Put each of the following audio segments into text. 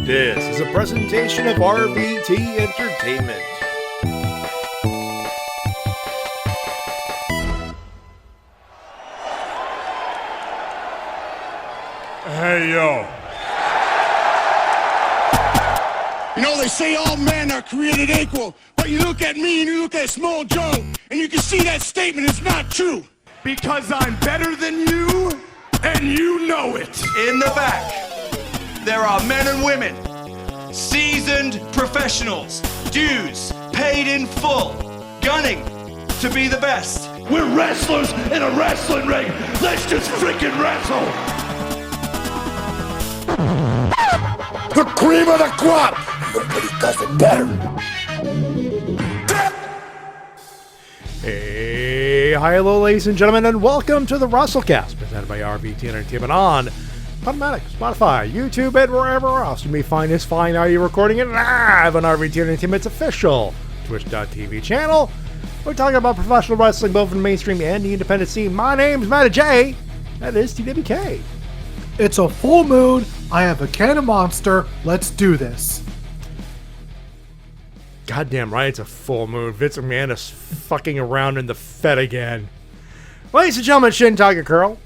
This is a presentation of RVT Entertainment. Hey, yo. You know, they say all men are created equal, but you look at me and you look at Small Joe, and you can see that statement is not true. Because I'm better than you, and you know it. In the back, there are men and women, seasoned professionals, dudes paid in full, gunning to be the best. We're wrestlers in a wrestling ring. Let's just freaking wrestle. The cream of the crop! Nobody does it better. Hey, hi, hello, ladies and gentlemen, and welcome to the Wrestle-Cast, presented by RVT Entertainment on Panicking, Spotify, YouTube, and wherever else you may find this fine audio recording it live on RVT Entertainment's official Twitch.tv channel. We're talking about professional wrestling, both in the mainstream and the independent scene. My name's Matty J. That is TWK. It's a full moon. I have a cannon monster. Let's do this. Goddamn right, it's a full moon. Vince McMahon is fucking around in the Fed again. Ladies and gentlemen, Shintigercurl.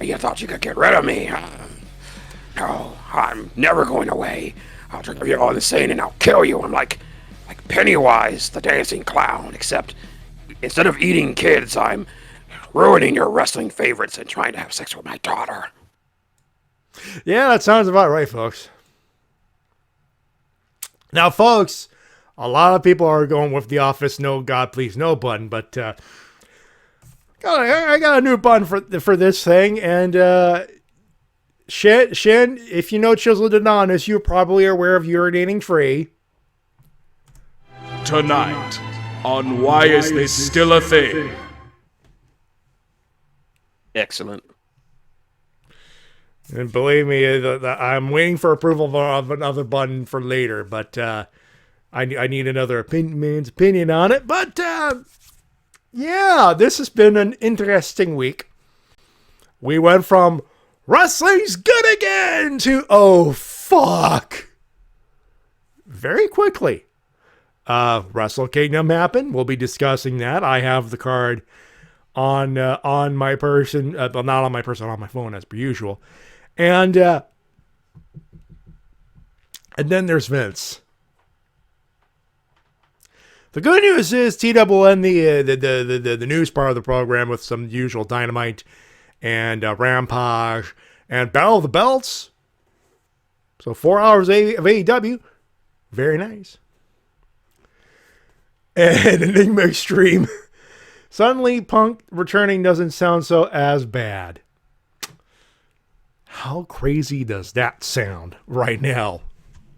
You thought you could get rid of me? No, I'm never going away. I'll drink you all insane and I'll kill you. I'm like Pennywise, the dancing clown, except instead of eating kids, I'm ruining your wrestling favorites and trying to have sex with my daughter. Yeah, that sounds about right, folks. Now, folks, a lot of people are going with the Office No God Please No button, but I got a new button for this thing, and Shin, if you know Chiseled Anonymous, you probably are aware of urinating free. Tonight, on Why Is This Still a Thing? Excellent. And believe me, I'm waiting for approval of another button for later, but I need another man's opinion on it. But yeah, this has been an interesting week. We went from wrestling's good again to oh fuck very quickly. Wrestle Kingdom happened. We'll be discussing that. I have the card on my person, well, not on my person, on my phone as per usual. And then there's Vince. The good news is TW will end the news part of the program with some usual Dynamite and Rampage and Battle of the Belts. So 4 hours of AEW. Very nice. And Enigma Extreme. Suddenly Punk returning doesn't sound so as bad. How crazy does that sound right now?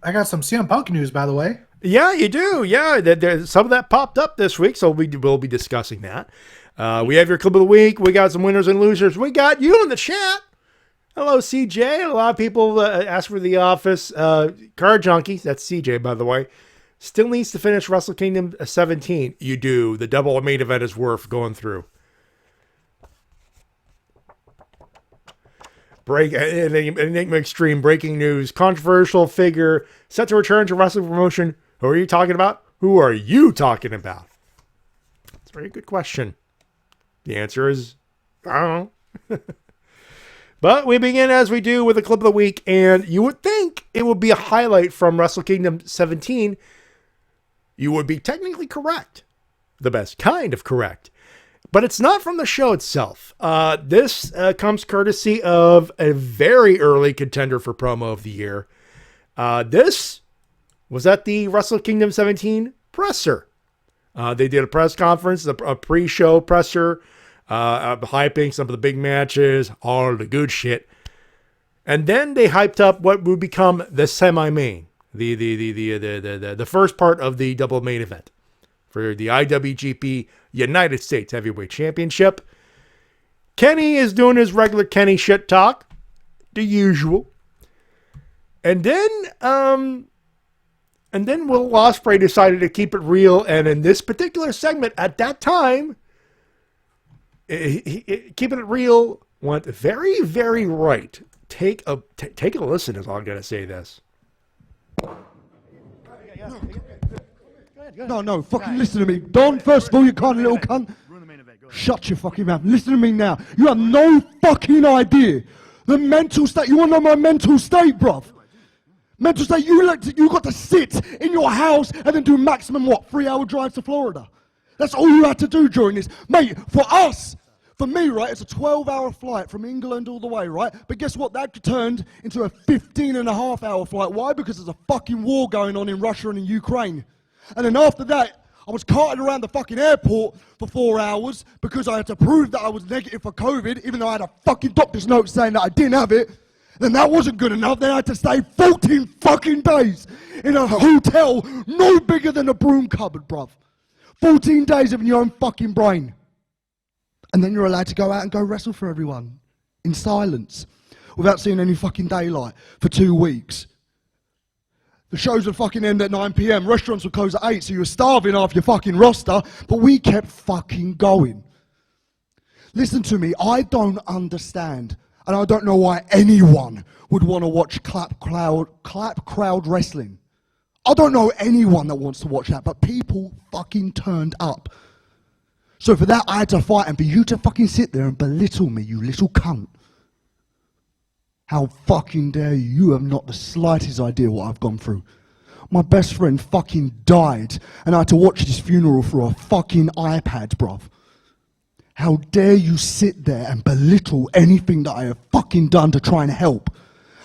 I got some CM Punk news, by the way. Yeah, you do. Yeah, some of that popped up this week, so we'll be discussing that. We have your clip of the week. We got some winners and losers. We got you in the chat. Hello, CJ. A lot of people asked for the Office. Card Junkie, that's CJ, by the way, still needs to finish Wrestle Kingdom 17. You do. The double main event is worth going through. Enigma Extreme, breaking news. Controversial figure set to return to wrestling promotion. Who are you talking about? Who are you talking about? It's a very good question. The answer is, I don't know. But we begin as we do with a clip of the week, and you would think it would be a highlight from Wrestle Kingdom 17. You would be technically correct. The best kind of correct. But it's not from the show itself. This comes courtesy of a very early contender for promo of the year. This was at the Wrestle Kingdom 17 presser. They did a press conference, a pre-show presser, hyping some of the big matches, all the good shit. And then they hyped up what would become the semi-main, the first part of the double main event for the IWGP United States Heavyweight Championship. Kenny is doing his regular Kenny shit talk, the usual. And then Will Ospreay decided to keep it real, and in this particular segment, at that time, keeping it real went very, very right. take a listen is all I'm going to say this. No, fucking listen to me. Don, first of all, you kind of little cunt. Shut your fucking mouth. Listen to me now. You have no fucking idea. The mental state. You want to know my mental state, bruv? Mental state, you got to sit in your house and then do maximum, 3-hour drive to Florida. That's all you had to do during this. Mate, for me, right, it's a 12-hour flight from England all the way, right? But guess what? That turned into a 15-and-a-half-hour flight. Why? Because there's a fucking war going on in Russia and in Ukraine. And then after that, I was carted around the fucking airport for 4 hours because I had to prove that I was negative for COVID, even though I had a fucking doctor's note saying that I didn't have it. Then that wasn't good enough. Then I had to stay 14 fucking days in a hotel no bigger than a broom cupboard, bruv. 14 days of your own fucking brain. And then you're allowed to go out and go wrestle for everyone in silence without seeing any fucking daylight for 2 weeks. The shows would fucking end at 9 p.m. Restaurants would close at 8, so you were starving off your fucking roster, but we kept fucking going. Listen to me, I don't understand, and I don't know why anyone would want to watch clap crowd wrestling. I don't know anyone that wants to watch that, but people fucking turned up. So for that, I had to fight, and for you to fucking sit there and belittle me, you little cunt. How fucking dare you? You have not the slightest idea what I've gone through. My best friend fucking died, and I had to watch his funeral through a fucking iPad, bruv. How dare you sit there and belittle anything that I have fucking done to try and help?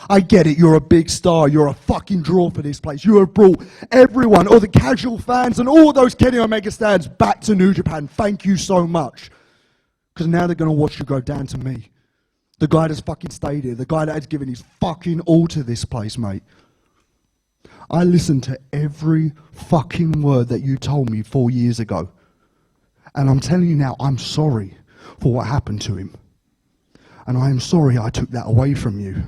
I get it, you're a big star, you're a fucking draw for this place. You have brought everyone, all the casual fans and all those Kenny Omega stands back to New Japan. Thank you so much. Because now they're going to watch you go down to me. The guy that's fucking stayed here, the guy that has given his fucking all to this place, mate. I listened to every fucking word that you told me 4 years ago. And I'm telling you now, I'm sorry for what happened to him. And I am sorry I took that away from you.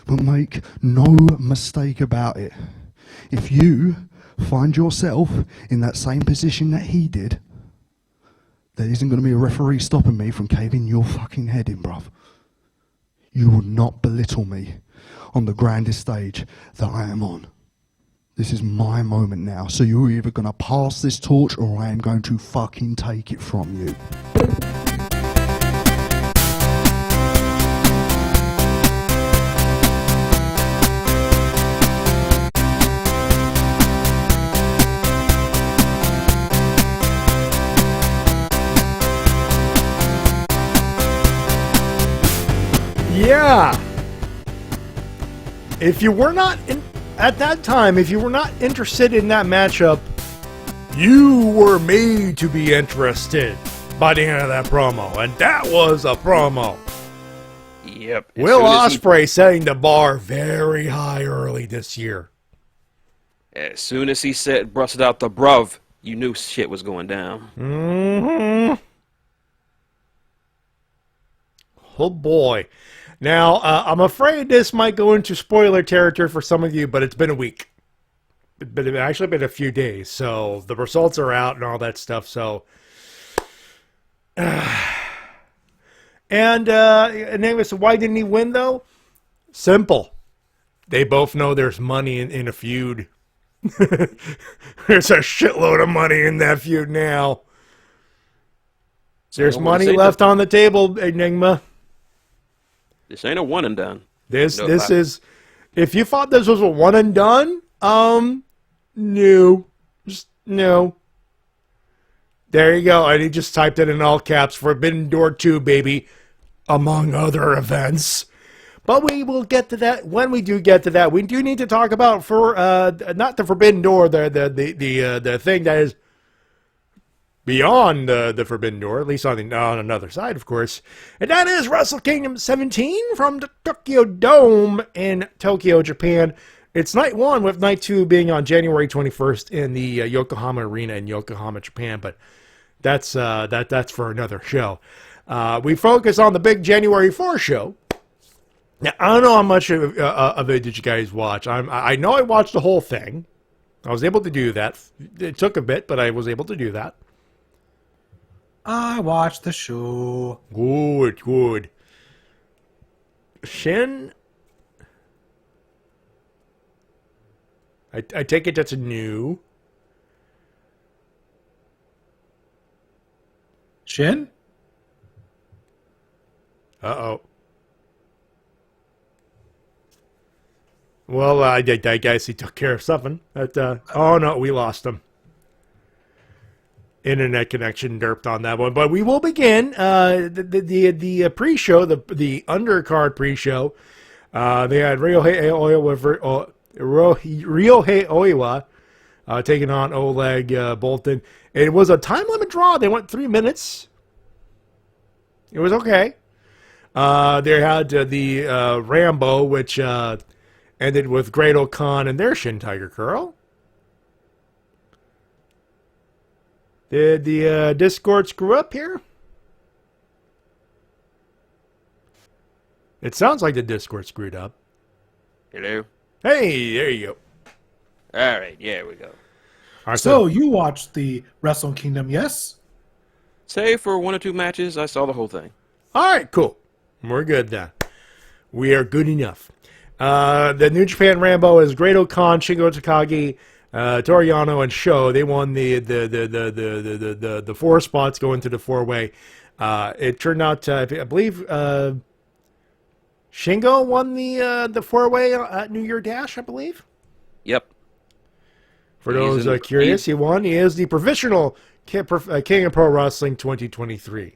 But make no mistake about it. If you find yourself in that same position that he did, there isn't going to be a referee stopping me from caving your fucking head in, bruv. You will not belittle me on the grandest stage that I am on. This is my moment now, so you're either going to pass this torch or I am going to fucking take it from you. Yeah. If you were not at that time, if you were not interested in that matchup, you were made to be interested by the end of that promo, and that was a promo. Yep. Will Ospreay setting the bar very high early this year. As soon as he busted out the bruv, you knew shit was going down. Mm-hmm. Oh boy. Now, I'm afraid this might go into spoiler territory for some of you, but it's been a week. It's actually been a few days, so the results are out and all that stuff, so... And anyway, so why didn't he win, though? Simple. They both know there's money in a feud. There's a shitload of money in that feud now. There's money left on the table, Enigma. This ain't a one and done. This is, if you thought this was a one and done, no. Just no. There you go. And he just typed it in all caps. Forbidden Door 2, baby. Among other events. But we will get to that. When we do get to that, we do need to talk about not the Forbidden Door, the thing that is beyond the Forbidden Door, at least on another side, of course. And that is Wrestle Kingdom 17 from the Tokyo Dome in Tokyo, Japan. It's night 1, with night 2 being on January 21st in the Yokohama Arena in Yokohama, Japan. But that's for another show. We focus on the big January 4 show. Now, I don't know how much of it did you guys watch. I know I watched the whole thing. I was able to do that. It took a bit, but I was able to do that. I watched the show. Good. Shin. I take it that's new. Shin? Uh-oh. Well, I guess he took care of something. But, oh, no, we lost him. Internet connection derped on that one. But we will begin the pre-show, the undercard pre-show. They had Ryohei Oiwa taking on Oleg Bolton. It was a time limit draw. They went 3 minutes. It was okay. They had the Rambo, which ended with Great Khan and their Shintigercurl. Did the Discord screw up here? It sounds like the Discord screwed up. Hello? Hey, there you go. All right, yeah, we go. All right, So you watched the Wrestle Kingdom, yes? Save for 1 or 2 matches, I saw the whole thing. all right, cool. We're good then. We are good enough. The New Japan Rambo is Great Khan, Shingo Takagi, Toriano, and Sho. They won the 4 spots going to the 4-way. It turned out, I believe, Shingo won the 4-way at New Year Dash, I believe. Yep. For those curious, he won. He is the provisional King of Pro Wrestling 2023.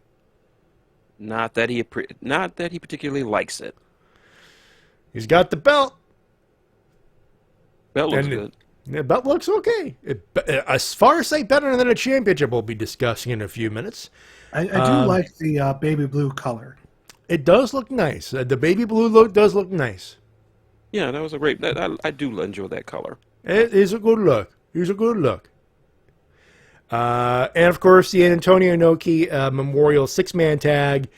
Not that he particularly likes it. He's got the belt. Belt looks And good. The belt looks okay. As far as say better than a championship, we'll be discussing in a few minutes. I do like the baby blue color. It does look nice. The baby blue look does look nice. Yeah, that was a great. I do enjoy that color. It is a good look. It's a good look. And of course, the Antonio Inoki Memorial 6-man tag.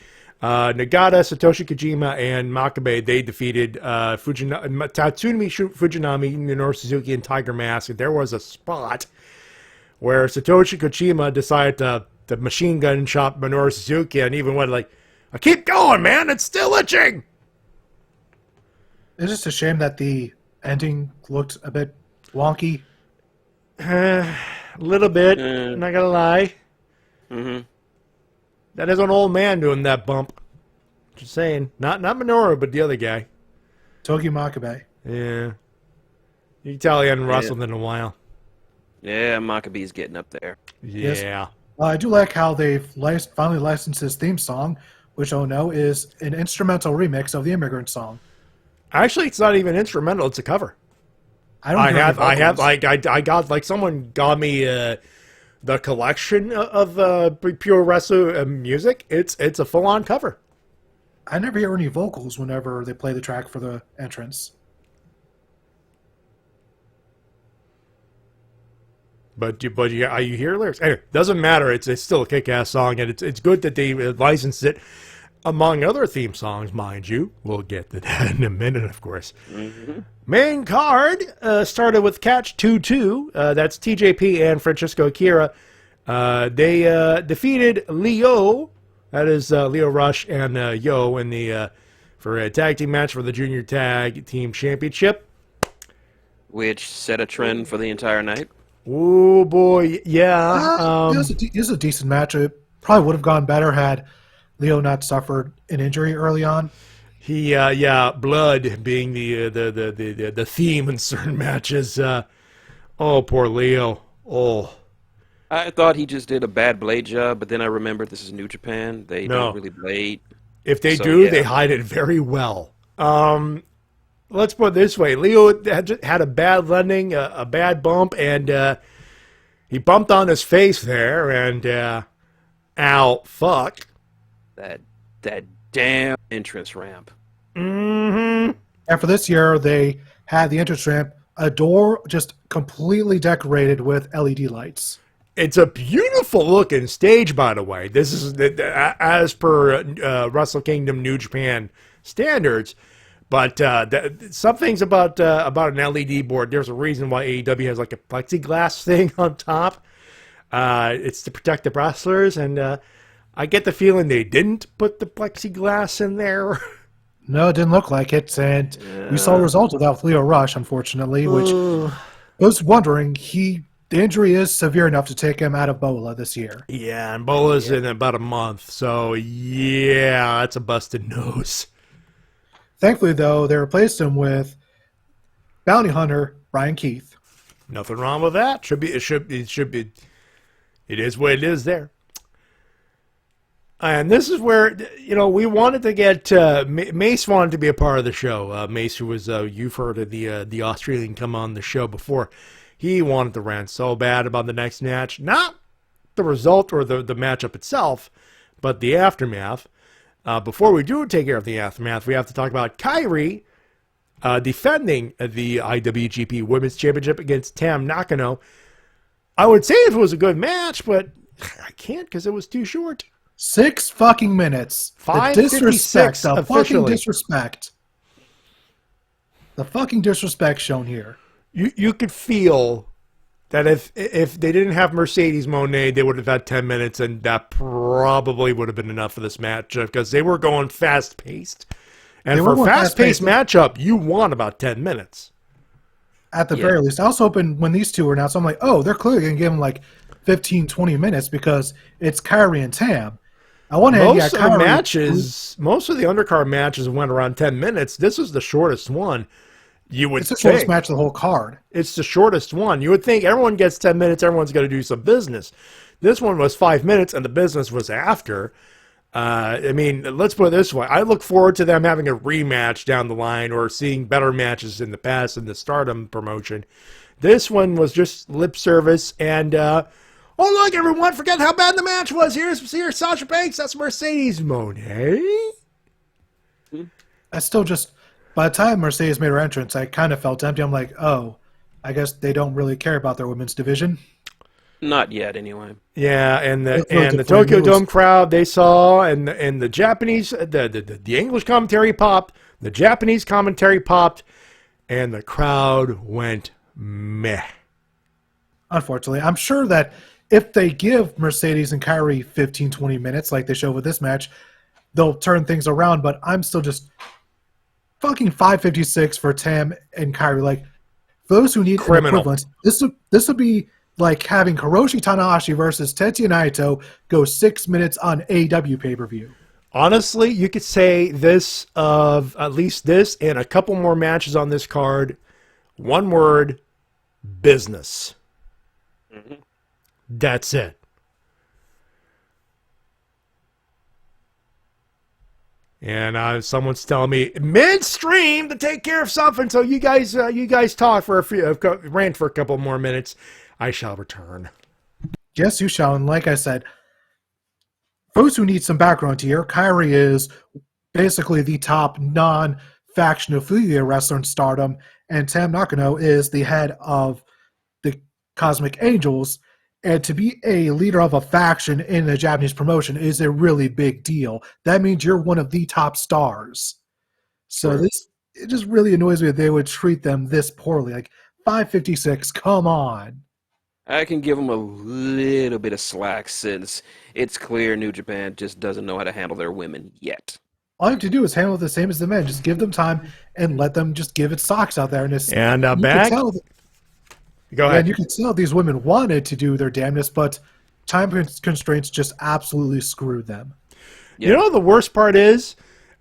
Nagata, Satoshi Kojima, and Makabe, they defeated Tatsumi Fujinami, Minoru Suzuki, and Tiger Mask. And there was a spot where Satoshi Kojima decided to machine gun chop Minoru Suzuki and even went like, I keep going, man, it's still itching. It's just a shame that the ending looked a bit wonky. A little bit, I'm not gonna lie. Mm-hmm. That is an old man doing that bump. Just saying. Not Minoru, but the other guy. Togi Makabe. Yeah. You can tell he hadn't wrestled in a while. Yeah, Maccabee's getting up there. Yeah. Yes. I do like how they've finally licensed his theme song, which, oh no, is an instrumental remix of the Immigrant Song. Actually, it's not even instrumental. It's a cover. I got, like, someone got me the collection of pure wrestler music. It's a full-on cover. I never hear any vocals whenever they play the track for the entrance. But you hear lyrics. Anyway, doesn't matter. It's still a kick-ass song, and it's good that they licensed it, among other theme songs, mind you. We'll get to that in a minute, of course. Mm-hmm. Main card started with Catch 2-2. That's TJP and Francisco Akira. They defeated Leo. That is Leo Rush and Yo in the for a tag team match for the Junior Tag Team Championship, Which set a trend for the entire night. Oh boy, yeah. It was a decent match. It probably would have gone better had Leo not suffered an injury early on. He, blood being the theme in certain matches. Oh, poor Leo. Oh. I thought he just did a bad blade job, but then I remembered this is New Japan. They don't really blade. If they do, they hide it very well. Let's put it this way. Leo had a bad landing, a bad bump, and he bumped on his face there, and ow, fuck. That damn entrance ramp. Mm-hmm. And for this year, they had the entrance ramp, a door just completely decorated with LED lights. It's a beautiful looking stage, by the way. This is as per Wrestle Kingdom New Japan standards. But some things about an LED board, there's a reason why AEW has like a plexiglass thing on top. It's to protect the wrestlers, and I get the feeling they didn't put the plexiglass in there No, it didn't look like it, and we saw a result of that with Leo Rush, unfortunately, which I was wondering, the injury is severe enough to take him out of Bola this year. Yeah, and Bola's in about a month, so yeah, that's a busted nose. Thankfully, though, they replaced him with bounty hunter Brian Keith. Nothing wrong with that. It should be. It is what it is there. And this is where, we wanted to get, Mase wanted to be a part of the show. Mase, who was, you've heard of the Australian come on the show before. He wanted to rant so bad about the next match. Not the result or the matchup itself, but the aftermath. Before we do take care of the aftermath, we have to talk about Kairi defending the IWGP Women's Championship against Tam Nakano. I would say if it was a good match, but I can't because it was too short. 6 fucking minutes. The disrespect, the fucking disrespect. The fucking disrespect shown here. You could feel that if they didn't have Mercedes Moné, they would have had 10 minutes, and that probably would have been enough for this match because they were going fast-paced. And for a fast-paced matchup, you want about 10 minutes. At the very least. I was hoping when these two were announced, I'm like, oh, they're clearly going to give them like 15, 20 minutes because it's Kairi and Tam. Most of the undercard matches went around 10 minutes. This is the shortest one. It's the shortest match of the whole card. It's the shortest one. You would think everyone gets 10 minutes, everyone's going to do some business. This one was 5 minutes, and the business was after. Let's put it this way. I look forward to them having a rematch down the line or seeing better matches in the past in the Stardom promotion. This one was just lip service and, oh, look, everyone, forget how bad the match was. Here's Sasha Banks. That's Mercedes Moné. I still by the time Mercedes made her entrance, I kind of felt empty. I'm like, oh, I guess they don't really care about their women's division. Not yet, anyway. Yeah, and the Tokyo Dome crowd they saw, and the Japanese, the English commentary popped, the Japanese commentary popped, and the crowd went meh. Unfortunately, I'm sure that if they give Mercedes and Kairi 15, 20 minutes like they showed with this match, they'll turn things around, but I'm still just fucking 556 for Tam and Kairi. Like, for those who need an equivalent, this would be like having Hiroshi Tanahashi versus Tetsuya Naito go 6 minutes on AEW pay-per-view. Honestly, you could say this of at least this and a couple more matches on this card. One word, business. Mm-hmm. That's it. And someone's telling me midstream to take care of something. So you guys talk for rant for a couple more minutes. I shall return. Yes, you shall. And like I said, those who need some background here, Kairi is basically the top non-faction affiliate wrestler in Stardom, and Tam Nakano is the head of the Cosmic Angels. And to be a leader of a faction in a Japanese promotion is a really big deal. That means you're one of the top stars. So it just really annoys me that they would treat them this poorly. Like, 556, come on. I can give them a little bit of slack since it's clear New Japan just doesn't know how to handle their women yet. All you have to do is handle it the same as the men. Just give them time and let them just give it socks out there. And back. Go ahead. And you can tell these women wanted to do their damnedest, but time constraints just absolutely screwed them. Yeah. You know the worst part is?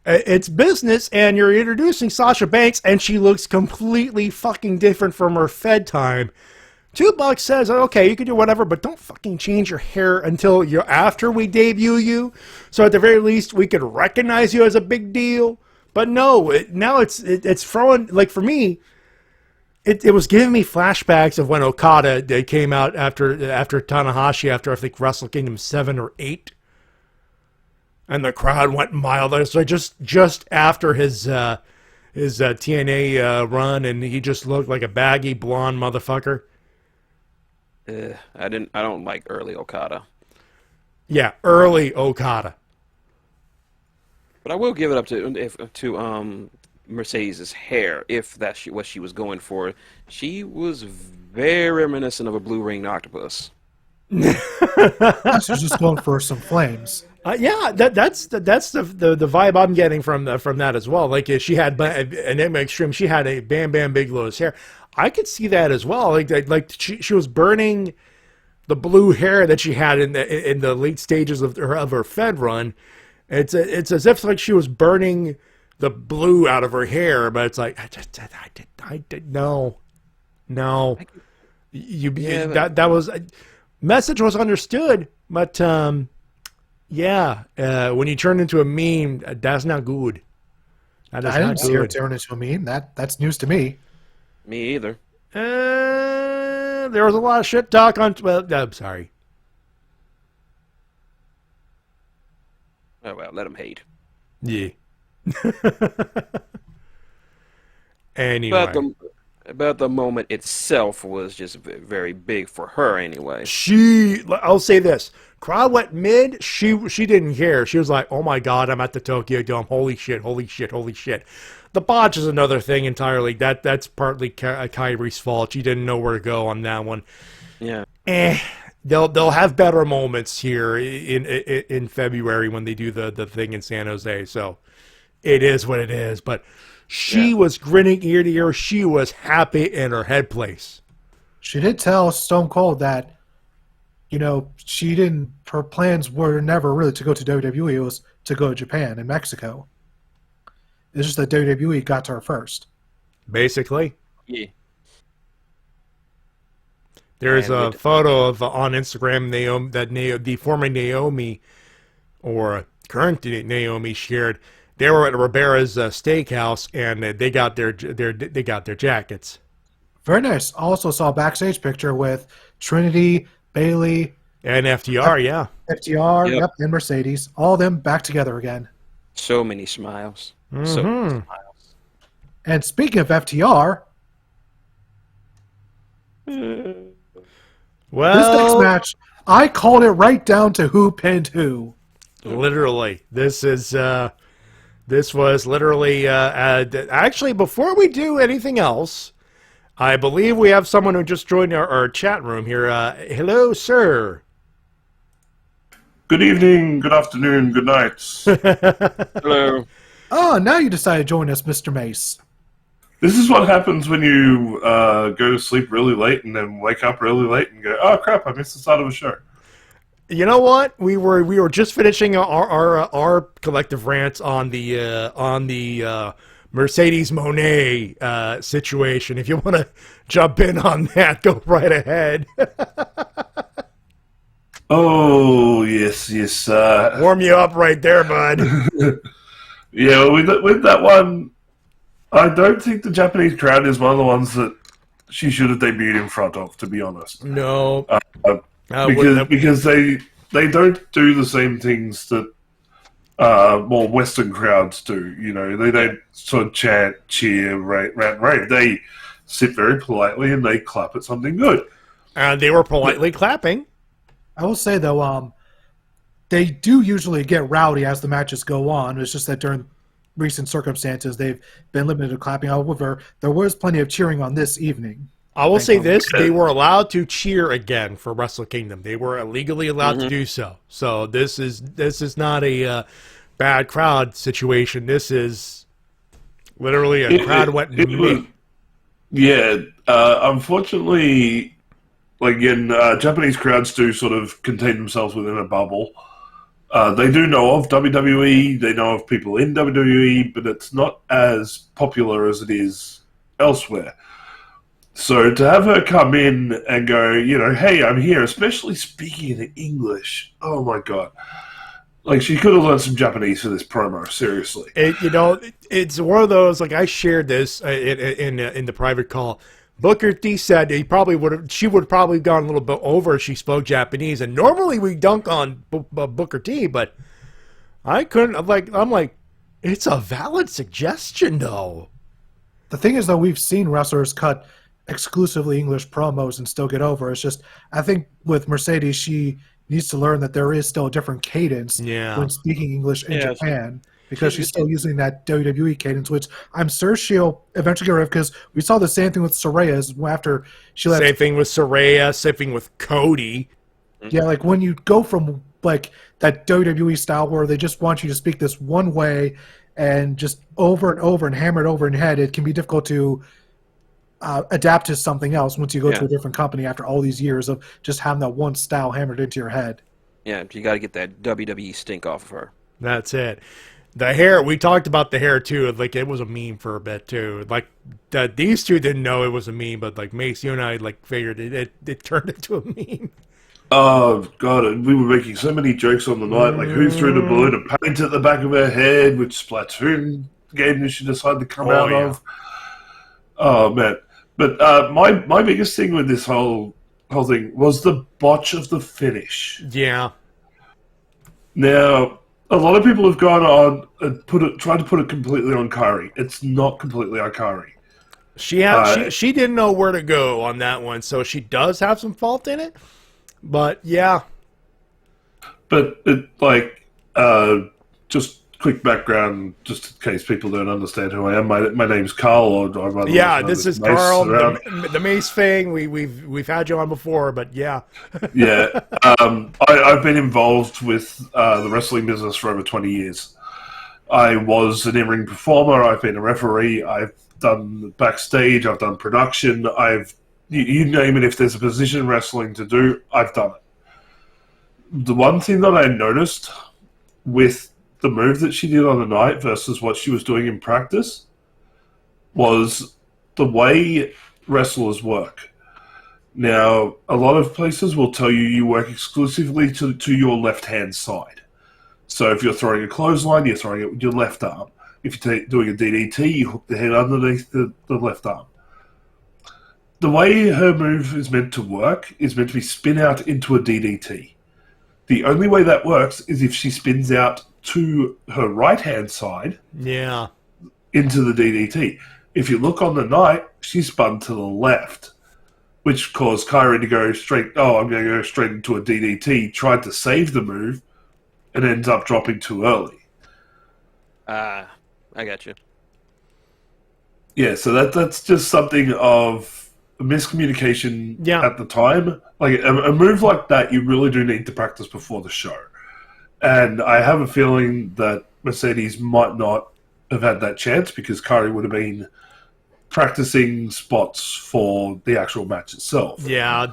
It's business, and you're introducing Sasha Banks, and she looks completely fucking different from her Fed time. $2 says, okay, you can do whatever, but don't fucking change your hair until after we debut you. So at the very least, we could recognize you as a big deal. But no, now it's throwing, like for me, it was giving me flashbacks of when Okada came out after Tanahashi, after I think Wrestle Kingdom 7 or 8. And the crowd went wild. So just after his TNA run, and he just looked like a baggy blonde motherfucker. I don't like early Okada. Yeah, early Okada. But I will give it up to Mercedes' hair, if that's what she was going for. She was very reminiscent of a blue ringed octopus. She's just going for some flames. Yeah, that's the vibe I'm getting from that as well. Like she had an Extreme, she had a Bam Bam Bigelow's hair. I could see that as well. Like she was burning the blue hair that she had in the late stages of her Fed run. It's as if like she was burning the blue out of her hair, but it's like I did no. That was message was understood, but when you turn into a meme, that's not good. I didn't see her turn into a meme. That's news to me. Me either. There was a lot of shit talk on. Well, I'm sorry. Oh well, let them hate. Yeah. Anyway. But the moment itself was just very big for her anyway. I'll say this. Crowd went mid. She didn't care. She was like, oh my God, I'm at the Tokyo Dome. Holy shit. The botch is another thing entirely. That's partly Kairi's fault. She didn't know where to go on that one. Yeah. They'll have better moments here in February when they do the thing in San Jose. So it is what it is. But she was grinning ear to ear. She was happy in her head place. She did tell Stone Cold that, her plans were never really to go to WWE. It was to go to Japan and Mexico. It's just that WWE got to her first. Basically. Yeah. There's a photo of on Instagram the former Naomi or current Naomi shared. They were at Ribera's steakhouse and they got their jackets. Very nice. Also saw a backstage picture with Trinity, Bailey, and FTR. Yeah, FTR, yep, and Mercedes. All of them back together again. So many smiles. Mm-hmm. So many smiles. And speaking of FTR, well, this next match, I called it right down to who pinned who. Literally, this was literally actually before we do anything else, I believe we have someone who just joined our chat room here. Hello, sir. Good evening, good afternoon, good night. Hello. Oh, now you decided to join us, Mr. Mase. This is what happens when you go to sleep really late and then wake up really late and go, oh crap, I missed the start of a show. You know what? We were just finishing our collective rants on the Mercedes Moné situation. If you want to jump in on that, go right ahead. Oh yes. Warm you up right there, bud. Yeah, with that one, I don't think the Japanese crowd is one of the ones that she should have debuted in front of, to be honest. No. Because they don't do the same things that more Western crowds do. They don't sort of chant, cheer, rant, rave. They sit very politely and they clap at something good. And they were politely clapping. I will say though, they do usually get rowdy as the matches go on. It's just that during recent circumstances, they've been limited to clapping. However, there was plenty of cheering on this evening. I will say this, they were allowed to cheer again for Wrestle Kingdom. They were legally allowed to do so. So this is not a bad crowd situation. This is literally a crowd went mute. Yeah, unfortunately, again, Japanese crowds do sort of contain themselves within a bubble. They do know of WWE, they know of people in WWE, but it's not as popular as it is elsewhere. So to have her come in and go, hey, I'm here, especially speaking in English, oh my God. She could have learned some Japanese for this promo, seriously. It's one of those, I shared this in the private call. Booker T said she would have probably gone a little bit over if she spoke Japanese. And normally we dunk on Booker T, but I couldn't. I'm like, it's a valid suggestion, though. The thing is, though, we've seen wrestlers cut exclusively English promos and still get over. It's just, I think with Mercedes, she needs to learn that there is still a different cadence when speaking English in Japan. Because she's still using that WWE cadence, which I'm sure she'll eventually get rid of, because we saw the same thing with Saraya after she left. Same thing with Saraya, same thing with Cody. Yeah, when you go from like that WWE style where they just want you to speak this one way and just over and over and hammer it over in your head. It can be difficult to adapt to something else once you go to a different company after all these years of just having that one style hammered into your head. Yeah, you got to get that WWE stink off of her. That's it. The hair, we talked about the hair too. Like, it was a meme for a bit too. Like, these two didn't know it was a meme, but like Mase, you and I like figured it turned into a meme. Oh god, and we were making so many jokes on the night, like who threw the balloon of paint at the back of her head, which Splatoon game she decided to come out of. Oh man. But my biggest thing with this whole thing was the botch of the finish. Yeah. Now, a lot of people have gone on and tried to put it completely on Kairi. It's not completely on Kairi. She didn't know where to go on that one, so she does have some fault in it. But yeah. But just quick background, just in case people don't understand who I am. My name's Carl. This is Carl. The Mase thing. We've had you on before, but yeah. Yeah. I've been involved with the wrestling business for over 20 years. I was an in-ring performer. I've been a referee. I've done backstage. I've done production. You name it. If there's a position in wrestling to do, I've done it. The one thing that I noticed with the move that she did on the night versus what she was doing in practice was the way wrestlers work. Now, a lot of places will tell you work exclusively to your left-hand side. So if you're throwing a clothesline, you're throwing it with your left arm. If you're doing a DDT, you hook the head underneath the left arm. The way her move is meant to work is meant to be spin out into a DDT. The only way that works is if she spins out to her right-hand side into the DDT. If you look on the night, she spun to the left, which caused Kairi to go straight, I'm going to go straight into a DDT, tried to save the move, and ends up dropping too early. I got you. Yeah, so that's just something of miscommunication at the time. Like a move like that, you really do need to practice before the show. And I have a feeling that Mercedes might not have had that chance because Kairi would have been practicing spots for the actual match itself. Yeah,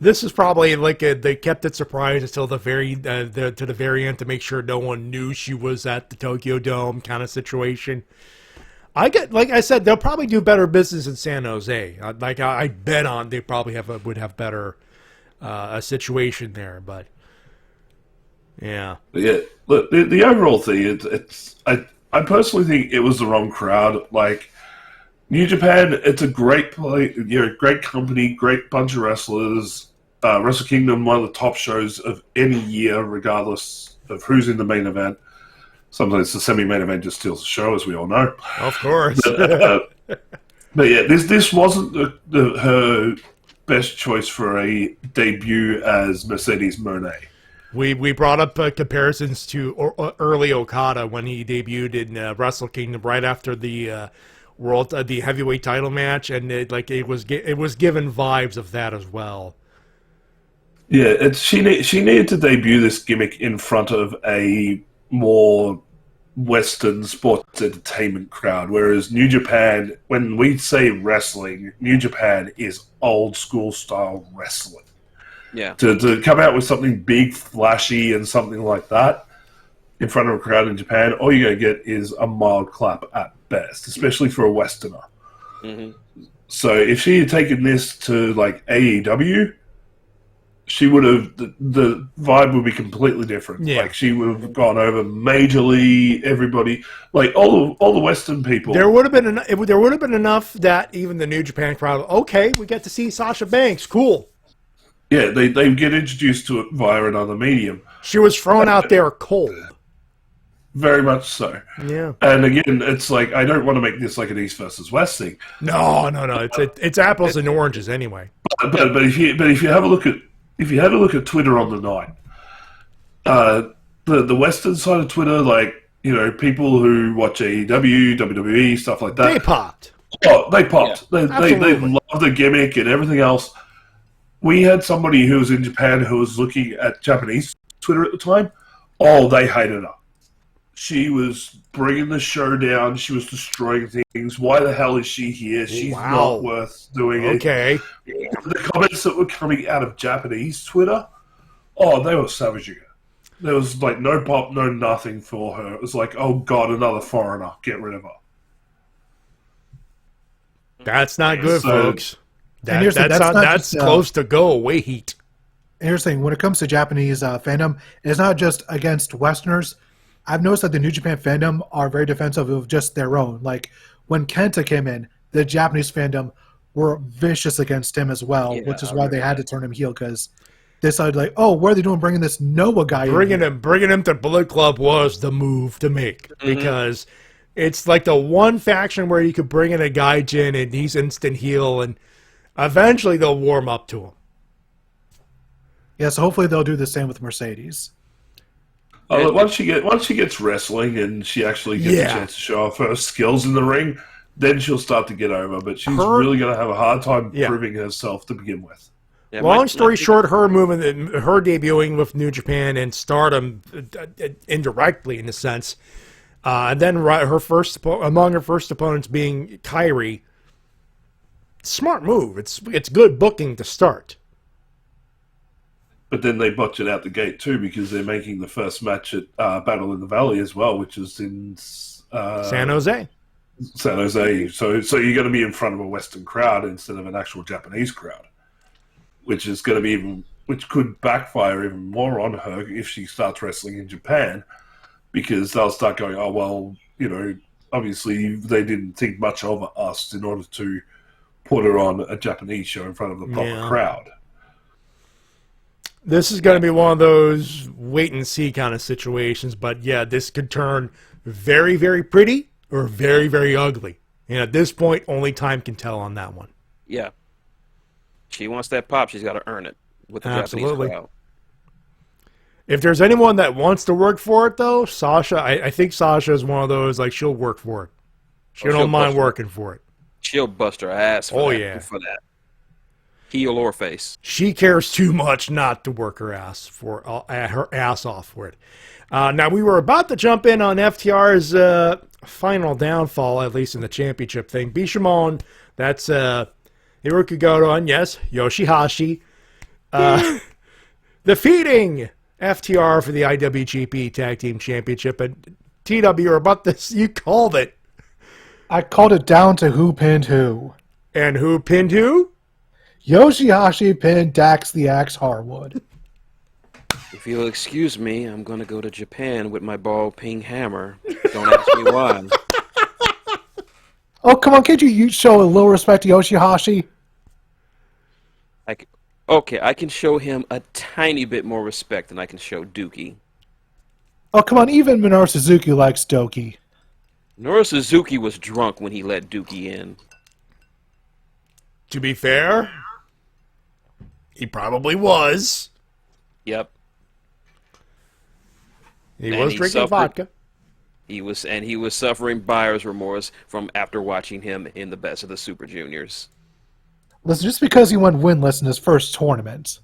this is probably like they kept it surprised until the very to the very end to make sure no one knew she was at the Tokyo Dome kind of situation. Like I said, they'll probably do better business in San Jose. I bet on they probably would have better a situation there, but. Yeah. Yeah. Look, the overall thing, I personally think it was the wrong crowd. Like, New Japan, it's a great play, great company, great bunch of wrestlers. Wrestle Kingdom, one of the top shows of any year, regardless of who's in the main event. Sometimes the semi-main event just steals the show, as we all know. Of course. But yeah, this wasn't her best choice for a debut as Mercedes Moné. We brought up comparisons to early Okada when he debuted in Wrestle Kingdom right after the the heavyweight title match, and it was given vibes of that as well. Yeah, she needed to debut this gimmick in front of a more Western sports entertainment crowd, whereas New Japan, when we say wrestling, New Japan is old school style wrestling. Yeah. To come out with something big, flashy, and something like that in front of a crowd in Japan, all you're going to get is a mild clap at best, especially for a Westerner. Mm-hmm. So if she had taken this to like AEW, she would have the vibe would be completely different. Yeah. Like she would have gone over majorly. Everybody, like all the Western people. There would have been enough that even the New Japan crowd. Okay, we get to see Sasha Banks. Cool. Yeah, they get introduced to it via another medium. She was thrown out there cold. Very much so. Yeah. And again, it's like I don't want to make this like an East versus West thing. No. It's apples and oranges anyway. But if you have a look at Twitter on the night, the Western side of Twitter, like people who watch AEW, WWE, stuff like that, they popped. Oh, they popped. Yeah, they love the gimmick and everything else. We had somebody who was in Japan who was looking at Japanese Twitter at the time. Oh, they hated her. She was bringing the show down. She was destroying things. Why the hell is she here? She's not worth doing it. Okay. The comments that were coming out of Japanese Twitter, they were savaging her. There was like no pop, no nothing for her. It was like, oh god, another foreigner. Get rid of her. That's not good, folks. That's close to go away heat. And here's the thing: when it comes to Japanese fandom, it's not just against Westerners. I've noticed that the New Japan fandom are very defensive of just their own. Like when Kenta came in, the Japanese fandom were vicious against him as well, which is why they had to turn him heel because they decided like, oh, what are they doing bringing this Noah guy in? Bringing him to Bullet Club was the move to make because it's like the one faction where you could bring in a gaijin and he's instant heel and eventually they'll warm up to him. Yeah, so hopefully they'll do the same with Mercedes. Once she gets wrestling and she actually gets a chance to show off her skills in the ring, then she'll start to get over. But she's really going to have a hard time proving herself to begin with. Yeah, long story short, her debuting with New Japan and Stardom indirectly in a sense, and then among her first opponents being Kairi. Smart move. It's good booking to start. But then they botch it out the gate too because they're making the first match at Battle in the Valley as well, which is in San Jose. San Jose. So you're going to be in front of a Western crowd instead of an actual Japanese crowd, which is going to be which could backfire even more on her if she starts wrestling in Japan, because they'll start going, oh well, obviously they didn't think much of us in order to put her on a Japanese show in front of the proper crowd. This is going to be one of those wait-and-see kind of situations, but yeah, this could turn very, very pretty or very, very ugly. And at this point, only time can tell on that one. Yeah. She wants that pop, she's got to earn it with the Japanese crowd. If there's anyone that wants to work for it, though, Sasha, I think Sasha is one of those, like, she'll work for it. She don't mind working for it. She'll bust her ass for that. Heel or face. She cares too much not to work her ass off for it. Now, we were about to jump in on FTR's final downfall, at least in the championship thing. Bishamon, that's Hiroki Goto, and yes, Yoshihashi, defeating FTR for the IWGP Tag Team Championship. And TW, you're about this. You called it. I called it down to who pinned who. And who pinned who? Yoshihashi pinned Dax the Axe Harwood. If you'll excuse me, I'm going to go to Japan with my ball ping hammer. Don't ask me why. Oh, come on, can't you show a little respect to Yoshihashi? I can show him a tiny bit more respect than I can show Dookie. Oh, come on, even Minoru Suzuki likes Doki. Minoru Suzuki was drunk when he let Dookie in. To be fair, he probably was. Yep. He was drinking vodka. He was suffering buyer's remorse from after watching him in the Best of the Super Juniors. Listen, just because he went winless in his first tournament.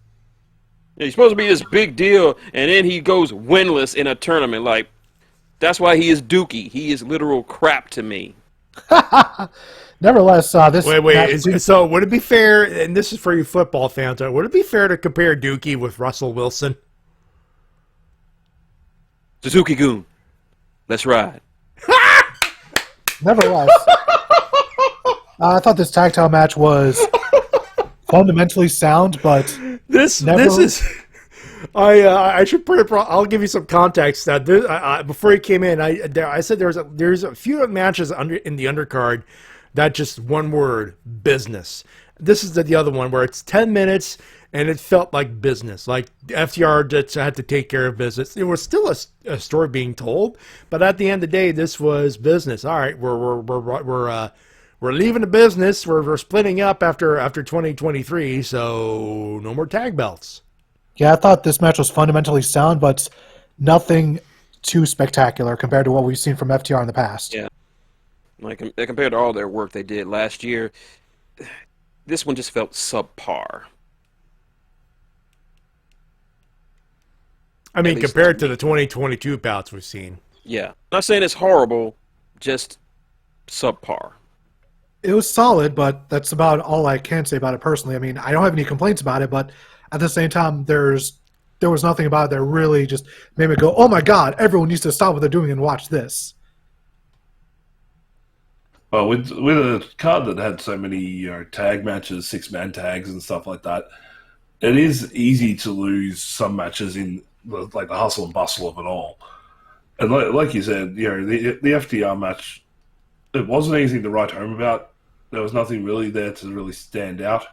Yeah, he's supposed to be this big deal, and then he goes winless in a tournament. Like, that's why he is Dookie. He is literal crap to me. Nevertheless, this... Wait. So would it be fair, and this is for you football fans, would it be fair to compare Dookie with Russell Wilson? Suzuki-gun, let's ride. Nevertheless, I thought this tag team match was fundamentally sound, but this is... I should put it. I'll give you some context. Before he came in, I said there's a few matches in the undercard that just one word, business. This is the other one where it's 10 minutes and it felt like business. Like FTR just had to take care of business. There was still a story being told, but at the end of the day, this was business. All right, we're leaving the business. We're splitting up after 2023. So no more tag belts. Yeah, I thought this match was fundamentally sound, but nothing too spectacular compared to what we've seen from FTR in the past. Yeah. Like, compared to all their work they did last year, this one just felt subpar. I mean, compared to the 2022 bouts we've seen. Yeah. Not saying it's horrible, just subpar. It was solid, but that's about all I can say about it personally. I mean, I don't have any complaints about it, but at the same time, there was nothing about it that really just made me go, oh my god, everyone needs to stop what they're doing and watch this. Well, with a card that had so many tag matches, 6-man tags and stuff like that, it is easy to lose some matches in the hustle and bustle of it all. And like you said, the FTR match, it wasn't anything to write home about. There was nothing really there to really stand out.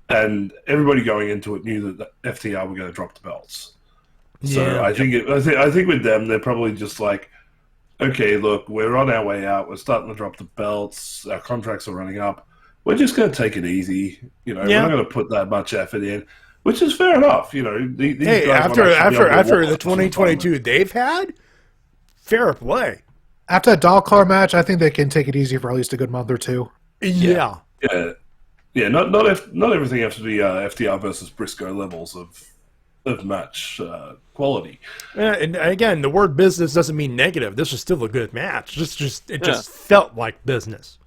And everybody going into it knew that the FTR were going to drop the belts. So Yeah. I think with them, they're probably just like, okay, look, we're on our way out. We're starting to drop the belts. Our contracts are running up. We're just going to take it easy. We're not going to put that much effort in, which is fair enough. These Hey, guys after the 2022 they've had, fair play. After that dog collar match, I think they can take it easy for at least a good month or two. Yeah. Yeah. Not everything has to be FTR versus Briscoe levels of match quality. And again, the word business doesn't mean negative. This was still a good match. It just felt like business.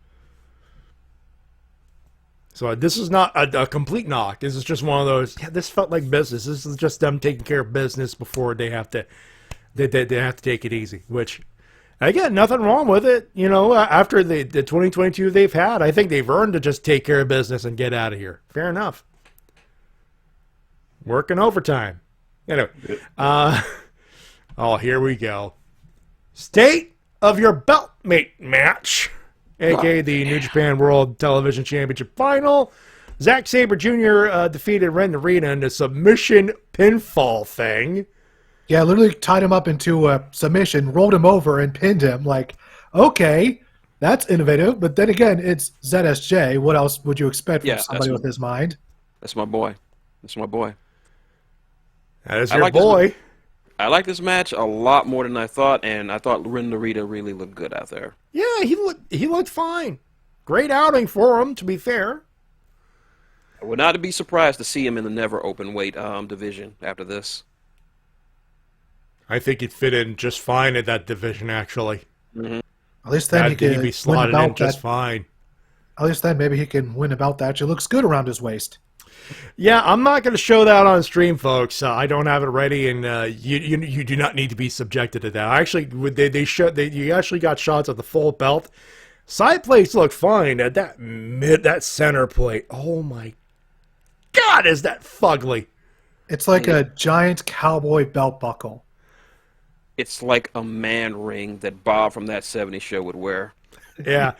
So this is not a complete knock. This is just one of those. Yeah, this felt like business. This is just them taking care of business before they have to. They have to take it easy. Which, again, nothing wrong with it. After the 2022 they've had, I think they've earned to just take care of business and get out of here. Fair enough. Working overtime. Anyway, here we go. State of your belt mate match, aka the New Japan World Television Championship Final. Zack Sabre Jr. Defeated Ren Narita in a submission pinfall thing. Yeah, literally tied him up into a submission, rolled him over, and pinned him. Like, okay, that's innovative. But then again, it's ZSJ. What else would you expect from somebody with his mind? That's my boy. That is your boy. I like this match a lot more than I thought, and I thought Ren Narita really looked good out there. Yeah, he looked fine. Great outing for him, to be fair. I would not be surprised to see him in the never open weight division after this. I think he'd fit in just fine at that division, actually. Mm-hmm. At least then he'd be slotted in just fine. At least then maybe he can win about that. It looks good around his waist. Yeah, I'm not going to show that on stream, folks. I don't have it ready, and you do not need to be subjected to that. Actually, you actually got shots of the full belt. Side plates look fine. At that center plate, oh my God, is that fugly? It's like a giant cowboy belt buckle. It's like a man ring that Bob from That 70s Show would wear. Yeah.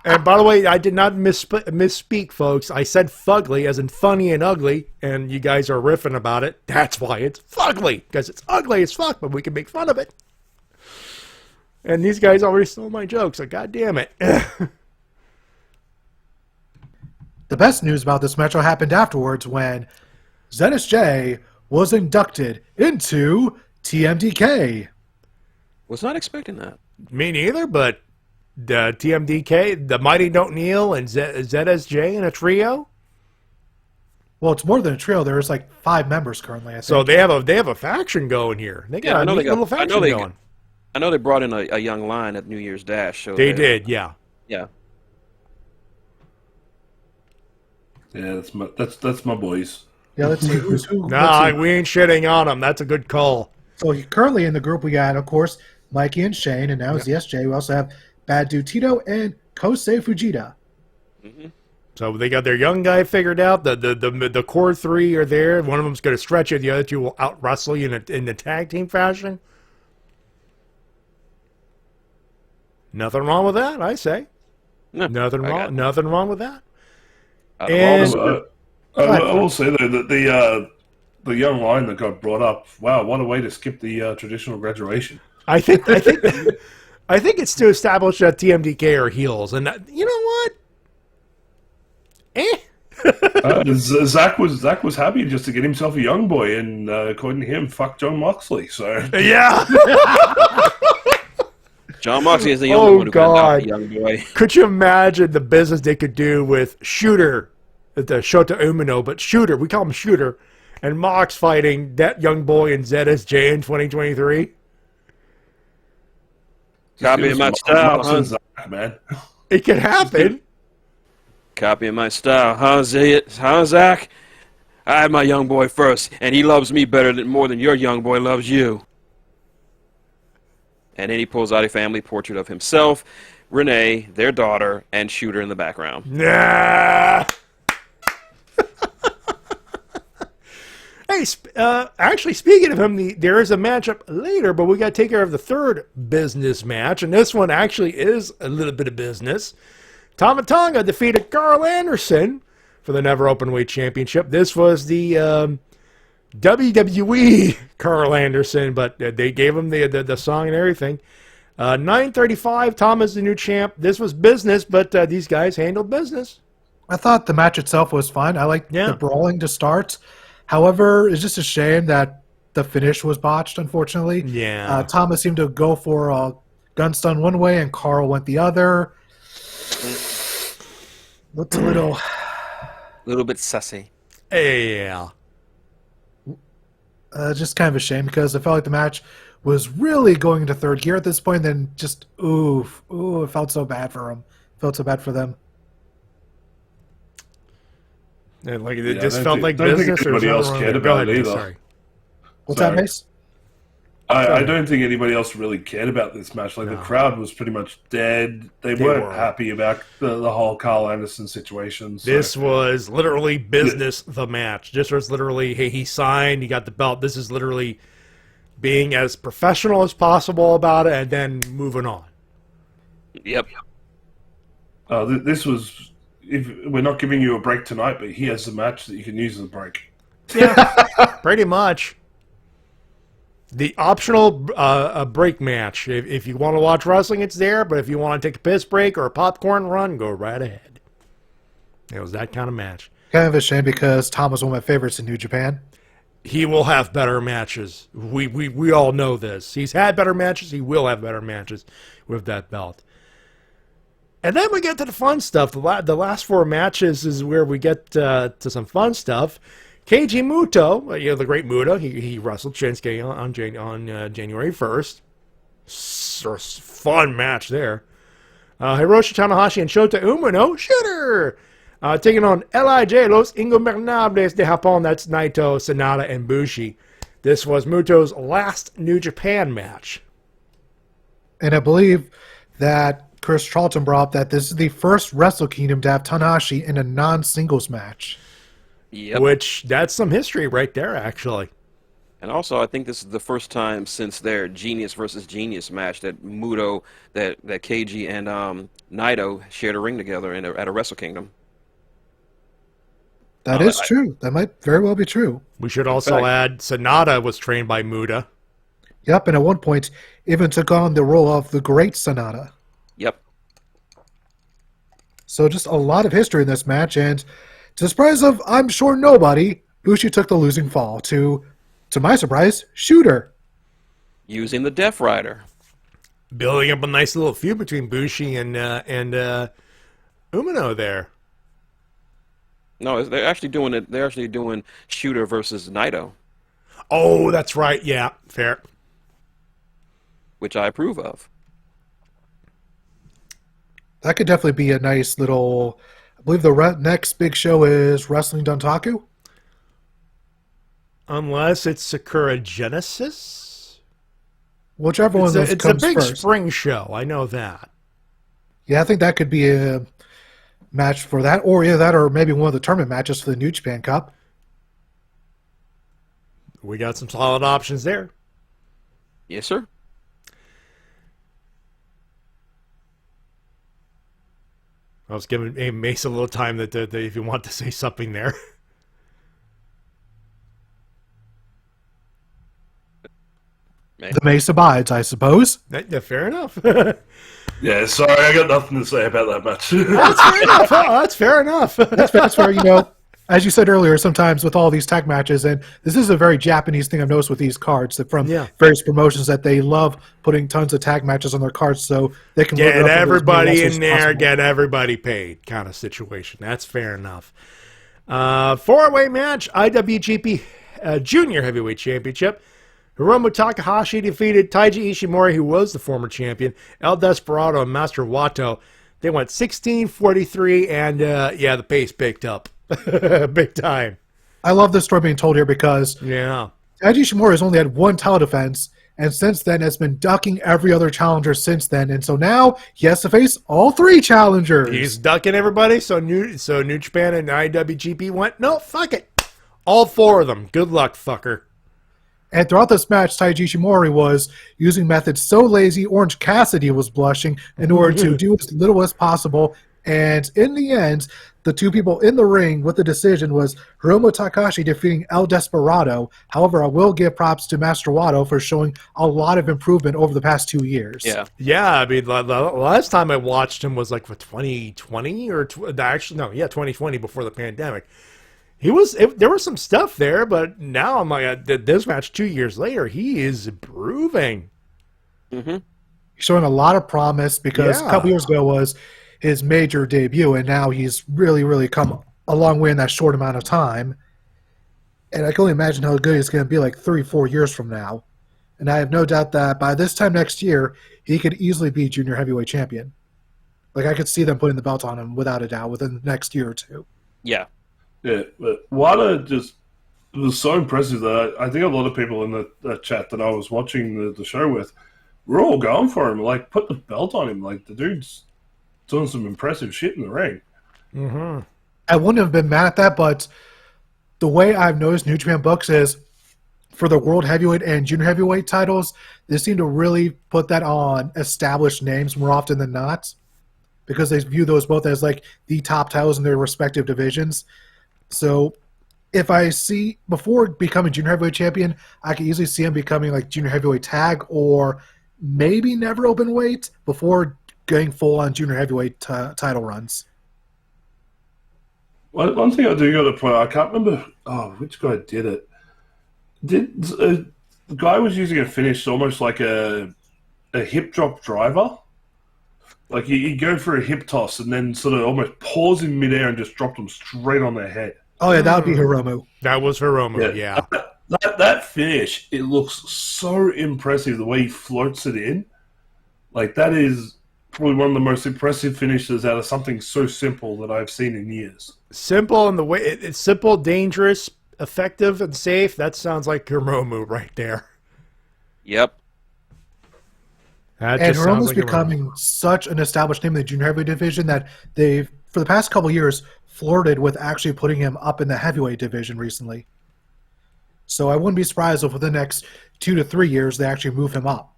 And by the way, I did not misspeak, folks. I said fugly as in funny and ugly, and you guys are riffing about it. That's why it's fugly, because it's ugly as fuck, but we can make fun of it. And these guys already stole my jokes, so god damn it. The best news about this match happened afterwards when ZSJ was inducted into TMDK. Was not expecting that. Me neither, but the TMDK, the Mighty Don't Kneel, and ZSJ in a trio. Well, it's more than a trio. There's like 5 members currently, I think. So they have a faction going here. They got a little faction going. I know they brought in a young line at New Year's Dash. So they did, yeah. Yeah. Yeah, that's my boys. Yeah, let's see who's who. Nah, we ain't shitting on them. That's a good call. So currently in the group we got, of course, Mikey and Shane, and now it's ZSJ. We also have Bad Dude Tito and Kosei Fujita. Mm-hmm. So they got their young guy figured out. The core 3 are there. One of them's going to stretch you. The other 2 will out wrestle you in the tag team fashion. Nothing wrong with that, I say. No, nothing wrong with that. I will say though that the young line that got brought up. Wow, what a way to skip the traditional graduation. I think it's to establish that TMDK are heels, and you know what? Zach was happy just to get himself a young boy, and according to him, fuck John Moxley. So yeah. John Moxley is the only one who got a young boy. Could you imagine the business they could do with Shooter, the Shota Umino, but Shooter, we call him Shooter, and Mox fighting that young boy in ZSJ in 2023. Copying my style, huh? Zach, man. It could happen. Copying my style, huh, Zach? I had my young boy first, and he loves me more than your young boy loves you. And then he pulls out a family portrait of himself, Renee, their daughter, and Shooter in the background. Nah. Hey, actually, speaking of him, there is a matchup later, but we got to take care of the third business match, and this one actually is a little bit of business. Tama Tonga defeated Carl Anderson for the Never Openweight Championship. This was the WWE Carl Anderson, but they gave him the song and everything. 9:35, Tama's the new champ. This was business, but these guys handled business. I thought the match itself was fine. I liked the brawling to start. However, it's just a shame that the finish was botched, unfortunately. Yeah. Thomas seemed to go for a gun stun one way and Carl went the other. Looked a little bit sussy. Yeah. Just kind of a shame because I felt like the match was really going into third gear at this point. Then just, it felt so bad for him. Felt so bad for them. And like it just felt like business. Or anybody else cared about it either. Sorry. What's that, Mase? I don't think anybody else really cared about this match. Like the crowd was pretty much dead. They weren't happy about the whole Carl Anderson situation. So. This was literally business. The match. This was literally, hey, he signed, he got the belt. This is literally being as professional as possible about it, and then moving on. Yep. This was. If we're not giving you a break tonight, but here's the match that you can use as a break. Yeah, pretty much. The optional break match. If you want to watch wrestling, it's there. But if you want to take a piss break or a popcorn run, go right ahead. It was that kind of match. Kind of a shame because Tom was one of my favorites in New Japan. He will have better matches. We all know this. He's had better matches. He will have better matches with that belt. And then we get to the fun stuff. The last four matches is where we get to some fun stuff. Keiji Muto, the great Muto, he wrestled Shinsuke on January 1st. Fun match there. Hiroshi Tanahashi and Shota Umino, Shooter, taking on LIJ, Los Ingobernables de Japón. That's Naito, Sanada, and Bushi. This was Muto's last New Japan match. And I believe that Chris Charlton brought up that this is the first Wrestle Kingdom to have Tanahashi in a non-singles match. Yep. Which, that's some history right there, actually. And also, I think this is the first time since their Genius versus Genius match that Muto, that KG and Naito shared a ring together at a Wrestle Kingdom. That is true. That might very well be true. We should also add Sanada was trained by Muta. Yep, and at one point even took on the role of the Great Sanada. Yep. So just a lot of history in this match, and to the surprise of, I'm sure, nobody, Bushi took the losing fall to my surprise, Shooter. Using the Death Rider. Building up a nice little feud between Bushi and Umino there. No, they're actually doing it. They're actually doing Shooter versus Naito. Oh, that's right. Yeah, fair. Which I approve of. That could definitely be a nice little... I believe the next big show is Wrestling Dontaku. Unless it's Sakura Genesis? Whichever one of those comes It's a big first. spring show. I know that. Yeah, I think that could be a match for that. Or either that or maybe one of the tournament matches for the New Japan Cup. We got some solid options there. Yes, sir. I was giving Mase a little time that if you want to say something there. The Mase abides, I suppose. Yeah, fair enough. Yeah, sorry, I got nothing to say about that match. That's fair enough. Oh, that's fair enough. That's where, as you said earlier, sometimes with all these tag matches, and this is a very Japanese thing I've noticed with these cards, that from various promotions that they love putting tons of tag matches on their cards so they can get everybody in there, get everybody paid kind of situation. That's fair enough. 4-way match, IWGP Junior Heavyweight Championship. Hiromu Takahashi defeated Taiji Ishimori, who was the former champion, El Desperado, and Master Wato. They went 16-43, and the pace picked up big time. I love this story being told here because Taiji Ishimori has only had one title defense, and since then has been ducking every other challenger since then, and so now he has to face all 3 challengers. He's ducking everybody, so New Japan and IWGP went, no, fuck it. All 4 of them. Good luck, fucker. And throughout this match, Taiji Ishimori was using methods so lazy, Orange Cassidy was blushing in order to do as little as possible. And in the end, the 2 people in the ring with the decision was Hiromu Takahashi defeating El Desperado. However, I will give props to Master Wato for showing a lot of improvement over the past 2 years. Yeah, I mean, the last time I watched him was like for 2020 or 2020 before the pandemic. There was some stuff there, but now I'm like, this match 2 years later, he is improving. He's showing a lot of promise because a couple years ago was his major debut, and now he's really, really come a long way in that short amount of time. And I can only imagine how good he's going to be like 3-4 years from now. And I have no doubt that by this time next year, he could easily be Junior Heavyweight Champion. Like, I could see them putting the belt on him without a doubt within the next year or 2. Yeah. Yeah, but Wada just was so impressive that I think a lot of people in the chat that I was watching the show with were all going for him. Like, put the belt on him. Like, the dude's doing some impressive shit in the ring. I wouldn't have been mad at that, but the way I've noticed New Japan books is for the World Heavyweight and Junior Heavyweight titles, they seem to really put that on established names more often than not because they view those both as like the top titles in their respective divisions. So if I see, before becoming Junior Heavyweight Champion, I can easily see him becoming like Junior Heavyweight Tag or maybe never open weight before going full on Junior Heavyweight title runs. One thing I do got to point out, I can't remember which guy did it. The guy was using a finish almost like a hip drop driver. Like he'd go for a hip toss and then sort of almost pause in midair and just drop them straight on their head. Oh, yeah, that would be Hiromu. That was Hiromu, yeah. That finish, it looks so impressive the way he floats it in. Like, that is probably one of the most impressive finishes out of something so simple that I've seen in years. Simple in the way it's simple, dangerous, effective, and safe. That sounds like Hiromu right there. Yep. That and just Hiromu's sounds like becoming such an established name in the Junior Heavyweight division that they've, for the past couple years, flirted with actually putting him up in the Heavyweight division recently. So I wouldn't be surprised if within the next 2 to 3 years they actually move him up.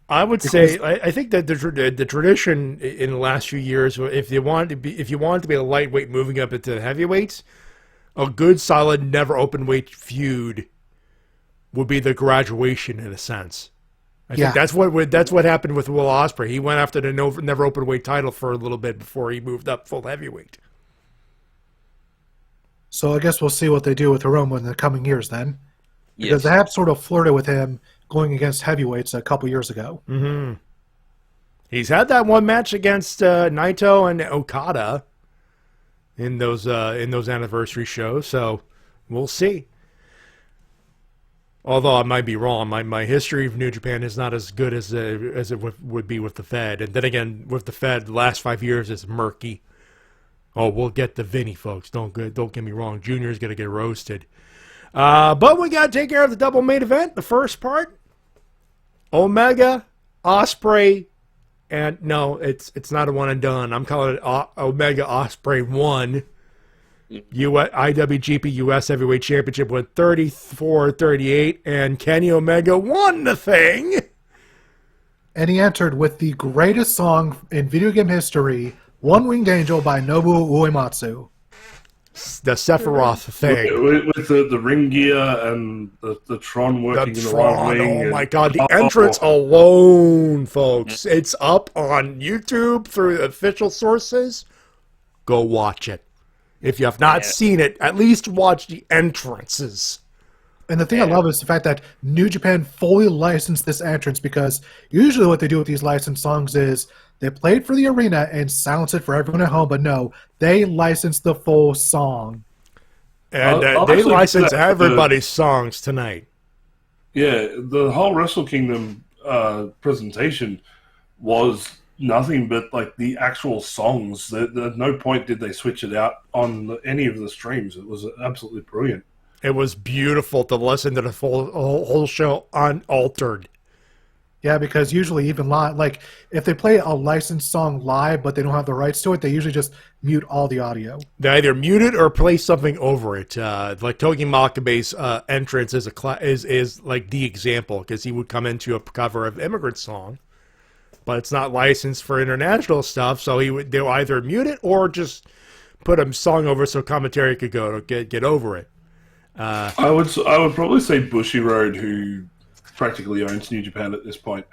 I would say I think that the tradition in the last few years, if you wanted to be a lightweight moving up into the heavyweights, a good solid never open weight feud would be the graduation in a sense. I think that's what happened with Will Ospreay. He went after the never open weight title for a little bit before he moved up full heavyweight. So I guess we'll see what they do with Hiromu in the coming years then. Because they have sort of flirted with him going against heavyweights a couple years ago. Mm-hmm. He's had that one match against Naito and Okada in those anniversary shows, so we'll see. Although I might be wrong, my history of New Japan is not as good as it would be with the Fed, and then again with the Fed, the last 5 years is murky. Oh, we'll get the Vinny, folks. Don't get me wrong. Junior's gonna get roasted. But we got to take care of the double main event, the first part. Omega, Ospreay, and no, it's not a one and done. I'm calling it Omega Ospreay 1. IWGP US Heavyweight Championship with 34-38, and Kenny Omega won the thing. And he entered with the greatest song in video game history, One Winged Angel by Nobuo Uematsu. The Sephiroth thing. With the ring gear and the Tron working in the one wing. Oh my god, the entrance alone, folks. It's up on YouTube through official sources. Go watch it. If you have not seen it, at least watch the entrances. And the thing I love is the fact that New Japan fully licensed this entrance, because usually what they do with these licensed songs is they play it for the arena and silence it for everyone at home, but no, they license the full song. And I'll they actually license do that for everybody's songs tonight. Yeah, the whole Wrestle Kingdom presentation was nothing but like the actual songs. At no point did they switch it out on any of the streams. It was absolutely brilliant. It was beautiful to listen to the whole show unaltered. Yeah, because usually even live, like if they play a licensed song live but they don't have the rights to it, they usually just mute all the audio. They either mute it or play something over it. Like Togi Makabe's entrance is like the example, because he would come into a cover of Immigrant Song, but it's not licensed for international stuff, so they'll either mute it or just put a song over so commentary could go to get over it. I would probably say Bushiroad, who practically owns New Japan at this point.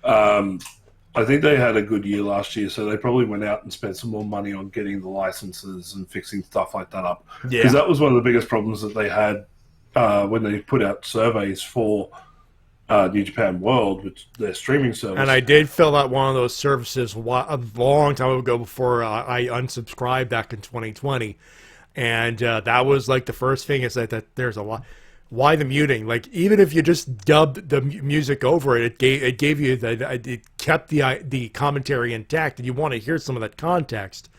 I think they had a good year last year, so they probably went out and spent some more money on getting the licenses and fixing stuff like that up. Because that was one of the biggest problems that they had when they put out surveys for New Japan World, which their streaming service. And I did fill out one of those services a long time ago before I unsubscribed back in 2020. And that was like the first thing, is that there's a lot. Why the muting? Like, even if you just dubbed the music over it, it gave you it kept the commentary intact, and you want to hear some of that context.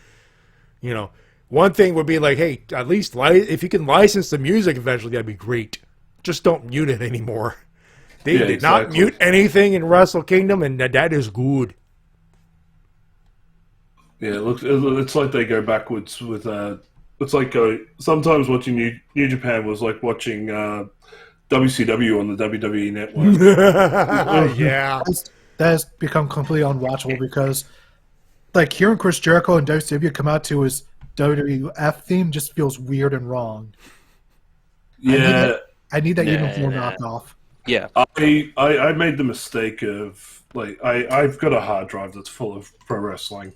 You know, one thing would be like, hey, at least if you can license the music eventually, that'd be great. Just don't mute it anymore. They did not mute anything in Wrestle Kingdom, and that is good. Yeah, it's like they go backwards with. It's like sometimes watching New Japan was like watching WCW on the WWE network. Yeah. That has become completely unwatchable because, like, hearing Chris Jericho and WCW come out to his WWF theme just feels weird and wrong. Yeah. I need that uniform knockoff. Yeah. I made the mistake of, like, I've got a hard drive that's full of pro wrestling.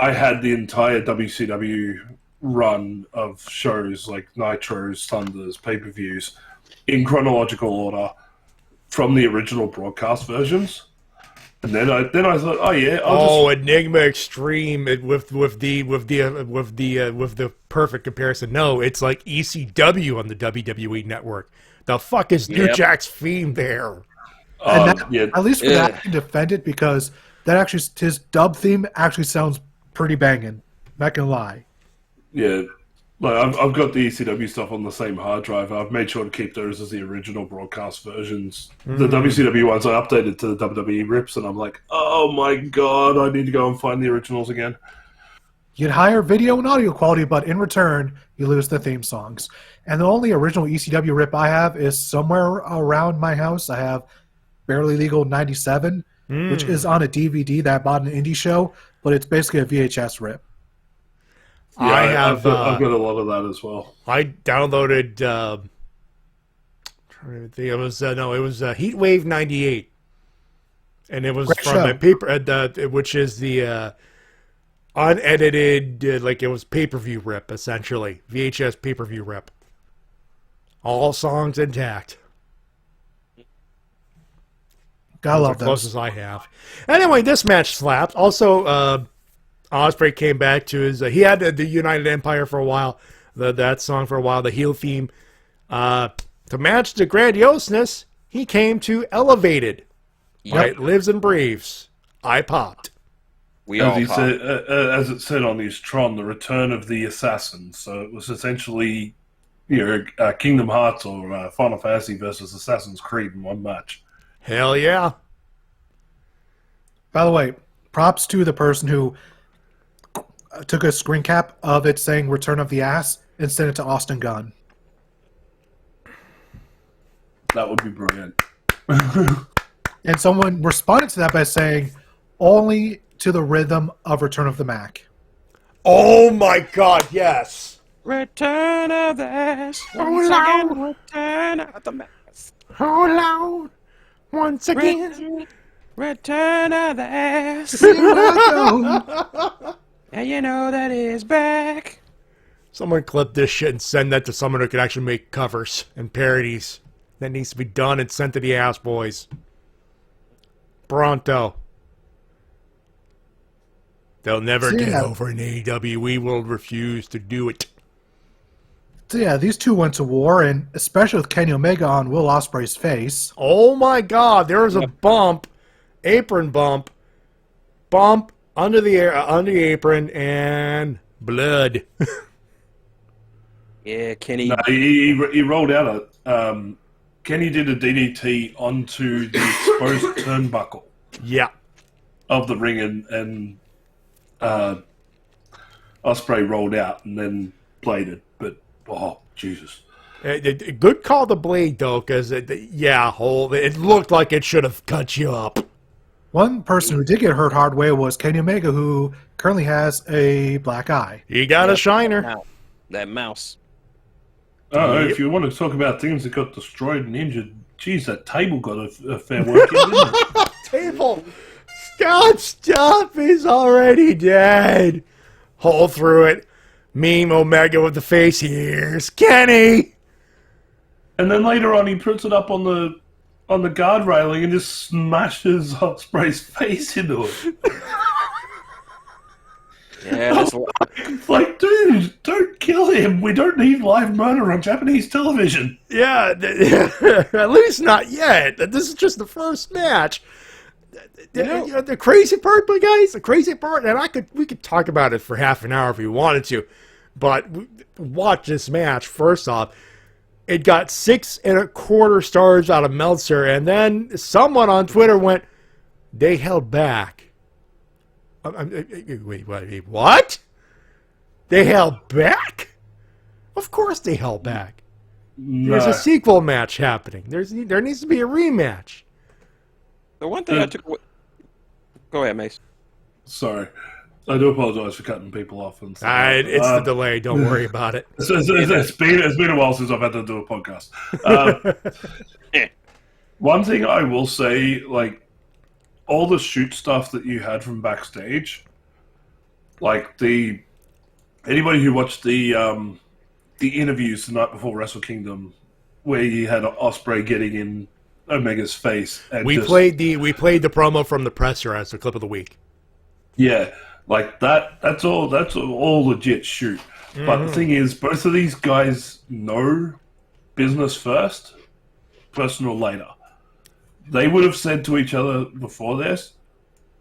I had the entire WCW run of shows like Nitros, Thunders, pay-per-views in chronological order from the original broadcast versions, and then I thought, oh yeah, Enigma Extreme with the perfect comparison. No, it's like ECW on the WWE network. The fuck is New Jack's theme there? At least for that, I can defend it because that actually his dub theme actually sounds pretty banging. Not gonna lie. Yeah, like I've got the ECW stuff on the same hard drive. I've made sure to keep those as the original broadcast versions. The WCW ones I updated to the WWE rips, and I'm like, oh my god, I need to go and find the originals again. You get higher video and audio quality, but in return, you lose the theme songs. And the only original ECW rip I have is somewhere around my house. I have Barely Legal 97, which is on a DVD that I bought in an indie show, but it's basically a VHS rip. Yeah, I've got a lot of that as well. I downloaded. It was Heatwave '98, and it was Great from show. my paper, which is the unedited, like it was pay-per-view rip, essentially VHS pay-per-view rip. All songs intact. Gotta love the closest those. I have. Anyway, this match slapped. Also, Ospreay came back to his. He had the United Empire for a while, that song for a while, the heel theme. To match the grandioseness, he came to Elevated. Yep. Right, lives and breathes. I popped. As it said on his Tron, the return of the assassin. So it was essentially, Kingdom Hearts or Final Fantasy versus Assassin's Creed in one match. Hell yeah! By the way, props to the person who took a screen cap of it saying "Return of the Ass" and sent it to Austin Gunn. That would be brilliant. And someone responded to that by saying, "Only to the rhythm of Return of the Mac." Oh my god, yes! Return of the ass. Once again, return of the ass. Hold on. Once again. Return of the ass. And you know that is back. Someone clip this shit and send that to someone who can actually make covers and parodies. That needs to be done and sent to the ass boys. Pronto. They'll never get over in AEW. We will refuse to do it. So yeah, these two went to war, and especially with Kenny Omega on Will Ospreay's face. Oh my God! There was a bump, apron bump under the apron, and blood. Yeah, Kenny. No, he rolled out a. Kenny did a DDT onto the exposed turnbuckle. Yeah. Of the ring, and Ospreay rolled out and then bladed. But oh Jesus! Good call the blade though, because it looked like it should have cut you up. One person who did get hurt hard way was Kenny Omega, who currently has a black eye. He got a shiner. That mouse. Oh, if you want to talk about things that got destroyed and injured, geez, that table got a fair work in, didn't it? Table. Stop! He's already dead. Hole through it. Meme Omega with the face. Here's Kenny. And then later on, he puts it up on the guard railing and just smashes Ospreay's face into it. Yeah, that's like, dude, don't kill him. We don't need live murder on Japanese television. Yeah, at least not yet. This is just the first match. The crazy part, but guys, and we could talk about it for half an hour if we wanted to, but watch this match. First off, it got 6.25 stars out of Meltzer, and then someone on Twitter went, "They held back." Wait, what? They held back? Of course they held back. No. There's a sequel match happening. There needs to be a rematch. The one thing I took away... Go ahead, Mase. Sorry. I do apologize for cutting people off. And It's the delay. Don't worry about it. It's been a while since I've had to do a podcast. One thing I will say, like, all the shoot stuff that you had from backstage, like anybody who watched the interviews the night before Wrestle Kingdom, where you had Ospreay getting in Omega's face, and we played the promo from the presser as the clip of the week. Yeah, like that's all legit shoot. Mm-hmm. But the thing is, both of these guys know business first, personal later. They would have said to each other before this,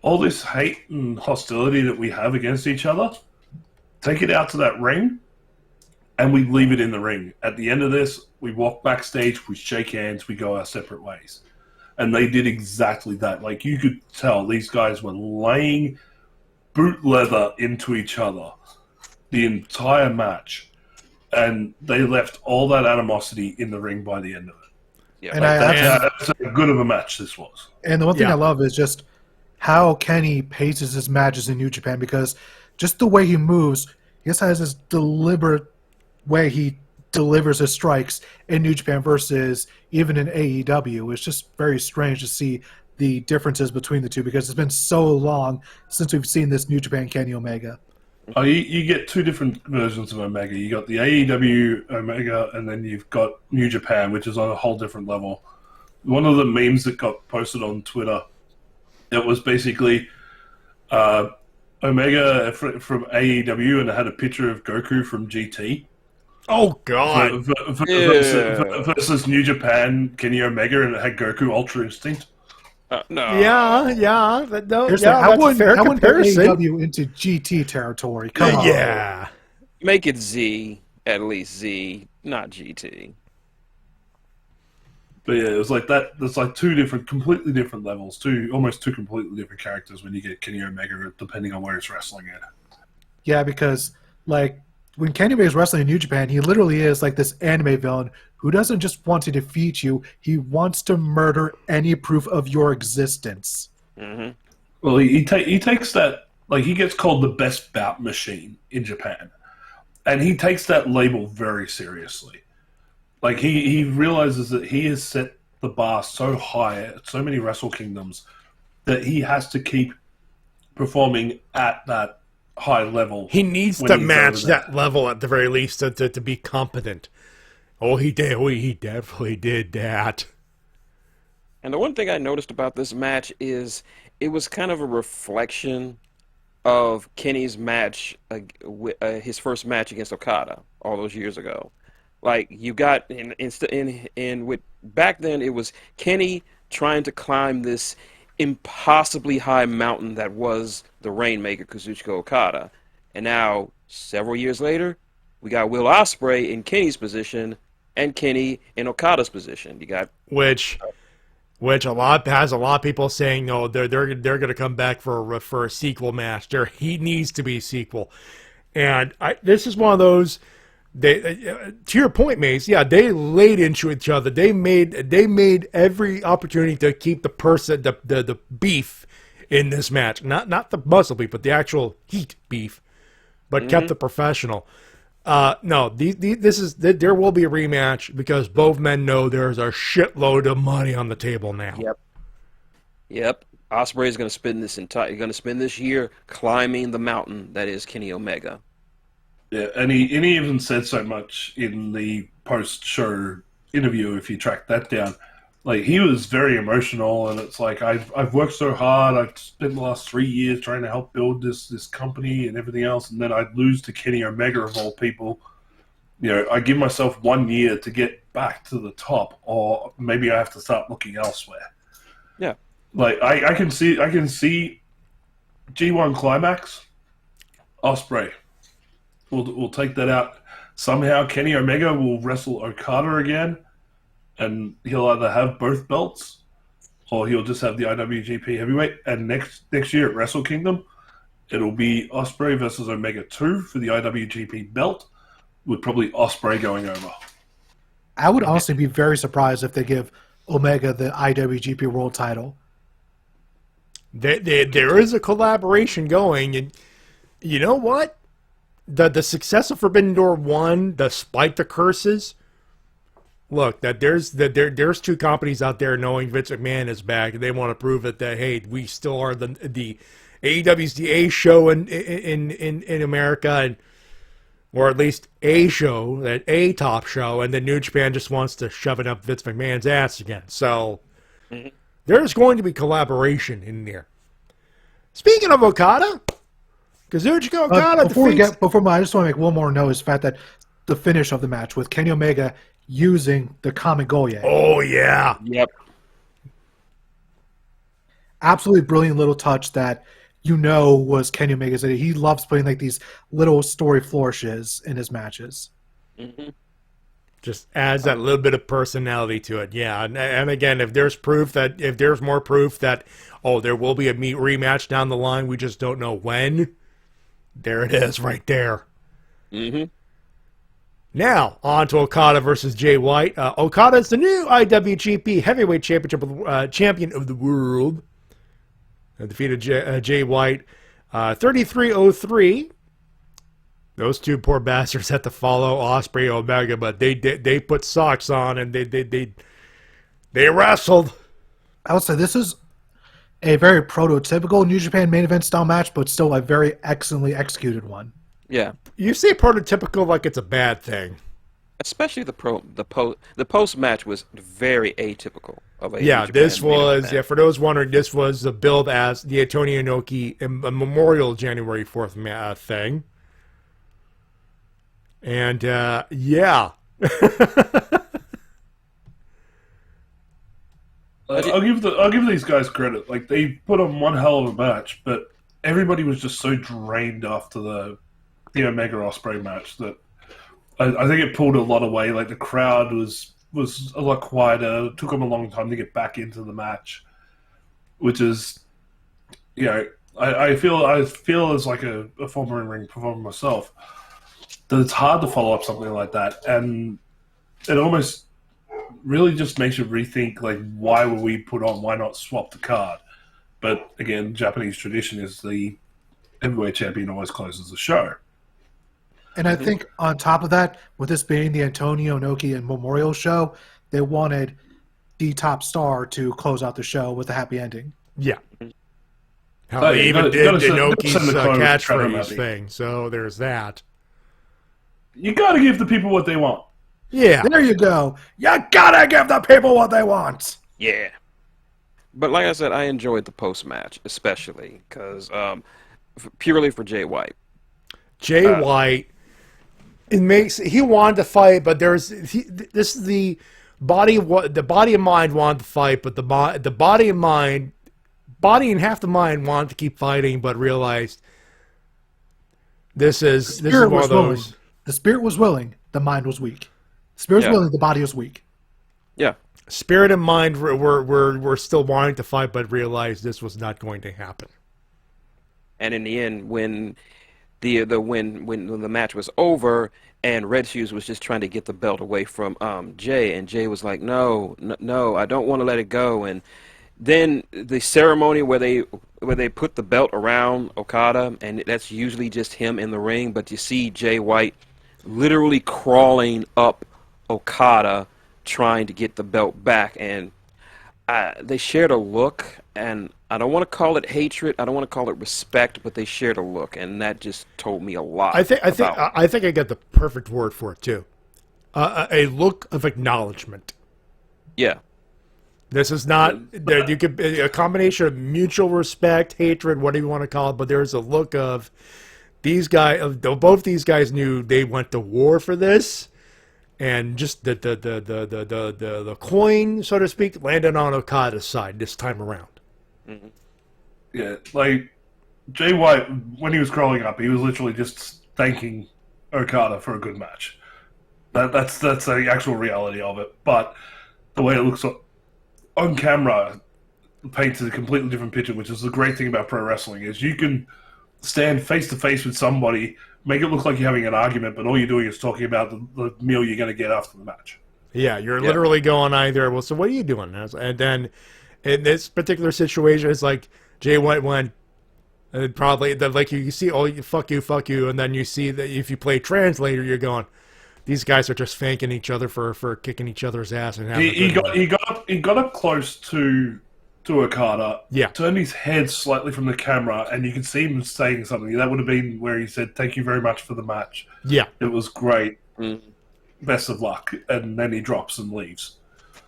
all this hate and hostility that we have against each other, take it out to that ring, and we leave it in the ring. At the end of this, we walk backstage, we shake hands, we go our separate ways. And they did exactly that. Like, you could tell these guys were laying boot leather into each other the entire match. And they left all that animosity in the ring by the end of it. Yeah, and that's how good of a match this was. And the one thing I love is just how Kenny paces his matches in New Japan, because just the way he moves, he just has this deliberate way he delivers his strikes in New Japan versus even in AEW. It's just very strange to see the differences between the two, because it's been so long since we've seen this New Japan Kenny Omega. Oh, you get two different versions of Omega. You got the AEW Omega, and then you've got New Japan, which is on a whole different level. One of the memes that got posted on Twitter, it was basically Omega from AEW, and it had a picture of Goku from GT. Oh, God. Versus New Japan Kenny Omega, and it had Goku Ultra Instinct. No. Yeah. That's I a fair wouldn't put comparison. AEW into GT territory. Come on. Yeah. Make it Z, at least Z, not GT. But yeah, it was like that. There's like completely different levels, almost two completely different characters when you get Kenny Omega, depending on where he's wrestling at. Yeah, because like when Kenny Omega is wrestling in New Japan, he literally is like this anime villain who doesn't just want to defeat you; he wants to murder any proof of your existence. Mm-hmm. Well, he takes that, like, he gets called the best bout machine in Japan, and he takes that label very seriously. Like, he realizes that he has set the bar so high at so many Wrestle Kingdoms that he has to keep performing at that high level. He needs to match that level at the very least to be competent. Oh, he did. He definitely did that. And the one thing I noticed about this match is it was kind of a reflection of Kenny's match, his first match against Okada all those years ago. Like you got in with back then it was Kenny trying to climb this impossibly high mountain that was the Rainmaker Kazuchika Okada, and now several years later, we got Will Ospreay in Kenny's position and Kenny in Okada's position. You got which a lot of people saying no, they're going to come back for a sequel match. He needs to be a sequel, and this is one of those. To your point, Mase, yeah, they laid into each other. They made every opportunity to keep the beef in this match. Not the muscle beef, but the actual heat beef, but kept it professional. No, there will be a rematch because both men know there's a shitload of money on the table now. Yep. Ospreay is going to spend this year climbing the mountain that is Kenny Omega. Yeah, and he even said so much in the post-show interview, if you track that down. Like, he was very emotional, and it's like, I've worked so hard, I've spent the last 3 years trying to help build this company and everything else, and then I'd lose to Kenny Omega of all people. You know, I give myself 1 year to get back to the top, or maybe I have to start looking elsewhere. Yeah. Like, I can see G1 Climax, Ospreay. We'll take that out. Somehow Kenny Omega will wrestle Okada again, and he'll either have both belts, or he'll just have the IWGP Heavyweight. And next year at Wrestle Kingdom, it'll be Ospreay versus Omega 2 for the IWGP belt, with probably Ospreay going over. I would honestly be very surprised if they give Omega the IWGP World Title. There is a collaboration going, and you know what? The success of Forbidden Door 1, despite the curses, look, there's two companies out there knowing Vince McMahon is back, and they want to prove that hey, we still are the AEW's the A show in America, and or at least a show, that a top show, and then New Japan just wants to shove it up Vince McMahon's ass again. So there's going to be collaboration in there. Speaking of Okada. Kazuchika Okada I just want to make one more note is the fact that the finish of the match with Kenny Omega using the Kamigoye. Oh, yeah. Yep. Absolutely brilliant little touch that was Kenny Omega's. He loves putting like these little story flourishes in his matches. Mm-hmm. Just adds that little bit of personality to it. Yeah. And again, if there's more proof that, there will be a rematch down the line, we just don't know when. There it is right there. Mm-hmm. Now, on to Okada versus Jay White. Okada is the new IWGP Heavyweight Champion of the world. Defeated Jay White 33-03. Those two poor bastards had to follow Ospreay Omega, but they put socks on and they wrestled. I would say this is a very prototypical New Japan main event style match, but still a very excellently executed one. Yeah. You say prototypical like it's a bad thing. Especially the post match was very atypical of a Yeah, New Japan this main was event. for those wondering, this was the build as the Antonio Inoki Memorial January 4th thing. And yeah. I'll give these guys credit. Like, they put on one hell of a match, but everybody was just so drained after the Omega Ospreay match that I think it pulled a lot away. Like, the crowd was a lot quieter. It took them a long time to get back into the match, which is, I feel as like a former in-ring performer myself that it's hard to follow up something like that, and it almost really just makes you rethink, like, why were we put on? Why not swap the card? But again, Japanese tradition is the heavyweight champion always closes the show. And I think on top of that, with this being the Antonio Inoki and Memorial show, they wanted the top star to close out the show with a happy ending. Yeah. How they even did Inoki's catchphrase thing, so there's that. You gotta give the people what they want. Yeah. There you go. You gotta give the people what they want. Yeah. But like I said, I enjoyed the post-match, especially because purely for Jay White. Jay White, he wanted to fight, but this is the body and mind wanted to fight, but the body and mind, body and half the mind wanted to keep fighting, but realized this is one of those. The spirit was willing, the mind was weak. The spirit was willing, the body was weak. Yeah. Spirit and mind were still wanting to fight, but realized this was not going to happen. And in the end, when the match was over, and Red Shoes was just trying to get the belt away from Jay, and Jay was like, no, I don't want to let it go. And then the ceremony where they put the belt around Okada, and that's usually just him in the ring, but you see Jay White literally crawling up Okada, trying to get the belt back, and they shared a look, and I don't want to call it hatred, I don't want to call it respect, but they shared a look, and that just told me a lot. I think I got the perfect word for it too. A look of acknowledgement. Yeah. This is not you could be a combination of mutual respect, hatred, whatever you want to call it, but there's a look of these guys. Both these guys knew they went to war for this. And just the coin, so to speak, landed on Okada's side this time around. Mm-hmm. Yeah, like Jay White, when he was crawling up, he was literally just thanking Okada for a good match. That's the actual reality of it. But the way it looks on camera paints a completely different picture, which is the great thing about pro wrestling, is you can stand face to face with somebody, make it look like you're having an argument, but all you're doing is talking about the meal you're going to get after the match. Yeah, you're literally going either, well, so what are you doing? And then in this particular situation, it's like Jay White went, probably, like you see, oh, fuck you, and then you see that if you play translator, you're going, these guys are just thanking each other for kicking each other's ass. And he got up close to Okada, turned his head slightly from the camera, and you could see him saying something. That would have been where he said, "Thank you very much for the match. Yeah, it was great. Best of luck." And then he drops and leaves.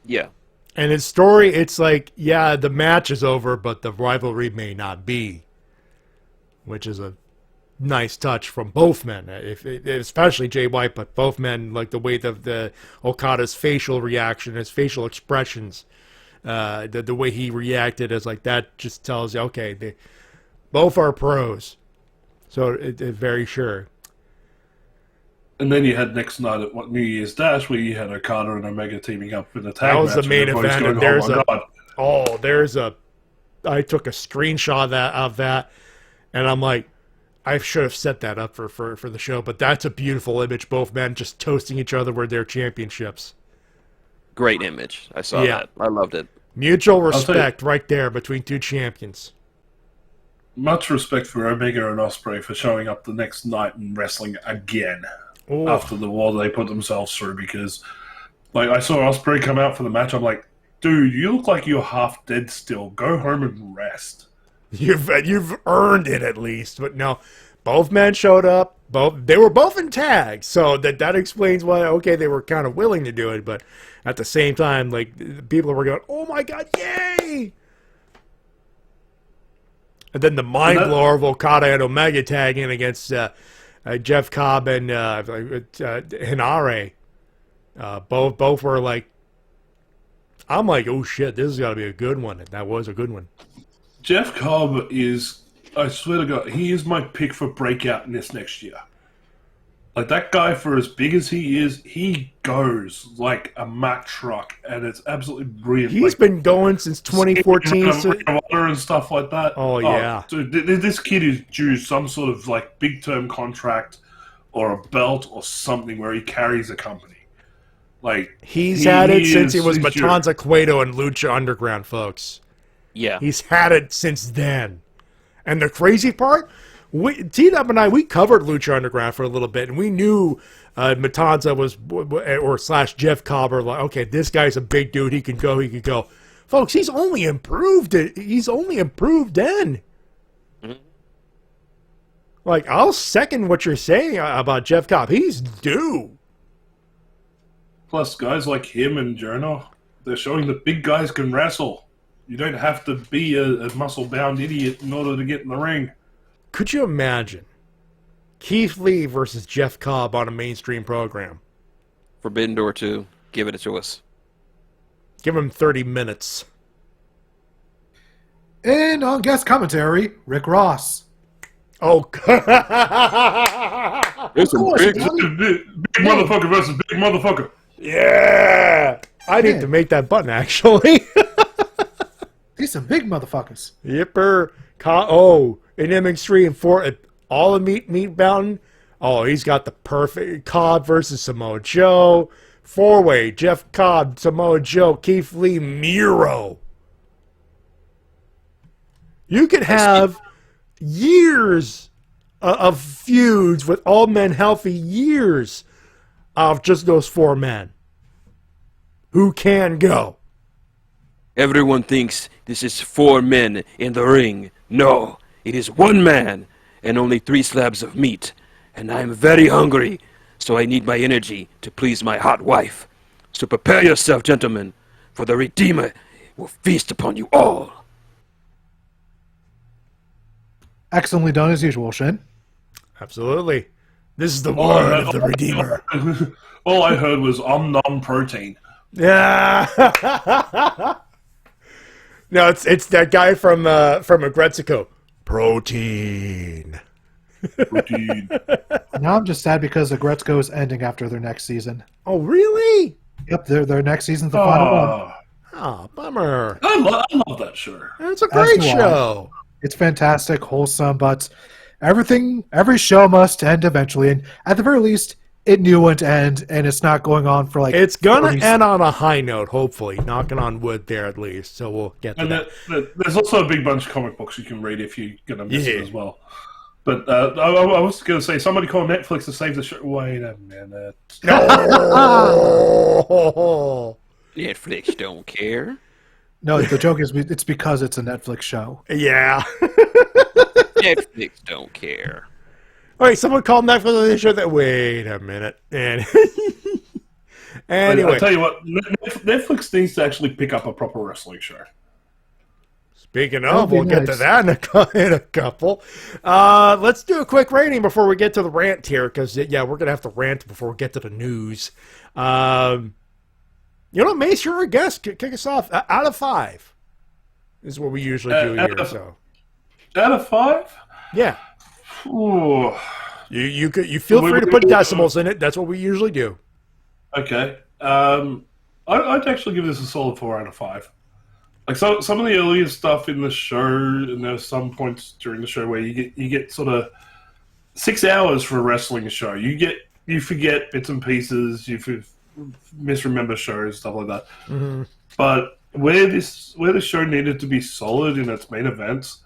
Yeah. And his story, it's like, yeah, the match is over, but the rivalry may not be, which is a nice touch from both men, especially Jay White, but both men, like the way the Okada's facial reaction, his facial expressions. The way he reacted is like that just tells you, okay, they both are pros, so it's very sure. And then you had next night at New Year's Dash, where you had Okada and Omega teaming up in a tag match. That was the main event. Going, and I took a screenshot of that, and I'm like, I should have set that up for the show, but that's a beautiful image. Both men just toasting each other with their championships. Great image. I saw that. I loved it. Mutual respect right there between two champions. Much respect for Omega and Ospreay for showing up the next night and wrestling again after the war they put themselves through, because like I saw Ospreay come out for the match. I'm like, dude, you look like you're half dead still. Go home and rest. You've earned it at least. But no, both men showed up. They were both in tags, so that explains why. Okay, they were kind of willing to do it, but at the same time, like people were going, "Oh my god, yay!" And then the mind blower of Okada and Omega tagging against Jeff Cobb and Hinare. Both were like, I'm like, oh shit, this has got to be a good one. And that was a good one. Jeff Cobb is, I swear to God, he is my pick for breakout in this next year. Like, that guy, for as big as he is, he goes like a Mack truck, and it's absolutely brilliant. He's been going since 2014. And stuff like that. Oh, yeah. Dude, this kid is due some sort of, like, big-term contract or a belt or something where he carries a company. Like, he's had it since he was Matanza Cueto and Lucha Underground, folks. Yeah. He's had it since then. And the crazy part, T-Dub and I, we covered Lucha Underground for a little bit, and we knew Matanza was, or / Jeff Cobb, or like, okay, this guy's a big dude, he can go. Folks, he's only improved then. Mm-hmm. Like, I'll second what you're saying about Jeff Cobb. He's due. Plus, guys like him and Jonah, they're showing that big guys can wrestle. You don't have to be a muscle-bound idiot in order to get in the ring. Could you imagine Keith Lee versus Jeff Cobb on a mainstream program. Forbidden Door 2. Give it to us. Give him 30 minutes. And on guest commentary, Rick Ross. Oh, There's some big, Big motherfucker versus big motherfucker. yeah! I need to make that button, actually. These some big motherfuckers. Yipper. In M Extreme for all the meat mountain. Oh, he's got the perfect Cobb versus Samoa Joe. 4-way, Jeff Cobb, Samoa Joe, Keith Lee, Miro. You could have years of feuds with all men healthy, years of just those 4 men who can go. Everyone thinks this is 4 men in the ring. No, it is 1 man and only 3 slabs of meat. And I am very hungry, so I need my energy to please my hot wife. So prepare yourself, gentlemen, for the Redeemer will feast upon you all. Excellently done as usual, Shin. Absolutely. This is the word of the Redeemer. All I heard was nom protein. Yeah. No, it's that guy from Agretzico. Protein. Protein. Now I'm just sad because the Gretzko is ending after their next season. Oh, really? Yep, their next season's the final one. Oh, bummer. I love that show. It's a great show. It's fantastic, wholesome, but every show must end eventually, and at the very least, it knew when to end, and it's not going on for like. It's gonna end on a high note, hopefully. Knocking on wood there at least. So we'll get to that. There's also a big bunch of comic books you can read if you're gonna miss it as well. But I was going to say, somebody call Netflix to save the show. Wait a minute. No. Netflix don't care. No, the joke is it's because it's a Netflix show. Yeah. Netflix don't care. All right, someone called Netflix and show that. Wait a minute. And anyway, I'll tell you what, Netflix needs to actually pick up a proper wrestling show. Speaking of, we'll get to that in a couple. Let's do a quick rating before we get to the rant here, because, we're going to have to rant before we get to the news. Mase, you're our guest. Kick us off. Out of 5 is what we usually do here. Out of 5? Yeah. Ooh. You feel free to put decimals in it. That's what we usually do. Okay. I'd actually give this a solid 4 out of 5. Like some of the earlier stuff in the show, and there's some points during the show where you get sort of 6 hours for a wrestling show. You forget bits and pieces, you misremember shows, stuff like that. Mm-hmm. But where the show needed to be solid in its main events,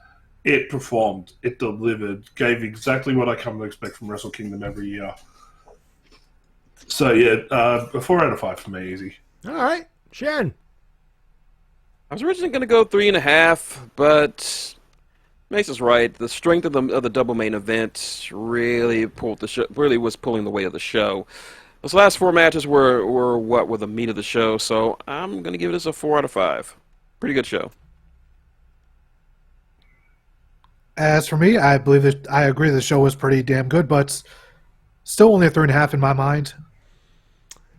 it performed, it delivered, gave exactly what I come to expect from Wrestle Kingdom every year. So a 4 out of 5 for me, easy. All right, Shen. I was originally going to go 3.5, but Mase is right. The strength of the double main event really was pulling the weight of the show. Those last 4 matches were what were the meat of the show, so I'm going to give this a 4 out of 5. Pretty good show. As for me, I agree the show was pretty damn good, but still only a 3.5 in my mind.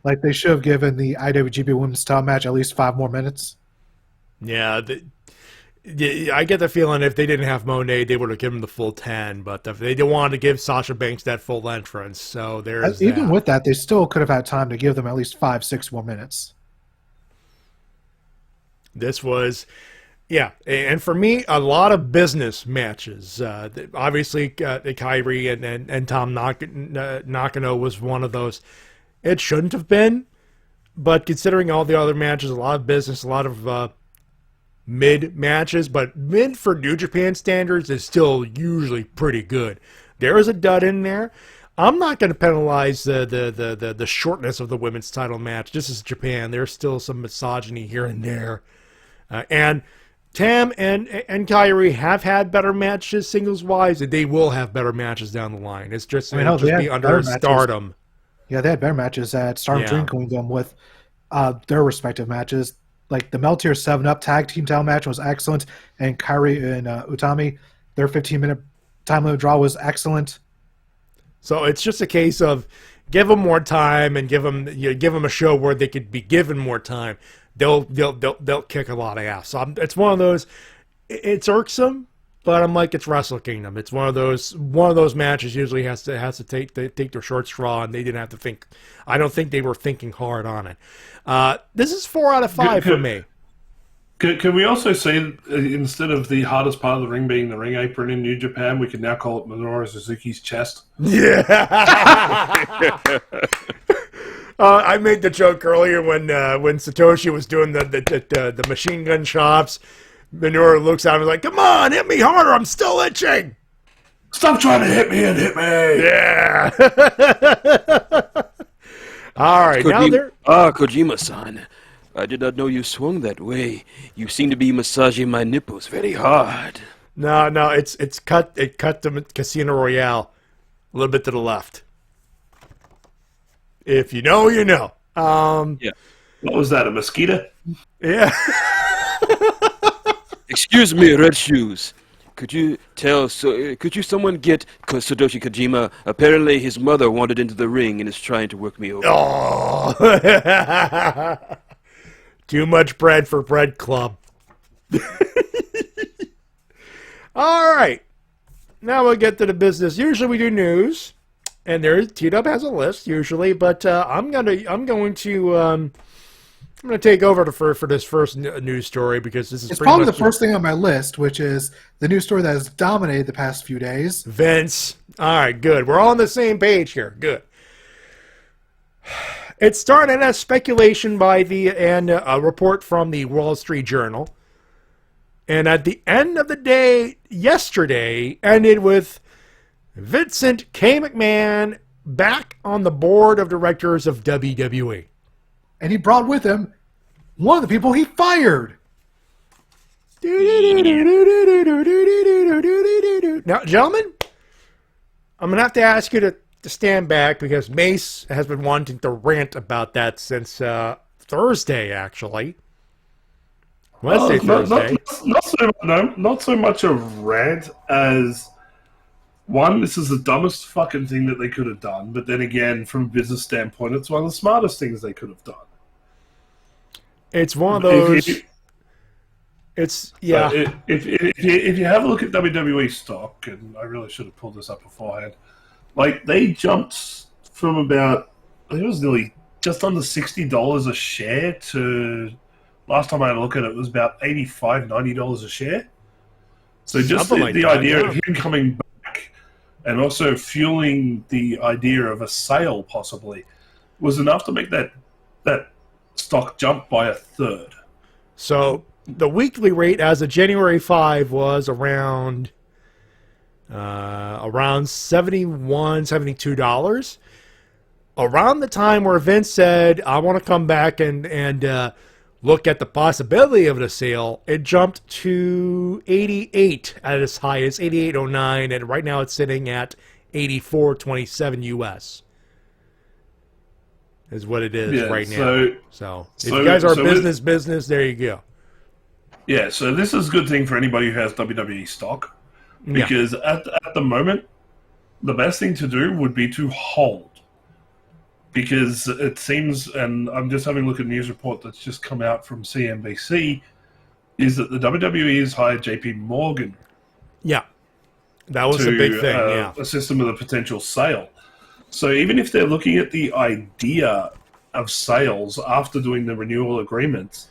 Like, they should have given the IWGP Women's Title match at least 5 more minutes. Yeah, I get the feeling if they didn't have Monet, they would have given the full 10, but if they didn't want to give Sasha Banks that full entrance, so there's even with that, they still could have had time to give them at least 5-6 more minutes. This was, and for me, a lot of business matches. Obviously, Kyrie and Tom Nakano was one of those. It shouldn't have been, but considering all the other matches, a lot of business, a lot of mid matches, but mid for New Japan standards is still usually pretty good. There is a dud in there. I'm not going to penalize the shortness of the women's title match. This is Japan. There's still some misogyny here and there. And Tam and Kyrie have had better matches singles-wise, and they will have better matches down the line. It's just, it'll just be under Stardom. Yeah, they had better matches at Stardom Dream Kingdom with their respective matches. Like the Meltier 7-Up tag team title match was excellent, and Kyrie and Utami, their 15-minute time limit draw was excellent. So it's just a case of give them more time and give them a show where they could be given more time. They'll kick a lot of ass. So it's one of those. It's irksome, but I'm like, it's Wrestle Kingdom. It's one of those matches usually has to take their short straw, and they didn't have to think. I don't think they were thinking hard on it. This is 4 out of 5 for me. Can we also say, instead of the hardest part of the ring being the ring apron in New Japan, we can now call it Minoru Suzuki's chest? Yeah. I made the joke earlier when Satoshi was doing the machine gun chops. Minoru looks at him and is like, "Come on, hit me harder. I'm still itching." Stop trying to hit me and hit me. Yeah. All right. Now they're... Kojima-san. I did not know you swung that way. You seem to be massaging my nipples very hard. No, it's cut. It cut to Casino Royale a little bit to the left. If you know, you know. Yeah. What was that? A mosquito? Yeah. Excuse me, Red Shoes. Could you someone get Satoshi Kojima? Apparently, his mother wandered into the ring and is trying to work me over. Oh. Too much bread for Bread Club. All right. Now we'll get to the business. Usually we do news, and T-Dub has a list usually, but I'm going to take over for this first news story because this is it's probably the first thing on my list, which is the news story that has dominated the past few days. Vince. All right, good. We're all on the same page here. Good. It started as speculation and a report from the Wall Street Journal. And at the end of the day, yesterday, ended with Vincent K. McMahon back on the board of directors of WWE. And he brought with him one of the people he fired. Now, gentlemen, I'm going to have to ask you to stand back because Mase has been wanting to rant about that since Thursday, actually. Thursday. Not so much a rant as, one, this is the dumbest fucking thing that they could have done, but then again, from a business standpoint, it's one of the smartest things they could have done. It's one of those... If you have a look at WWE stock, and I really should have pulled this up beforehand, like, they jumped from about, I think it was nearly just under $60 a share to, last time I had a look at it, it was about $85, $90 a share. So just the idea of him coming back and also fueling the idea of a sale possibly was enough to make that stock jump by a third. So the weekly rate as of January 5 was around $71, $72. Around the time where Vince said, I want to come back and look at the possibility of the sale, it jumped to 88 at its highest, 88.09, and right now it's sitting at 84.27 US. Is what it is right now. So if you guys are business, there you go. Yeah, so this is a good thing for anybody who has WWE stock. Because at the moment, the best thing to do would be to hold. Because it seems, and I'm just having a look at a news report that's just come out from CNBC, is that the WWE has hired JP Morgan. Yeah, that was a big thing, assist them with a potential sale. So even if they're looking at the idea of sales after doing the renewal agreements,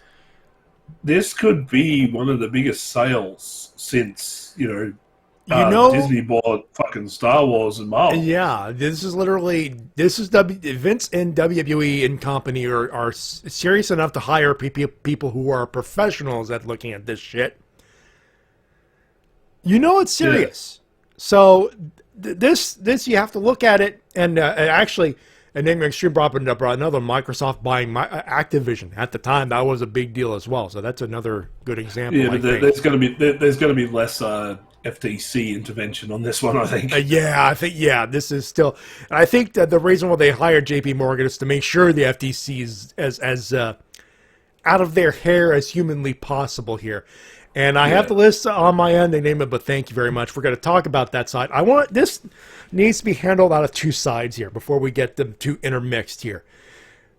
this could be one of the biggest sales since, Disney bought fucking Star Wars and Marvel. Yeah, Vince and WWE and company are serious enough to hire people who are professionals at looking at this shit. It's serious. Yeah. So this you have to look at it, and actually, Enigma Extreme brought up another Microsoft buying Activision. At the time, that was a big deal as well. So that's another good example. Yeah, but there's going to be less FTC intervention on this one, I think. This is still... I think that the reason why they hired JP Morgan is to make sure the FTC is as out of their hair as humanly possible here. And I have the list on my end. They name it, but thank you very much. We're going to talk about that side. This needs to be handled out of two sides here before we get them too intermixed here.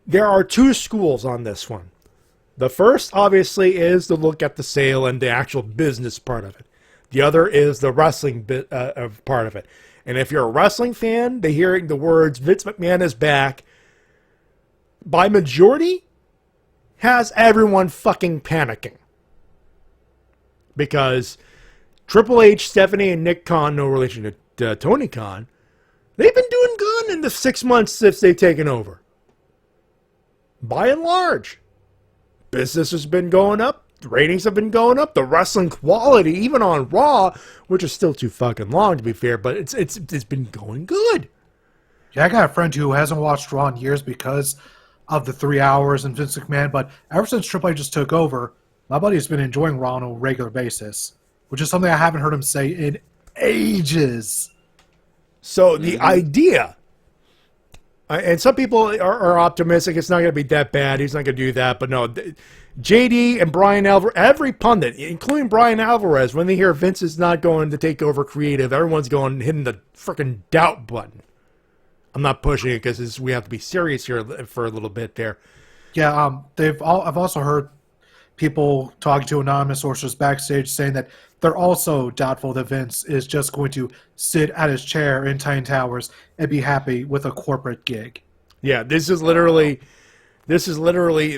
There are two schools on this one. The first, obviously, is to look at the sale and the actual business part of it. The other is the wrestling part of it. And if you're a wrestling fan, hearing the words Vince McMahon is back, by majority, has everyone fucking panicking. Because Triple H, Stephanie, and Nick Khan, no relation to Tony Khan, they've been doing good in the 6 months since they've taken over. By and large. Business has been going up. The ratings have been going up. The wrestling quality, even on Raw, which is still too fucking long to be fair, but it's been going good. Yeah, I got a friend who hasn't watched Raw in years because of the 3 hours and Vince McMahon, but ever since Triple H just took over, my buddy's been enjoying Raw on a regular basis, which is something I haven't heard him say in ages. So the idea, and some people are optimistic, it's not going to be that bad, he's not going to do that, but no, JD and Brian Alvarez, every pundit, including Brian Alvarez, when they hear Vince is not going to take over creative, everyone's going, hitting the freaking doubt button. I'm not pushing it because we have to be serious here for a little bit there. Yeah, I've also heard people talking to anonymous sources backstage saying that they're also doubtful that Vince is just going to sit at his chair in Titan Towers and be happy with a corporate gig. Yeah, this is literally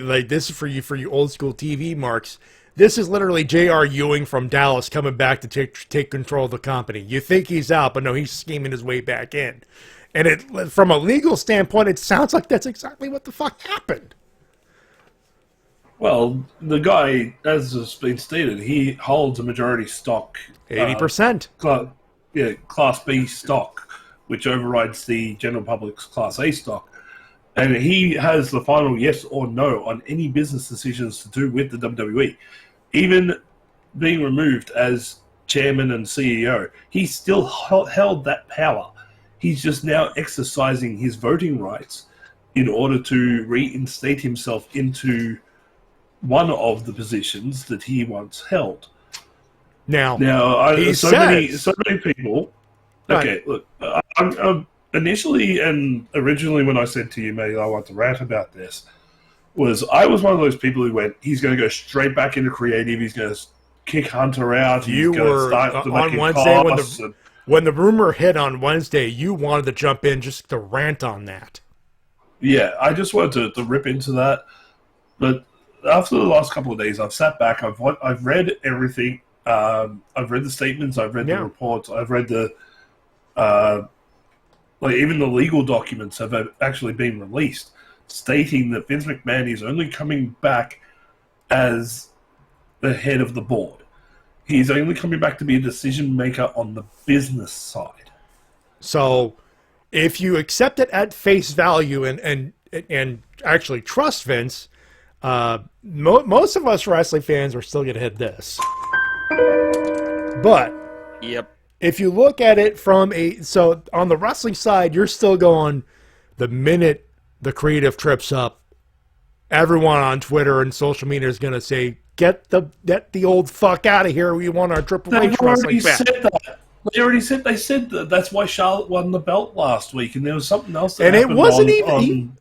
like, this is for you old school TV marks. This is literally J.R. Ewing from Dallas coming back to take control of the company. You think he's out, but no, he's scheming his way back in. And from a legal standpoint, it sounds like that's exactly what the fuck happened. Well, the guy, as has been stated, he holds a majority stock. 80%. Class B stock, which overrides the general public's Class A stock. And he has the final yes or no on any business decisions to do with the WWE. Even being removed as chairman and CEO, he still held that power. He's just now exercising his voting rights in order to reinstate himself into one of the positions that he once held. Now so many people. Okay, look, initially and originally when I said to you, mate, I want to rant about this, I was one of those people who went, he's going to go straight back into creative, he's going to kick Hunter out, he's going to start to on Wednesday when the rumor hit on Wednesday, you wanted to jump in just to rant on that. Yeah, I just wanted to rip into that, but after the last couple of days, I've sat back, I've read everything, I've read the statements, I've read the reports, I've read the even the legal documents have actually been released stating that Vince McMahon is only coming back as the head of the board. He's only coming back to be a decision maker on the business side. So if you accept it at face value and actually trust Vince, most of us wrestling fans are still going to hit this. But yep. If you look at it from so on the wrestling side, you're still going, the minute the creative trips up, everyone on Twitter and social media is going to say, get the old fuck out of here. We want our Triple H wrestling back. They said that. That's why Charlotte won the belt last week, and there was something else that and happened it wasn't on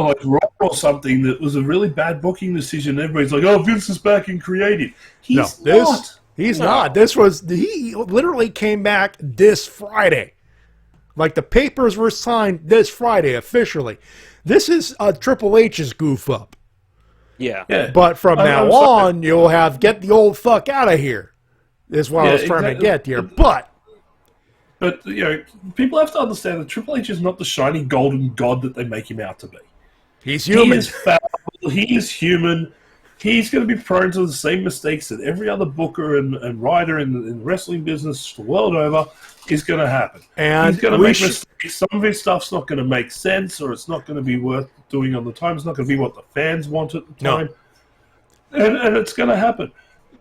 like Raw or something that was a really bad booking decision. Everybody's like, "Oh, Vince is back in creative." He's not. He's not. He literally came back this Friday. Like the papers were signed this Friday officially. This is Triple H's goof up. Yeah. But from now on, you'll have get the old fuck out of here. Is what I was trying to get here. But people have to understand that Triple H is not the shiny golden god that they make him out to be. He's human. He is fallible. He is human. He's going to be prone to the same mistakes that every other booker and writer in the wrestling business the world over is going to happen. And he's going to make mistakes. Some of his stuff's not going to make sense, or it's not going to be worth doing on the time. It's not going to be what the fans want at the time. No. And it's going to happen.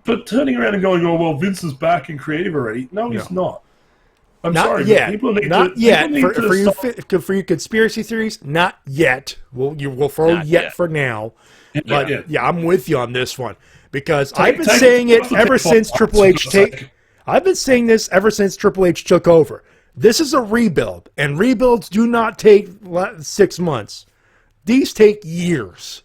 But turning around and going, oh, well, Vince is back in creative already. No, he's not. I'm sorry. Yet. People need not to, yet. For you conspiracy theories, not yet. We'll throw yet for now. But yeah, I'm with you on this one. because I've been saying it ever since Triple H I've been saying this ever since Triple H took over. This is a rebuild, and rebuilds do not take 6 months. These take years.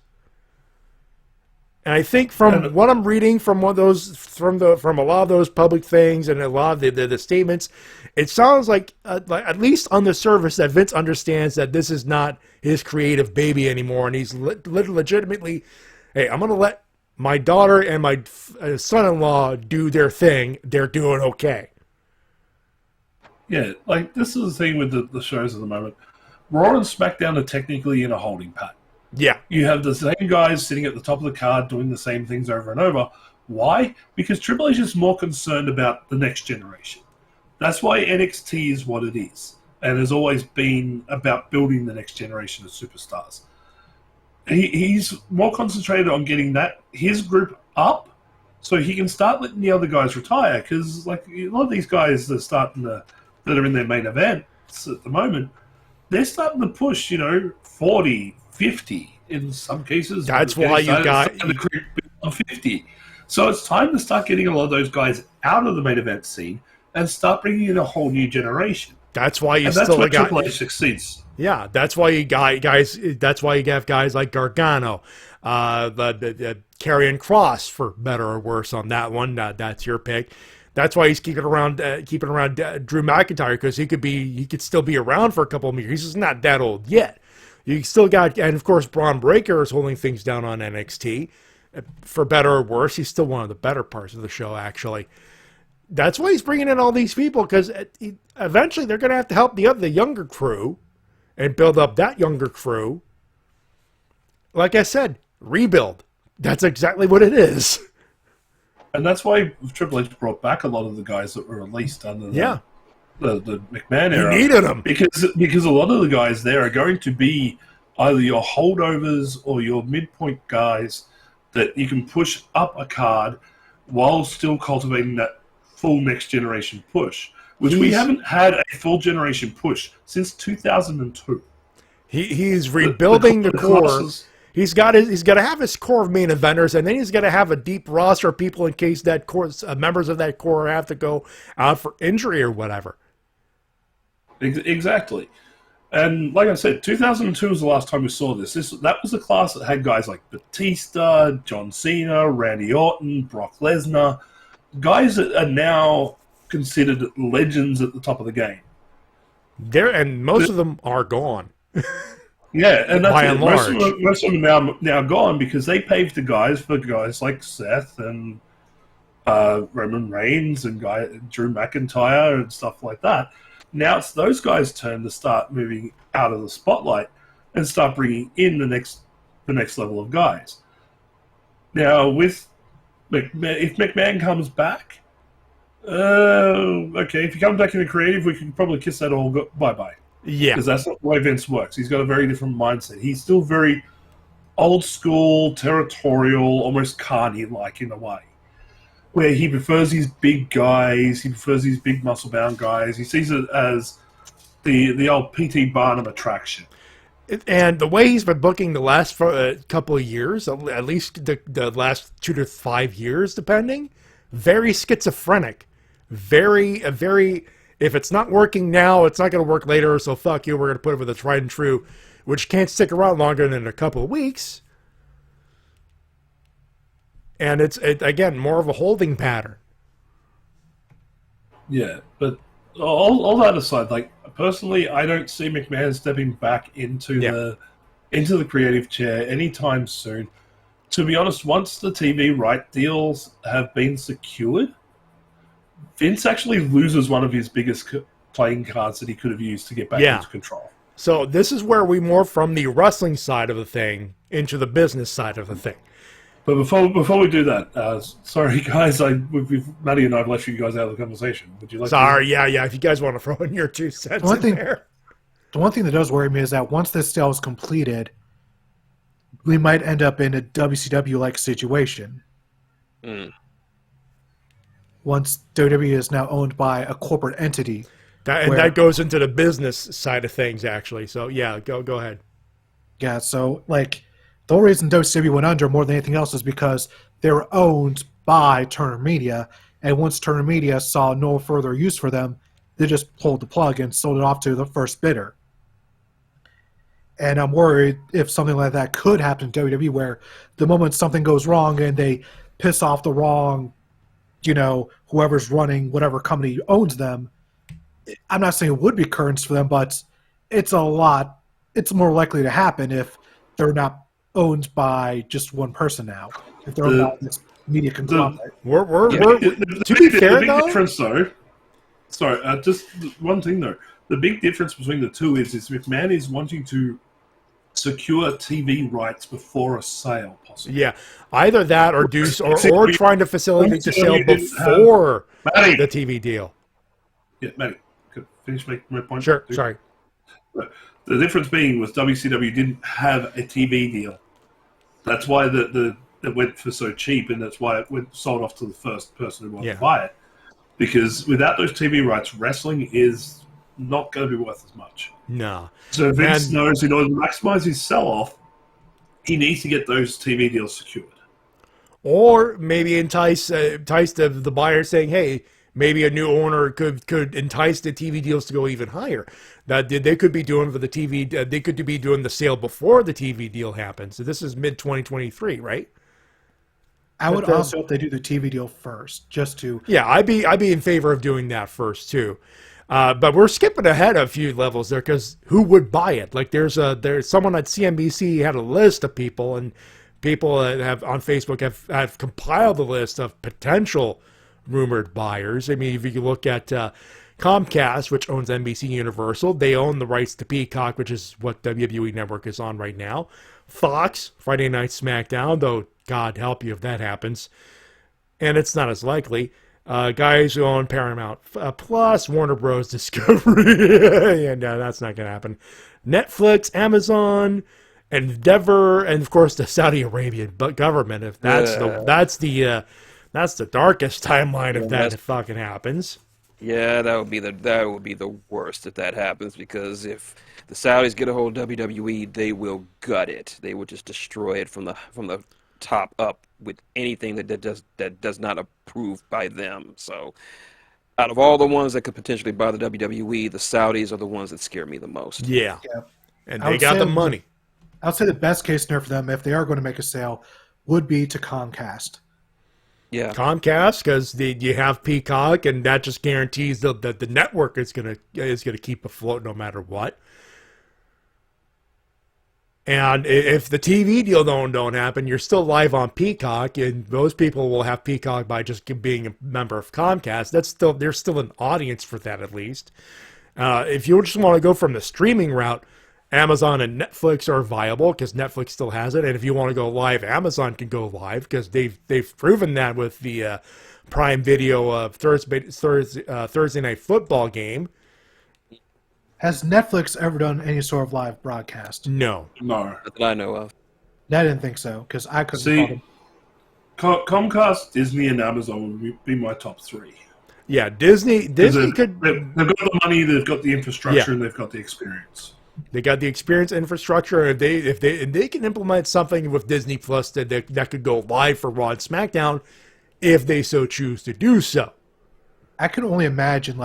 And I think from what I'm reading from one of those, from a lot of those public things and a lot of the statements, it sounds like at least on the surface that Vince understands that this is not his creative baby anymore, and he's legitimately, hey, I'm going to let my daughter and my son-in-law do their thing. They're doing okay. Yeah, like this is the thing with the shows at the moment. Raw and SmackDown are technically in a holding pattern. Yeah. You have the same guys sitting at the top of the card doing the same things over and over. Why? Because Triple H is more concerned about the next generation. That's why NXT is what it is, and has always been about building the next generation of superstars. He's more concentrated on getting his group up so he can start letting the other guys retire, because like a lot of these guys that are in their main events at the moment, they're starting to push, 40, 50 in some cases. That's why you got 50. So it's time to start getting a lot of those guys out of the main event scene and start bringing in a whole new generation. That's why you that's still where got Triple H succeeds. Yeah, that's why you got guys. That's why you have guys like Gargano, the Karrion Kross, for better or worse on that one. That's your pick. That's why he's keeping around Drew McIntyre, because he could still be around for a couple of years. He's not that old yet. You still got, and of course, Braun Breaker is holding things down on NXT. For better or worse, he's still one of the better parts of the show, actually. That's why he's bringing in all these people, because eventually they're going to have to help the younger crew and build up that younger crew. Like I said, rebuild. That's exactly what it is. And that's why Triple H brought back a lot of the guys that were released under the McMahon era. He needed them. Because a lot of the guys there are going to be either your holdovers or your midpoint guys that you can push up a card while still cultivating that full next generation push, which we haven't had a full generation push since 2002. He's rebuilding the core. He's got to have his core of main eventers, and then he's got to have a deep roster of people in case that core, members of that core have to go out for injury or whatever. Exactly. And like I said, 2002 was the last time we saw this. That was the class that had guys like Batista, John Cena, Randy Orton, Brock Lesnar, guys that are now considered legends at the top of the game. And most of them are gone. Yeah, and that's by and large. Most of them are now gone because they paved the guys for guys like Seth and Roman Reigns and Drew McIntyre and stuff like that. Now it's those guys' turn to start moving out of the spotlight and start bringing in the next level of guys. Now, with if McMahon comes back, okay, if he comes back in the creative, we can probably kiss that all bye-bye. Yeah. Because that's not the way Vince works. He's got a very different mindset. He's still very old school, territorial, almost Carney-like in a way, where he prefers these big guys, he prefers these big muscle-bound guys. He sees it as the old P.T. Barnum attraction. And the way he's been booking the last couple of years, at least the last 2 to 5 years, depending, very schizophrenic. Very, if it's not working now, it's not going to work later, so fuck you, we're going to put it with a tried and true, which can't stick around longer than a couple of weeks. And it's again, more of a holding pattern. Yeah, but all that aside, like, personally, I don't see McMahon stepping back into the creative chair anytime soon. To be honest, once the TV right deals have been secured, Vince actually loses one of his biggest playing cards that he could have used to get back into control. So this is where we morph from the wrestling side of the thing into the business side of the thing. But before we do that, sorry guys, Matty and I have left you guys out of the conversation. Would you like? Sorry, yeah. If you guys want to throw in your 2 cents there. The one thing that does worry me is that once this sale is completed, we might end up in a WCW-like situation. Once WWE is now owned by a corporate entity. That goes into the business side of things, actually. So, yeah, go ahead. Yeah, so, like, the whole reason WCW went under more than anything else is because they were owned by Turner Media, and once Turner Media saw no further use for them, they just pulled the plug and sold it off to the first bidder. And I'm worried if something like that could happen in WWE, where the moment something goes wrong and they piss off the wrong, whoever's running whatever company owns them, I'm not saying it would be currents for them, but it's more likely to happen if they're not owned by just one person now. If they're owned by this media conglomerate. To be fair, the big difference, though. Sorry, just one thing though. The big difference between the two is McMahon is wanting to secure TV rights before a sale, possibly. Yeah, either that or or trying to facilitate the sale before the TV deal. Yeah, Matty, could finish my point? Sure, sorry. The difference being was WCW didn't have a TV deal. That's why it went for so cheap, and that's why it sold off to the first person who wanted to buy it. Because without those TV rights, wrestling is not going to be worth as much. No. So Vince knows in order to maximize his sell-off, he needs to get those TV deals secured. Or maybe entice the buyer, saying, hey, maybe a new owner could entice the TV deals to go even higher. That they could be doing for the TV. They could be doing the sale before the TV deal happens. So this is mid-2023, right? I would also hope they do the TV deal first, just to... Yeah, I'd be in favor of doing that first, too. But we're skipping ahead a few levels there, because who would buy it? Like, there's someone at CNBC had a list of people, and people that have on Facebook have compiled the list of potential rumored buyers. I mean, if you look at Comcast, which owns NBC Universal, they own the rights to Peacock, which is what WWE Network is on right now. Fox, Friday Night SmackDown, though God help you if that happens, and it's not as likely. Guys who own Paramount Plus, Warner Bros. Discovery, and that's not going to happen. Netflix, Amazon, Endeavor, and of course the Saudi Arabian government. If that's the darkest timeline if that fucking happens. Yeah, that would be the worst if that happens, because if the Saudis get a hold of WWE, they will gut it. They will just destroy it from the top up with anything that does not approve by them. So, out of all the ones that could potentially buy the WWE, the Saudis are the ones that scare me the most. Yeah. And they got the money. I would say the best case scenario for them, if they are going to make a sale, would be to Comcast. Yeah, Comcast, because you have Peacock, and that just guarantees that the network is gonna keep afloat no matter what. And if the TV deal don't happen, you're still live on Peacock, and most people will have Peacock by just being a member of Comcast. There's still an audience for that, at least. If you just want to go from the streaming route, Amazon and Netflix are viable because Netflix still has it. And if you want to go live, Amazon can go live because they've proven that with the Prime Video of Thursday Night Football game. Has Netflix ever done any sort of live broadcast? No. Not that I know of. I didn't think so, because I couldn't call them. Comcast, Disney, and Amazon would be my top three. Yeah, Disney could... They've got the money, they've got the infrastructure, and they've got the experience. They got the experience, infrastructure. And if they can implement something with Disney Plus that could go live for Raw and SmackDown, if they so choose to do so. I can only imagine,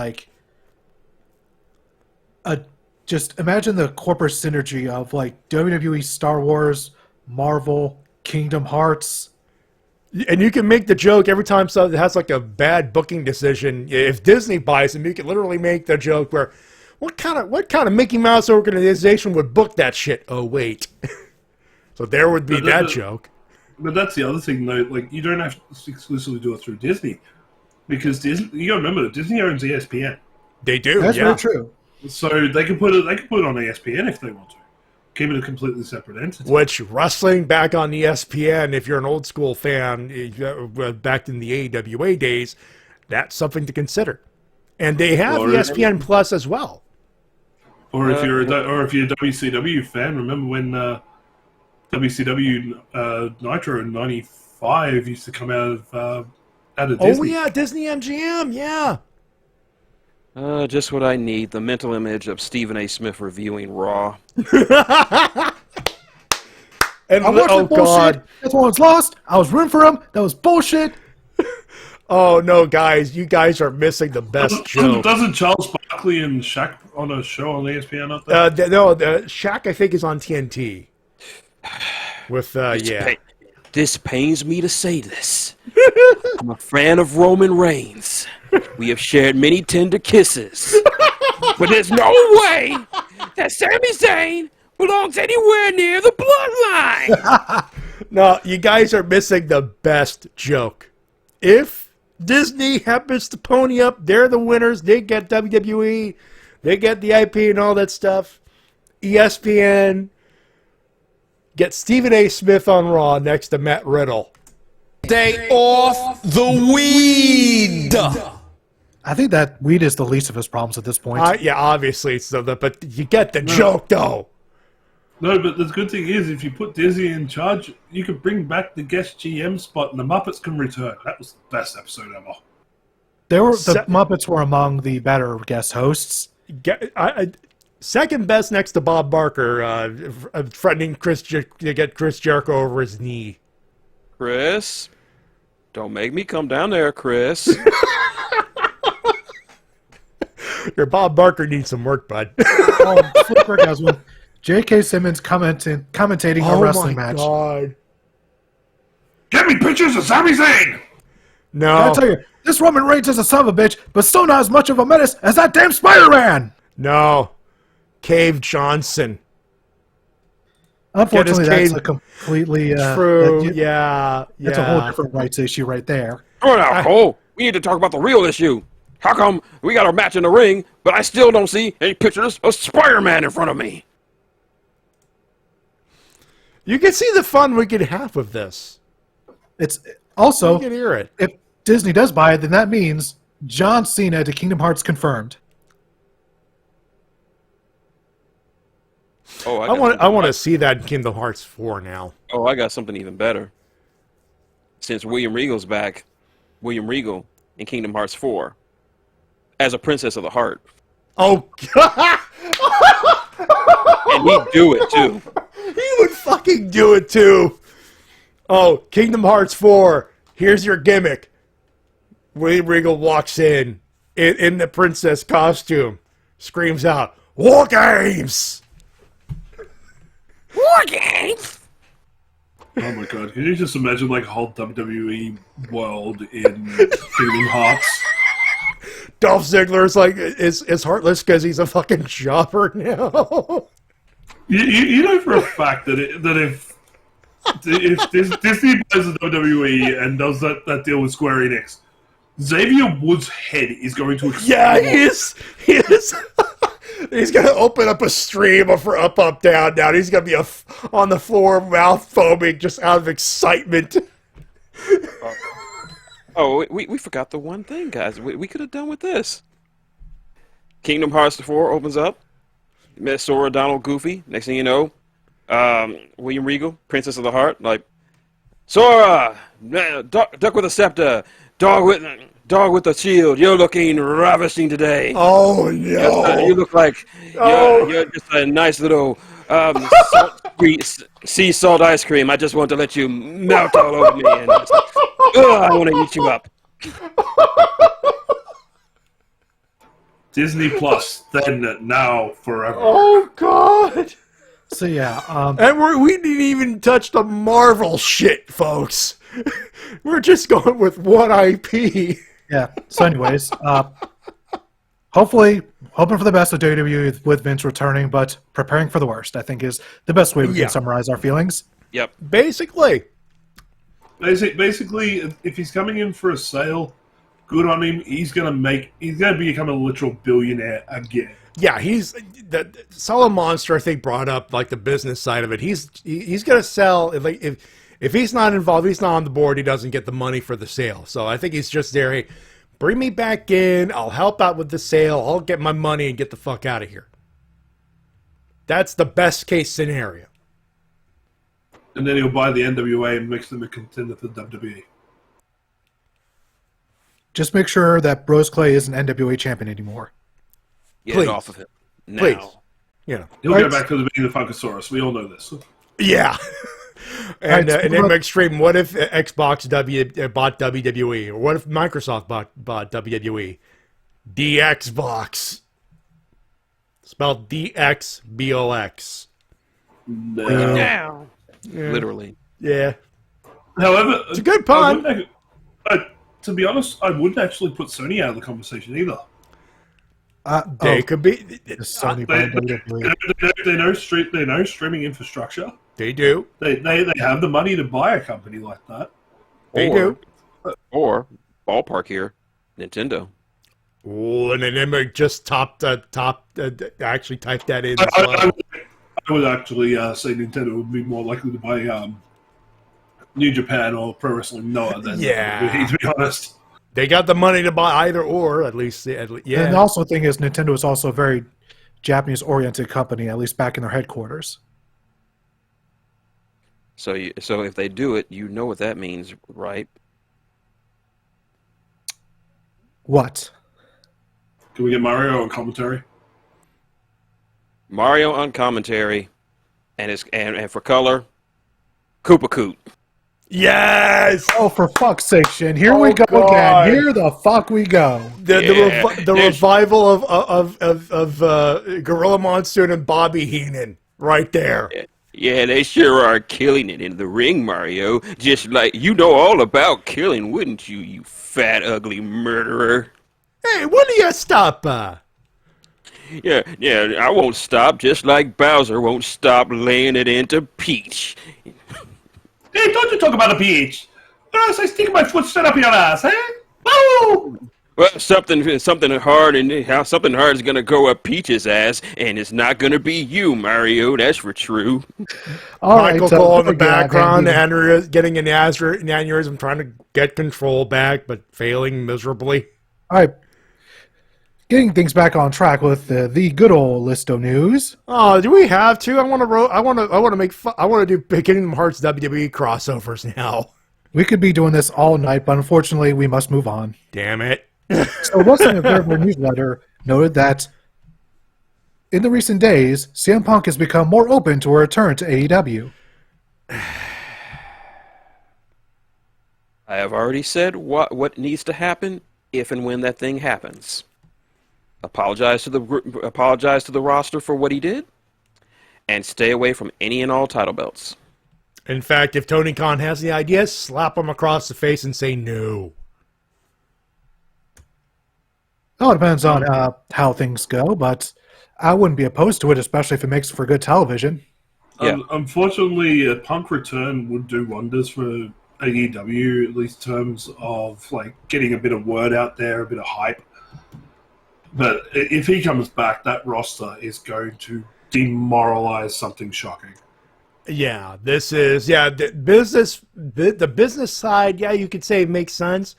just imagine the corporate synergy of WWE, Star Wars, Marvel, Kingdom Hearts. And you can make the joke every time something has a bad booking decision. If Disney buys them, you can literally make the joke where, what kind of Mickey Mouse organization would book that shit? Oh wait, so there would be that joke. But that's the other thing, though. You don't have to exclusively do it through Disney, because Disney. You got to remember that Disney owns ESPN. They do. That's very true. So they can put it on ESPN if they want to. Keep it a completely separate entity. Which, wrestling back on ESPN, if you're an old school fan, back in the AWA days, that's something to consider. And they have ESPN Plus as well. Or if you're a WCW fan, remember when WCW Nitro in '95 used to come out of Disney? Oh yeah, Disney MGM, yeah. Just what I need, the mental image of Stephen A. Smith reviewing Raw. And I watched the bullshit. That's why I was lost. I was rooting for him. That was bullshit. Oh no, guys! You guys are missing the best joke. Doesn't Charles Barkley and Shaq on a show on ESPN up there? No, Shaq I think is on TNT. With This pains me to say this. I'm a fan of Roman Reigns. We have shared many tender kisses. But there's no way that Sami Zayn belongs anywhere near the bloodline. No, you guys are missing the best joke. If Disney happens to pony up, they're the winners. They get WWE. They get the IP and all that stuff. ESPN. Get Stephen A. Smith on Raw next to Matt Riddle. Stay off the weed. I think that weed is the least of his problems at this point. Yeah, obviously. But you get the joke, though. No, but the good thing is, if you put Disney in charge, you could bring back the guest GM spot, and the Muppets can return. That was the best episode ever. The Muppets were among the better guest hosts. Second best next to Bob Barker, threatening to get Chris Jericho over his knee. Chris, don't make me come down there, Chris. Your Bob Barker needs some work, bud. Flipper guys with J.K. Simmons commentating a wrestling match. Oh my God! Get me pictures of Sami Zayn. No, I tell you, this Roman Reigns is a son of a bitch, but still not as much of a menace as that damn Spider-Man. No, Cave Johnson. Unfortunately, that's a completely true. That's a whole different rights issue right there. Oh, now, Cole, we need to talk about the real issue. How come we got our match in the ring, but I still don't see any pictures of Spider-Man in front of me? You can see the fun we could have with this. It's also, you can hear it. If Disney does buy it, then that means John Cena to Kingdom Hearts confirmed. Oh, I want to see that in Kingdom Hearts 4 now. Oh, I got something even better. Since William Regal's back, William Regal in Kingdom Hearts 4 as a Princess of the Heart. Oh, God. And he'd do it, too. He would fucking do it, too. Oh, Kingdom Hearts 4. Here's your gimmick. William Regal walks in the princess costume. Screams out, "War Games!" War Games! Oh my God! Can you just imagine like a whole WWE world in Kingdom Hearts? Dolph Ziggler's like is heartless because he's a fucking jobber now. You know for a fact that if Disney buys the WWE and does that deal with Square Enix, Xavier Woods' head is going to explode. Yeah, he is. He's going to open up a stream for up, up, down, down. He's going to be on the floor, mouth foaming, just out of excitement. Oh, we forgot the one thing, guys. We could have done with this. Kingdom Hearts 4 opens up. Met Sora, Donald, Goofy. Next thing you know, William Regal, Princess of the Heart. Like, Sora, duck with a scepter, dog with a shield. You're looking ravishing today. Oh no! You look like you're just a nice little sea salt ice cream. I just want to let you melt all over me, and I want to eat you up. Disney Plus, then, now, forever. Oh God! So yeah, and we didn't even touch the Marvel shit, folks. We're just going with one IP. Yeah. So, anyways, hopefully, hoping for the best with WWE with Vince returning, but preparing for the worst, I think, is the best way we can summarize our feelings. Yep. Basically, if he's coming in for a sale, good on him. He's gonna become a literal billionaire again. Yeah, he's the Solid Monster. I think brought up like the business side of it. He's gonna sell if he's not involved, he's not on the board. He doesn't get the money for the sale. So I think he's just there. Hey, bring me back in. I'll help out with the sale. I'll get my money and get the fuck out of here. That's the best case scenario. And then he'll buy the NWA and makes them a contender for WWE. Just make sure that Bros Clay isn't NWA champion anymore. Get it off of him now. Please. You know, he'll go back to being the Funkasaurus. We all know this. Yeah. And then Extreme, what if Xbox bought WWE? Or what if Microsoft bought WWE? DXbox. Spelled DXBOX. Yeah. Literally. Yeah. However, it's a good pun. To be honest, I wouldn't actually put Sony out of the conversation either. They could be. Sony They know streaming infrastructure. They do. They have the money to buy a company like that. They do. Or ballpark here, Nintendo. Oh, and then just actually type that in as well. I would actually say Nintendo would be more likely to buy New Japan or Pro Wrestling Noah than to be honest. They got the money to buy either or, at least. Yeah. And also the thing is, Nintendo is also a very Japanese-oriented company, at least back in their headquarters. So if they do it, you know what that means, right? What? Can we get Mario on commentary? Mario on commentary, and for color, Koopa Coot. Yes! Oh, for fuck's sake, Shin. Here we go again. Here the fuck we go. The revival of Gorilla Monsoon and Bobby Heenan right there. Yeah, they sure are killing it in the ring, Mario. Just like you know all about killing, wouldn't you, you fat, ugly murderer? Hey, when do you stop? Yeah, I won't stop, just like Bowser won't stop laying it into Peach. Hey, don't you talk about a peach. Or else I stick my foot straight up your ass, eh? Woo! Well, something hard is gonna go up Peach's ass, and it's not gonna be you, Mario. That's for true. Michael Cole in the background, getting an aneurysm, trying to get control back, but failing miserably. All right, getting things back on track with the good old Listo news. Oh, do we have to? I want to do Kingdom Hearts WWE crossovers now. We could be doing this all night, but unfortunately, we must move on. Damn it. So, Wrestling Observer newsletter noted that in the recent days, CM Punk has become more open to a return to AEW. I have already said what needs to happen if and when that thing happens. Apologize to the roster for what he did, and stay away from any and all title belts. In fact, if Tony Khan has the idea, slap him across the face and say no. Oh, it depends on how things go, but I wouldn't be opposed to it, especially if it makes for good television. Yeah. Unfortunately, a Punk return would do wonders for AEW, at least in terms of like getting a bit of word out there, a bit of hype. But if he comes back, that roster is going to demoralize something shocking. Yeah, the business side, yeah, you could say it makes sense.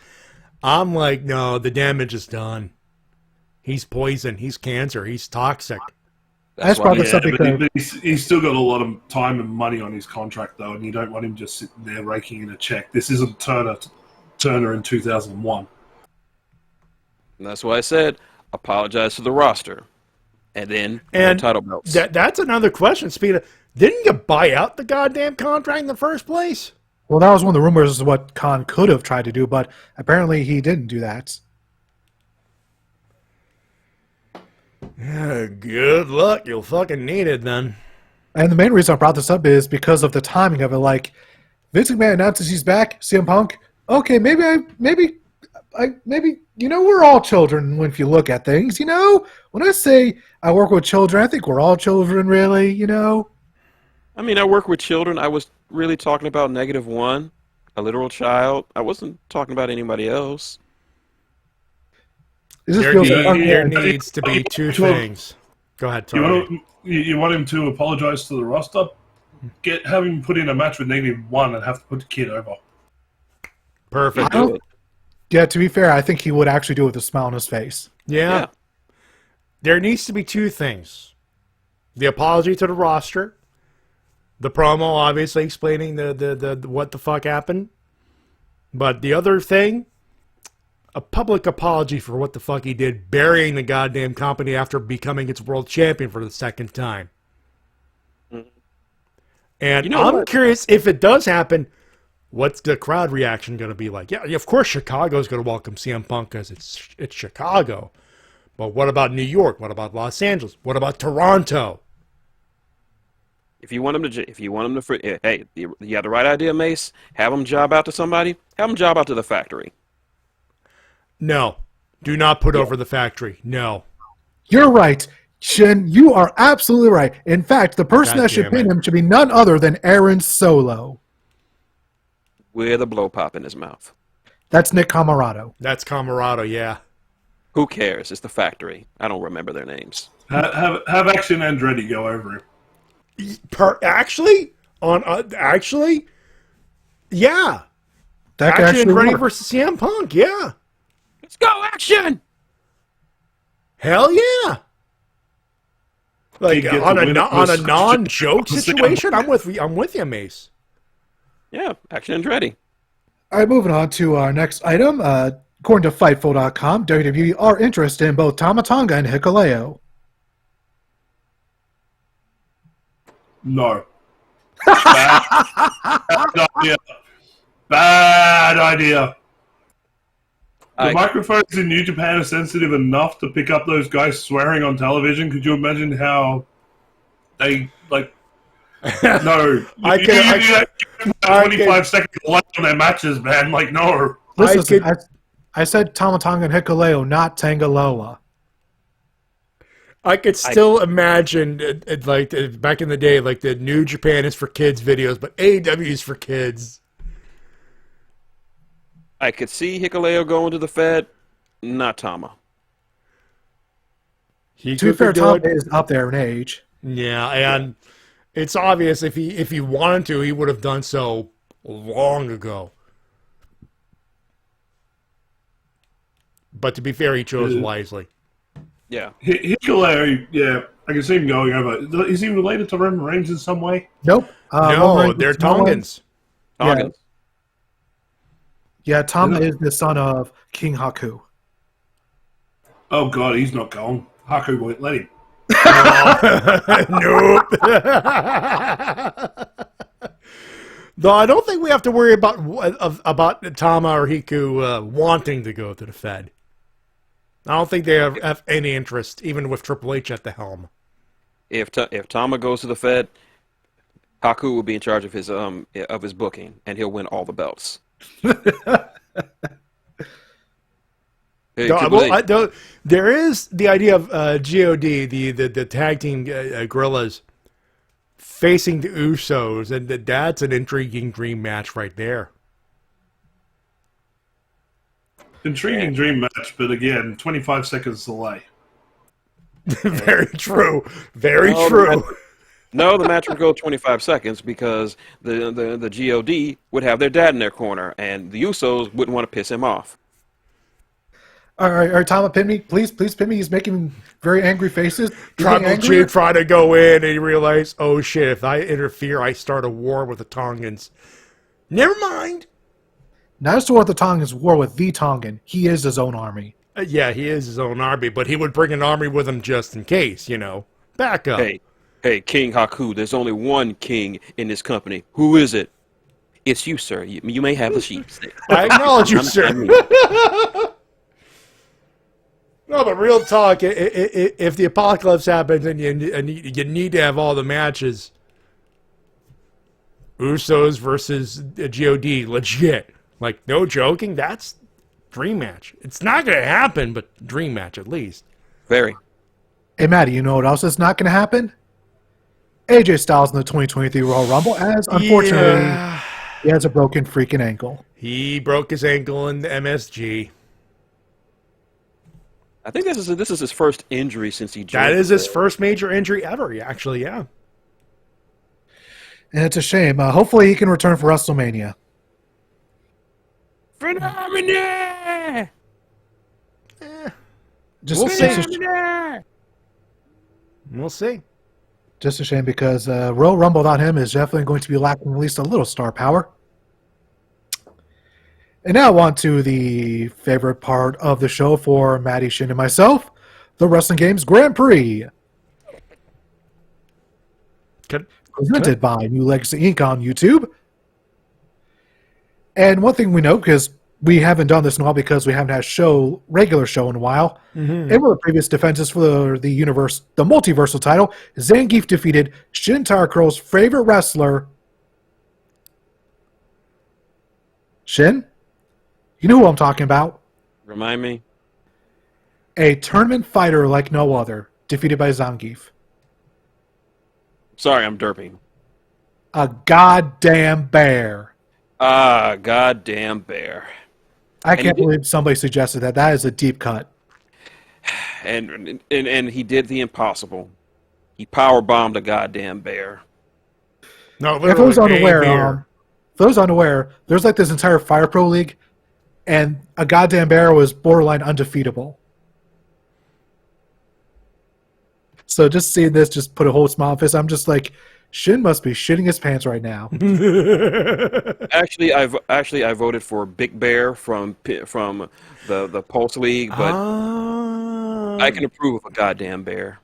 I'm like, no, the damage is done. He's poison. He's cancer. He's toxic. That's probably something. But he's still got a lot of time and money on his contract, though, and you don't want him just sitting there raking in a check. This isn't Turner in 2001. And that's why I said apologize to the roster, and then title belts. That's another question. Speaking of, didn't you buy out the goddamn contract in the first place? Well, that was one of the rumors of what Khan could have tried to do, but apparently he didn't do that. Yeah, good luck. You'll fucking need it then. And the main reason I brought this up is because of the timing of it. Like, Vince McMahon announces he's back, CM Punk. Okay, maybe, we're all children if you look at things, When I say I work with children, I think we're all children, really, I mean, I work with children. I was really talking about -1, a literal child. I wasn't talking about anybody else. There needs to be two things. Go ahead, Tony. You want him to apologize to the roster? Have him put in a match with -1 and have to put the kid over. Perfect. Yeah, to be fair, I think he would actually do it with a smile on his face. Yeah. There needs to be two things. The apology to the roster. The promo, obviously, explaining the what the fuck happened. But the other thing, a public apology for what the fuck he did, burying the goddamn company after becoming its world champion for the second time. And You know I'm what? curious if it does happen, what's the crowd reaction going to be like? Yeah, of course Chicago's going to welcome CM Punk because it's Chicago. But what about New York? What about Los Angeles? What about Toronto? If you want him to, hey, you got the right idea, Mace. Have him job out to somebody. Have him job out to the factory. No. Do not put over the factory. No. You're right, Shin. You are absolutely right. In fact, the person God that should damn pin it. him should be none other than Aaron Solo. With a blow pop in his mouth. That's Nick Camarado. That's Camarado, yeah. Who cares? It's the factory. I don't remember their names. Have Action Andretti go over him. Actually, yeah. That could Action actually Andretti work. versus CM Punk, yeah. Let's go, Action! Hell yeah. Like He gets on a a win on a versus non-joke CM Punk. situation, I'm with you, Mace. Yeah, Action Andretti. All right, moving on to our next item. According to Fightful.com, WWE are interested in both Tama Tonga and Hikuleo. No. Bad idea. Bad idea. The microphones in New Japan are sensitive enough to pick up those guys swearing on television. Could you imagine how they, like... No. I You can- do that 25 seconds left on their matches, man. Like, no. Listen, I said Tama Tonga and Hikuleo, not Tangaloa. I could still imagine, like back in the day, like the New Japan is for kids videos, but AEW is for kids. I could see Hikuleo going to the Fed, not Tama. To be fair, Tama is up there in age. Yeah, and it's obvious if he wanted to, he would have done so long ago. But to be fair, he chose wisely. Yeah. Hikuleo, yeah, I can see him going over. Is he related to Roman Reigns in some way? Nope. No, they're Tongans. Tongans. Yeah, Tama is the son of King Haku. Oh, God, he's not going. Haku won't let him. Nope. Though I don't think we have to worry about Tama or Hiku wanting to go to the Fed. I don't think they have any interest, even with Triple H at the helm. If Tama goes to the Fed, Haku will be in charge of his booking, and he'll win all the belts. Hey, there is the idea of God, the tag team gorillas facing the Usos, and that's an intriguing dream match right there. Intriguing dream match, but again, 25 seconds delay. Very true. Very true. No, the match would go 25 seconds because the God would have their dad in their corner, and the Usos wouldn't want to piss him off. All right, Tama, pin me. Please pin me. He's making very angry faces. Tribal Chief tried to go in, and he realized, oh shit, if I interfere, I start a war with the Tongans. Never mind. Not just war with the Tongans, war with the Tongan. He is his own army. Yeah, he is his own army, but he would bring an army with him just in case, Back up. Hey, King Haku, there's only one king in this company. Who is it? It's you, sir. You may have the sheep. I acknowledge you, sir. No, but real talk, if the apocalypse happens and you need to have all the matches, Usos versus God, legit. Like, no joking, that's dream match. It's not going to happen, but dream match at least. Very. Hey, Matty, you know what else is not going to happen? AJ Styles in the 2023 Royal Rumble, as unfortunately, he has a broken freaking ankle. He broke his ankle in the MSG. I think this is his first injury since he joined. That is his first major injury ever, actually, yeah. And it's a shame. Hopefully he can return for WrestleMania. Phenomenal! Just, We'll see. We'll see. Just a shame because Royal Rumble without him is definitely going to be lacking at least a little star power. And now on to the favorite part of the show for Matty, Shin, and myself, the Wrestling Games Grand Prix. presented by New Legacy Inc. on YouTube. And one thing we know, because we haven't done this in a while because we haven't had a regular show in a while, in one of the previous defenses for the multiversal title, Zangief defeated Shintigercurl's favorite wrestler, Shin? You know who I'm talking about? Remind me. A tournament fighter like no other, defeated by Zangief. Sorry, I'm derping. A goddamn bear. Ah, goddamn bear. I can't believe somebody suggested that. That is a deep cut. And he did the impossible. He power bombed a goddamn bear. No, For those unaware, there's like this entire Fire Pro League, and a goddamn bear was borderline undefeatable. So just seeing this just put a whole smile on my face. I'm just like, Shin must be shitting his pants right now. Actually, I voted for Big Bear from the Pulse League, but I can approve of a goddamn bear.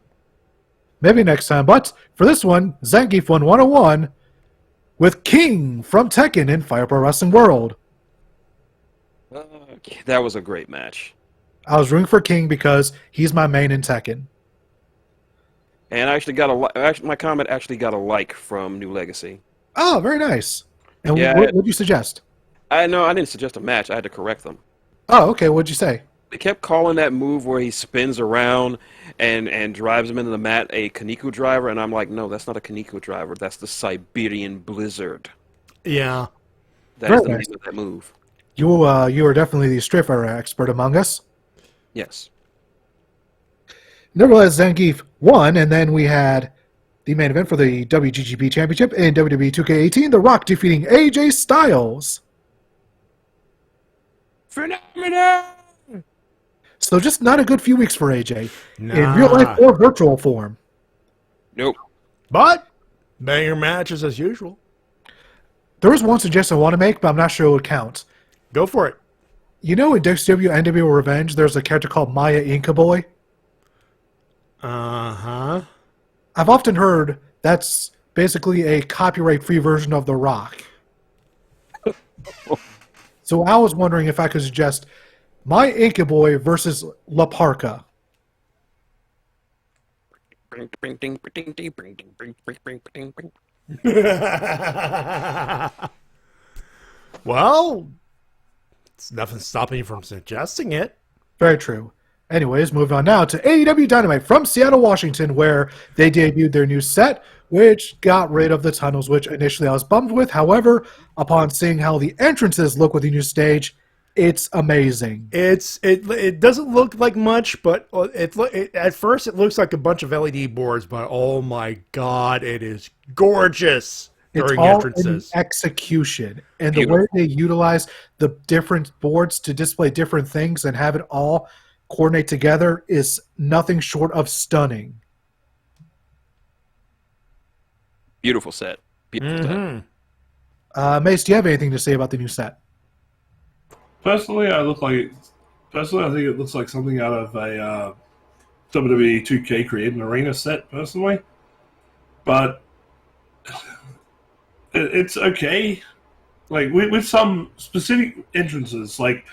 Maybe next time. But for this one, Zangief won 101 with King from Tekken in Fire Pro Wrestling World. That was a great match. I was rooting for King because he's my main in Tekken. And my comment actually got a like from New Legacy. Oh, very nice. And Yeah, what would you suggest? I didn't suggest a match. I had to correct them. Oh, okay. What'd you say? They kept calling that move where he spins around and drives him into the mat a Kaneko driver, and I'm like, no, that's not a Kaneko driver. That's the Siberian Blizzard. Yeah. That's the name of that move. You are definitely the Street Fighter expert among us. Yes. Nevertheless, Zangief won, and then we had the main event for the WGGP Championship in WWE 2K18, The Rock defeating AJ Styles. Phenomenal! So just not a good few weeks for AJ, Nah. in real life or virtual form. Nope. But banger matches as usual. There is one suggestion I want to make, but I'm not sure it would count. Go for it. You know in WCW NWO Revenge, there's a character called Maya Inca Boy? Uh-huh. I've often heard that's basically a copyright-free version of The Rock. So I was wondering if I could suggest My Inca Boy versus La Parka. Well, it's nothing stopping you from suggesting it. Very true. Anyways, moving on now to AEW Dynamite from Seattle, Washington, where they debuted their new set, which got rid of the tunnels, which initially I was bummed with. However, upon seeing how the entrances look with the new stage, it's amazing. It doesn't look like much, but at first it looks like a bunch of LED boards, but oh my god, it is gorgeous during It's all entrances. in execution, and the way they utilize the different boards to display different things and have it all coordinate together is nothing short of stunning. Beautiful set. Beautiful set. Mase, do you have anything to say about the new set? Personally, I think it looks like something out of a WWE 2K Creative Arena set, personally. But it's okay. Like, with some specific entrances, like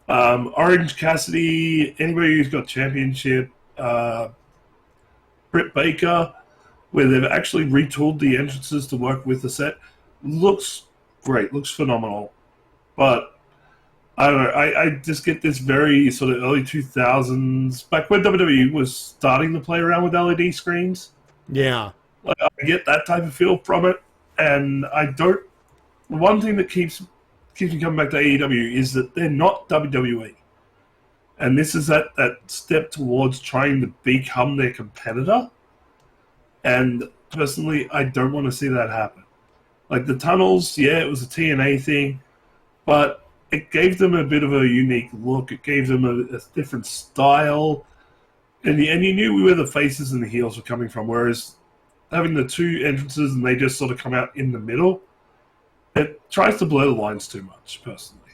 Orange Cassidy, anybody who's got championship, Britt Baker, where they've actually retooled the entrances to work with the set, looks great, looks phenomenal. But I don't know, I just get this very sort of early 2000s, back when WWE was starting to play around with LED screens. Yeah. Like, I get that type of feel from it, and I don't. One thing that keeps me coming back to AEW is that they're not WWE. And this is that step towards trying to become their competitor. And personally, I don't want to see that happen. Like the tunnels, yeah, it was a TNA thing, but it gave them a bit of a unique look. It gave them a different style. And you knew where the faces and the heels were coming from, whereas having the two entrances and they just sort of come out in the middle, it tries to blur the lines too much, personally.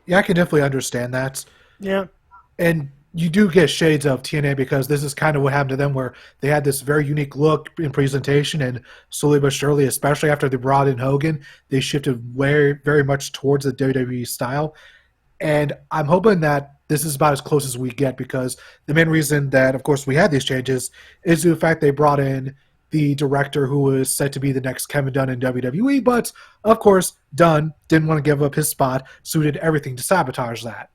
Yeah, I can definitely understand that. Yeah. And you do get shades of TNA because this is kind of what happened to them, where they had this very unique look in presentation, and slowly but surely, especially after they brought in Hogan, they shifted very much towards the WWE style. And I'm hoping that this is about as close as we get, because the main reason that, of course, we had these changes is the fact they brought in the director who was said to be the next Kevin Dunn in WWE, but, of course, Dunn didn't want to give up his spot, so he did everything to sabotage that.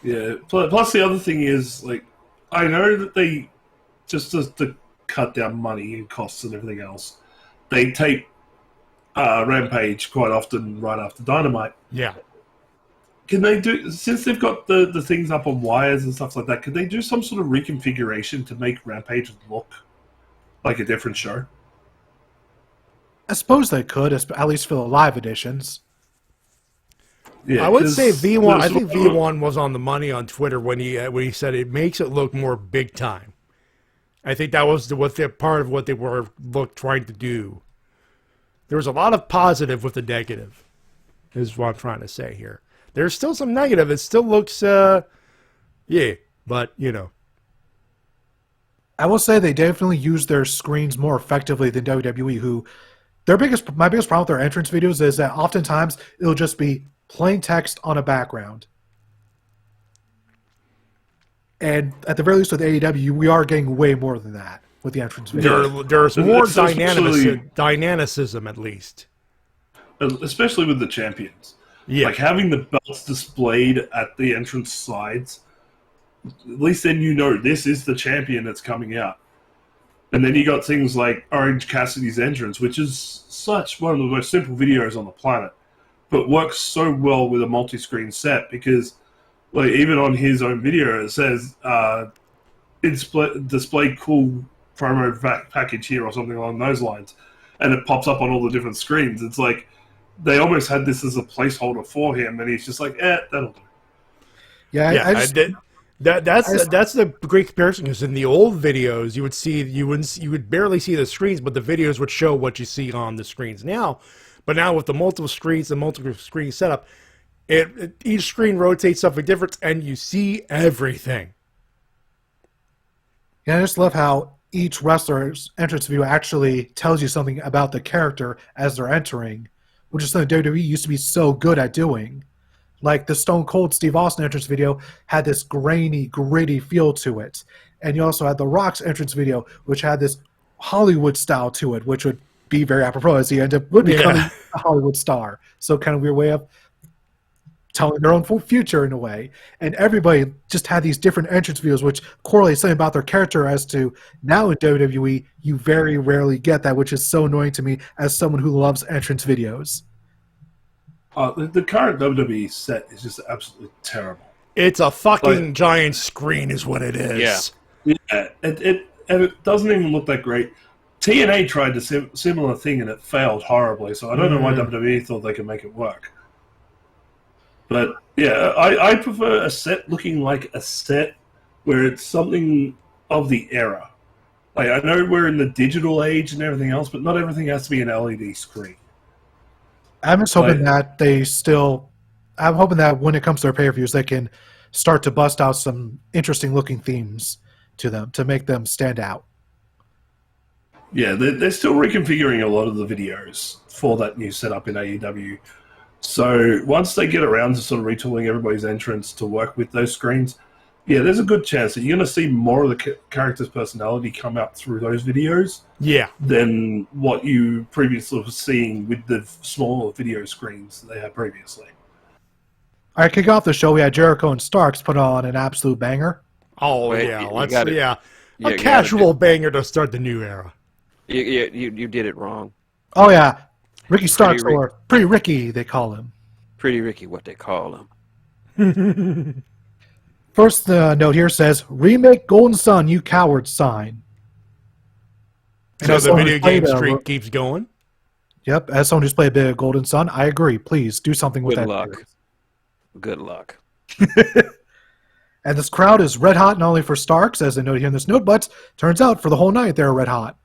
Yeah. Plus, the other thing is, like, I know that they just to cut down money and costs and everything else, they take Rampage quite often right after Dynamite. Yeah. Can they do, since they've got the things up on wires and stuff like that, can they do some sort of reconfiguration to make Rampage look like a different show? I suppose they could, at least for the live editions. Yeah, I would say V1. I think V1 was on the money on Twitter when he said it makes it look more big time. I think that was part of what they were trying to do. There was a lot of positive with the negative, is what I'm trying to say here. There's still some negative. It still looks, yeah, but you know. I will say they definitely use their screens more effectively than WWE, who my biggest problem with their entrance videos is that oftentimes it'll just be plain text on a background. And at the very least with AEW, we are getting way more than that with the entrance video. There's more dynamicism, at least. Especially with the champions. Yeah. Like having the belts displayed at the entrance sides, at least then you know this is the champion that's coming out. And then you got things like Orange Cassidy's entrance, which is such one of the most simple videos on the planet, but works so well with a multi-screen set because, like, even on his own video, it says display cool promo package here or something along those lines, and it pops up on all the different screens. It's like they almost had this as a placeholder for him, and he's just like, that'll do. Yeah, that's the great comparison, because in the old videos you would barely see the screens, but the videos would show what you see on the screens now. But now with the multiple screens and multiple screen setup, each screen rotates something different, and you see everything. Yeah, I just love how each wrestler's entrance video actually tells you something about the character as they're entering, which is something WWE used to be so good at doing. Like the Stone Cold Steve Austin entrance video had this grainy, gritty feel to it. And you also had The Rock's entrance video, which had this Hollywood style to it, which would be very apropos as he ended up becoming a Hollywood star. So kind of weird way of telling their own future in a way. And everybody just had these different entrance videos, which correlate something about their character as to now in WWE, you very rarely get that, which is so annoying to me as someone who loves entrance videos. The current WWE set is just absolutely terrible. It's a fucking giant screen is what it is. Yeah, it doesn't even look that great. TNA tried a similar thing and it failed horribly, so I don't know why WWE thought they could make it work. But yeah, I prefer a set looking like a set where it's something of the era. Like, I know we're in the digital age and everything else, but not everything has to be an LED screen. I'm just hoping I'm hoping that when it comes to their pay-per-views, they can start to bust out some interesting looking themes to them to make them stand out. Yeah, they're still reconfiguring a lot of the videos for that new setup in AEW. So once they get around to sort of retooling everybody's entrance to work with those screens, yeah, there's a good chance that you're going to see more of the character's personality come out through those videos than what you previously were seeing with the smaller video screens that they had previously. All right, kick off the show. We had Jericho and Starks put on an absolute banger. Oh, yeah. A casual banger to start the new era. You did it wrong. Oh, yeah. Ricky Starks, or Pretty Ricky, they call him. Pretty Ricky, what they call him. First note here says, remake Golden Sun, you coward sign. So the video game streak keeps going? Yep, as someone who's played a bit of Golden Sun, I agree. Please, do something with that. Good luck. And this crowd is red hot, not only for Starks, as I noted here in this note, but turns out for the whole night they're red hot.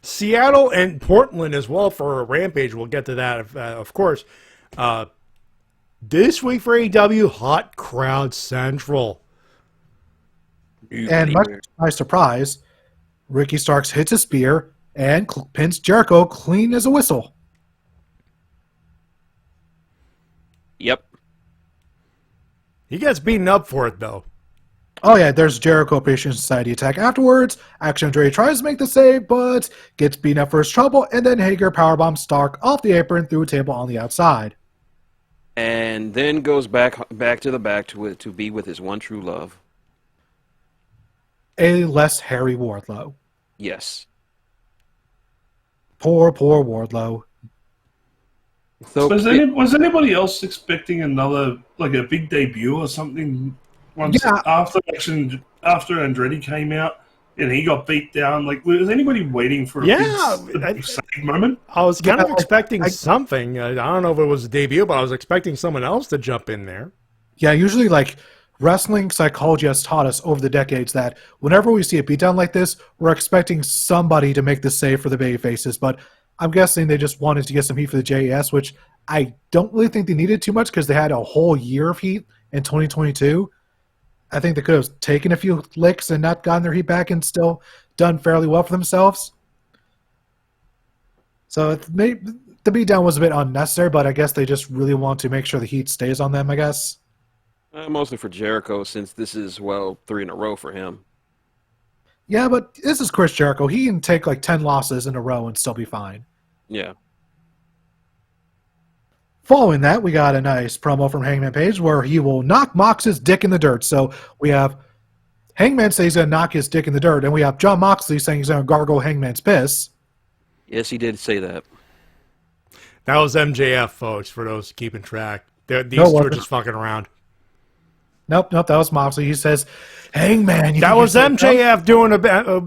Seattle and Portland as well for Rampage. We'll get to that, of course. This week for AEW, Hot Crowd Central. And much to my surprise, Ricky Starks hits a spear and pins Jericho clean as a whistle. Yep. He gets beaten up for it, though. Oh yeah, there's Jericho Appreciation Society attack afterwards. Action Andre tries to make the save, but gets beaten up for his trouble, and then Hager powerbombs Stark off the apron through a table on the outside. And then goes back to the back to be with his one true love. A less hairy Wardlow. Yes. Poor Wardlow. So, was anybody else expecting another, like a big debut or something? After Andretti came out and he got beat down, like was anybody waiting for a big save moment? I was kind of expecting something. I don't know if it was a debut, but I was expecting someone else to jump in there. Yeah, usually like wrestling psychology has taught us over the decades that whenever we see a beatdown like this, we're expecting somebody to make the save for the baby faces. But I'm guessing they just wanted to get some heat for the JAS, which I don't really think they needed too much because they had a whole year of heat in 2022. I think they could have taken a few licks and not gotten their heat back and still done fairly well for themselves. So the beatdown was a bit unnecessary, but I guess they just really want to make sure the heat stays on them, I guess. Mostly for Jericho, since this is, 3 in a row for him. Yeah, but this is Chris Jericho. He can take like 10 losses in a row and still be fine. Yeah. Following that, we got a nice promo from Hangman Page where he will knock Mox's dick in the dirt. So we have Hangman saying he's going to knock his dick in the dirt, and we have Jon Moxley saying he's going to gargle Hangman's piss. Yes, he did say that. That was MJF, folks, for those keeping track. These two are just fucking around. Nope, that was Moxley. He says, Hangman. That was MJF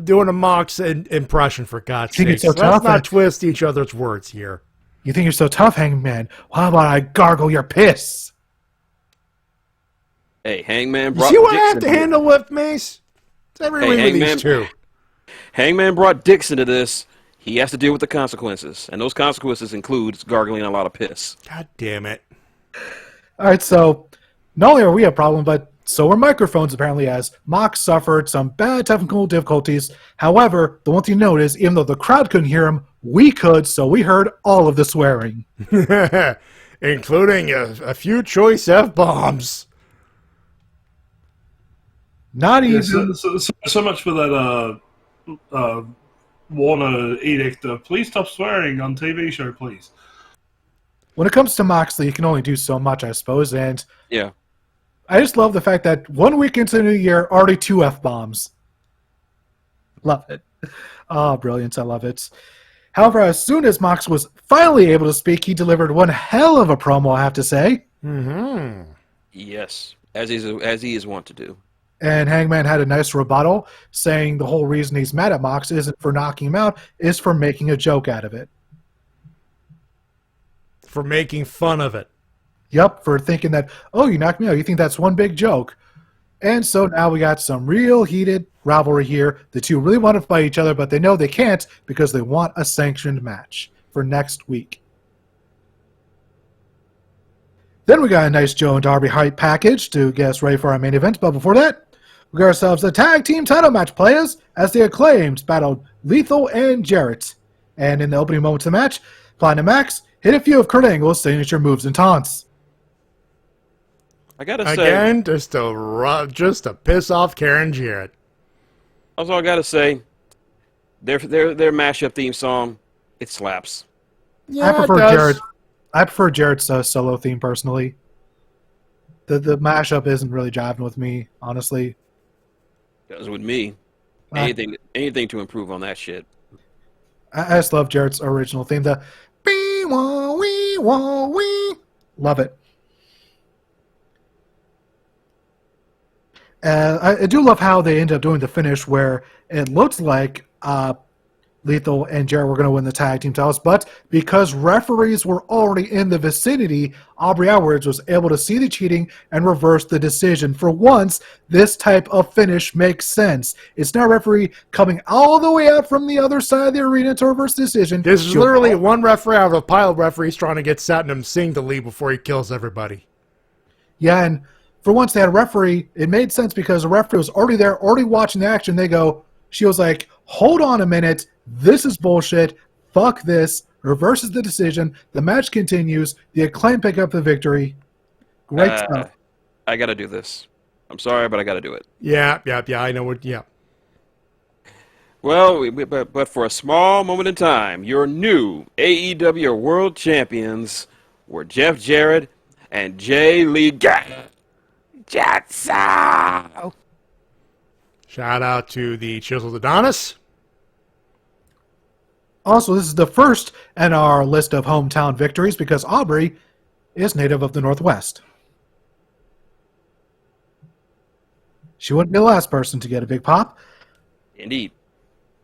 doing a Mox impression, for God's sake. So let's not twist each other's words here. You think you're so tough, Hangman? How about I gargle your piss? Hey, Hangman brought See what I have to handle with, Mase? It's every week with these two. Hangman brought Dix into this. He has to deal with the consequences. And those consequences include gargling a lot of piss. God damn it. All right, so not only are we a problem, but so are microphones, apparently, as Mox suffered some bad technical difficulties. However, the one thing to note is, even though the crowd couldn't hear him, we could, so we heard all of the swearing. Including a few choice F-bombs. Not even... So much for that Warner edict of, please stop swearing on TV show, please. When it comes to Moxley, you can only do so much, I suppose, and... Yeah. I just love the fact that 1 week into the new year, already 2 F-bombs. Love it. Oh, brilliant. I love it. However, as soon as Mox was finally able to speak, he delivered one hell of a promo, I have to say. Mm-hmm. Yes, as he is wont to do. And Hangman had a nice rebuttal, saying the whole reason he's mad at Mox isn't for knocking him out, is for making a joke out of it. For making fun of it. Yep, for thinking that, oh, you knocked me out. You think that's one big joke. And so now we got some real heated rivalry here. The two really want to fight each other, but they know they can't because they want a sanctioned match for next week. Then we got a nice Joe and Darby hype package to get us ready for our main event. But before that, we got ourselves a tag team title match, players, as the Acclaimed battled Lethal and Jarrett. And in the opening moments of the match, Platinum Max hit a few of Kurt Angle's signature moves and taunts. I gotta say, again, just to piss off Karen Jarrett. Also, I gotta say, their mashup theme song, it slaps. Yeah, I prefer Jarrett's solo theme personally. The mashup isn't really jiving with me, honestly. Does with me. Anything to improve on that shit. I just love Jarrett's original theme. The wee-wah-wee-wah-wee. Love it. I do love how they end up doing the finish where it looks like Lethal and Jarrett were going to win the tag team titles, but because referees were already in the vicinity, Aubrey Edwards was able to see the cheating and reverse the decision. For once, this type of finish makes sense. It's not a referee coming all the way out from the other side of the arena to reverse the decision. This is literally one referee out of a pile of referees trying to get Satnam Singh to leave before he kills everybody. Yeah, and for once they had a referee. It made sense because the referee was already there, already watching the action. She was like, hold on a minute. This is bullshit. Fuck this. Reverses the decision. The match continues. The Acclaim pick up the victory. Great stuff. I got to do this. I'm sorry, but I got to do it. Yeah, I know what, yeah. Well, but for a small moment in time, your new AEW World Champions were Jeff Jarrett and Jay Lee Jatso. Shout out to the Chisels Adonis. Also, this is the first in our list of hometown victories because Aubrey is native of the Northwest. She wouldn't be the last person to get a big pop. Indeed.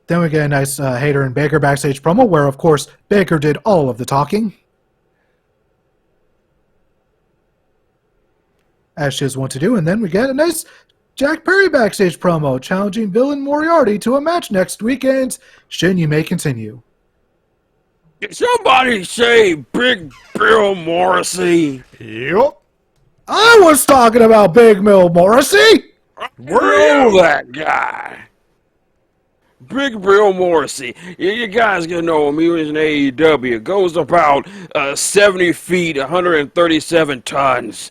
Then we get a nice Hayter and Baker backstage promo where, of course, Baker did all of the talking. As she is wont to do. And then we get a nice Jack Perry backstage promo challenging Bill and Moriarty to a match next weekend. Shin, you may continue. Did somebody say Big Bill Morrissey? Yep. I was talking about Big Bill Morrissey. Know that guy. Big Bill Morrissey. You guys gonna know him. He was in AEW. Goes about 70 feet, 137 tons.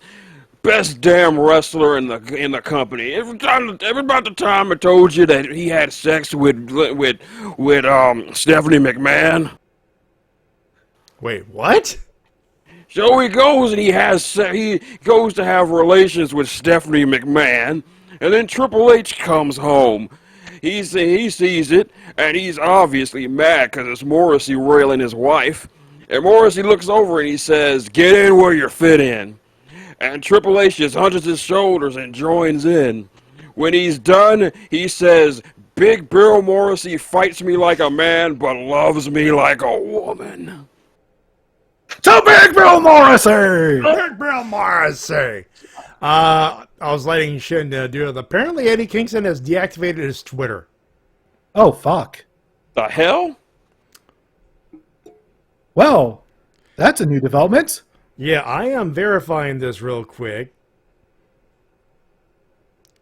Best damn wrestler in the company. Every about the time I told you that he had sex with Stephanie McMahon. Wait, what? So he goes and he goes to have relations with Stephanie McMahon, and then Triple H comes home. He sees it, and he's obviously mad because it's Morrissey roiling his wife. And Morrissey looks over and he says, "Get in where you fit in." And Triple H just hunches his shoulders and joins in. When he's done, he says, "Big Bill Morrissey fights me like a man, but loves me like a woman." To Big Bill Morrissey! Big Bill Morrissey! I was letting Shin do it. Apparently, Eddie Kingston has deactivated his Twitter. Oh, fuck. The hell? Well, that's a new development. Yeah, I am verifying this real quick.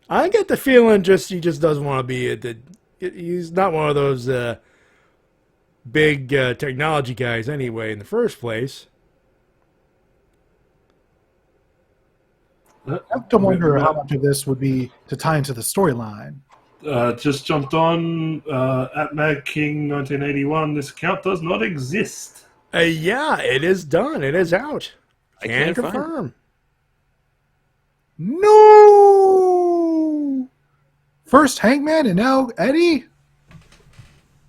I get the feeling he just doesn't want to be he's not one of those big technology guys anyway in the first place. I have to wonder how much of this would be to tie into the storyline. Just jumped on at Mad King 1981. This account does not exist. Yeah, it is done. It is out. I can't confirm. No! First Hangman and now Eddie?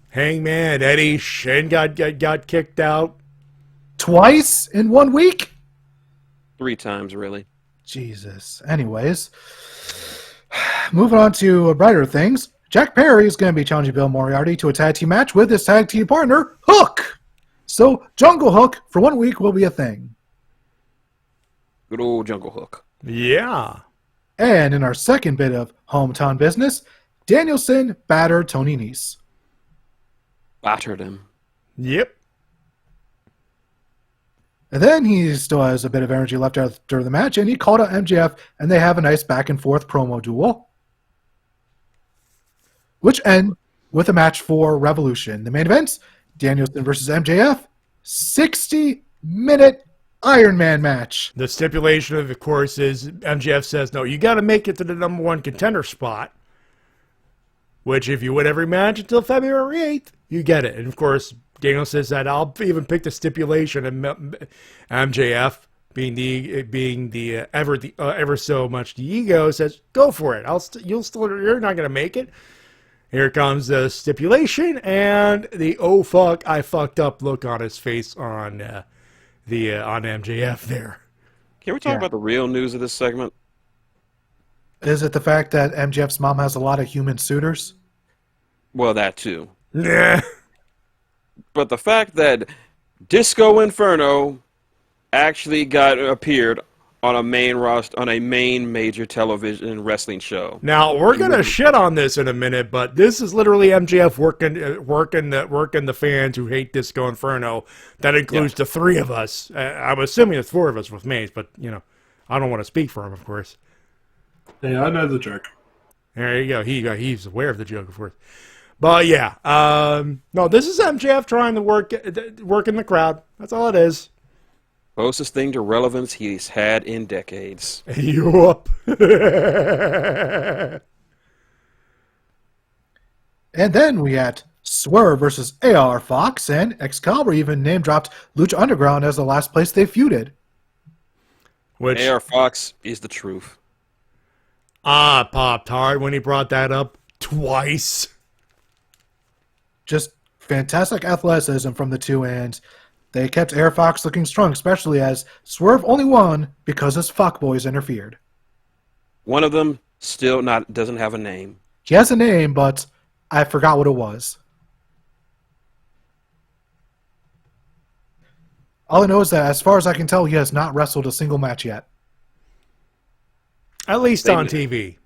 Hangman, Eddie, Shin got kicked out. Twice in 1 week? 3 times, really. Jesus. Anyways, moving on to brighter things. Jack Perry is going to be challenging Bill Moriarty to a tag team match with his tag team partner, Hook. So, Jungle Hook for 1 week will be a thing. Good old Jungle Hook. Yeah. And in our second bit of hometown business, Danielson battered Tony Nese. Battered him. Yep. And then he still has a bit of energy left after the match, and he called out MJF, and they have a nice back-and-forth promo duel, which end with a match for Revolution. The main event, Danielson versus MJF, 60-minute Iron Man match. The stipulation, of course, is MJF says, no, you got to make it to the number 1 contender spot, which if you win every match until February 8th, you get it. And, of course, Daniel says that I'll even pick the stipulation, and MJF, being the ever so much the ego, says, "Go for it. You're not gonna make it." Here comes the stipulation, and the "oh fuck, I fucked up" look on his face on on MJF there. Can we talk about the real news of this segment? Is it the fact that MJF's mom has a lot of human suitors? Well, that too. Nah. But the fact that Disco Inferno actually appeared on a main major television wrestling show. Now we're gonna shit on this in a minute, but this is literally MJF working the fans who hate Disco Inferno. That includes the 3 of us. I'm assuming it's 4 of us with Mase, but I don't want to speak for him, of course. Yeah, I know the joke. There you go. He's aware of the joke, of course. But yeah, no, this is MJF trying to work in the crowd. That's all it is. Closest thing to relevance he's had in decades. Yup. And then we had Swerve versus AR Fox, and Excalibur even name-dropped Lucha Underground as the last place they feuded. Which AR Fox is the truth. Popped hard when he brought that up twice. Just fantastic athleticism from the two, and they kept AR Fox looking strong, especially as Swerve only won because his fuckboys interfered. One of them still doesn't have a name. He has a name, but I forgot what it was. All I know is that, as far as I can tell, he has not wrestled a single match yet. At least on TV.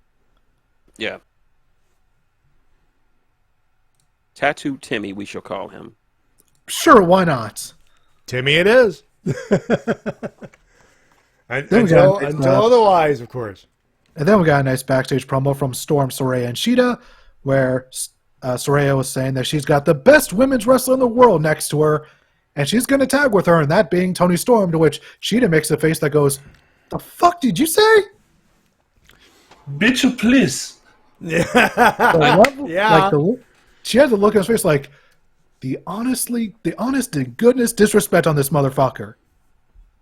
Yeah. Tattoo Timmy, we shall call him. Sure, why not? Timmy it is. Until otherwise, of course. And then we got a nice backstage promo from Storm, Soraya, and Sheeta, where Soraya was saying that she's got the best women's wrestler in the world next to her, and she's going to tag with her, and that being Toni Storm, to which Sheeta makes a face that goes, "The fuck did you say?" Bitch, please. Yeah. She has a look on his face like, the honest to goodness disrespect on this motherfucker.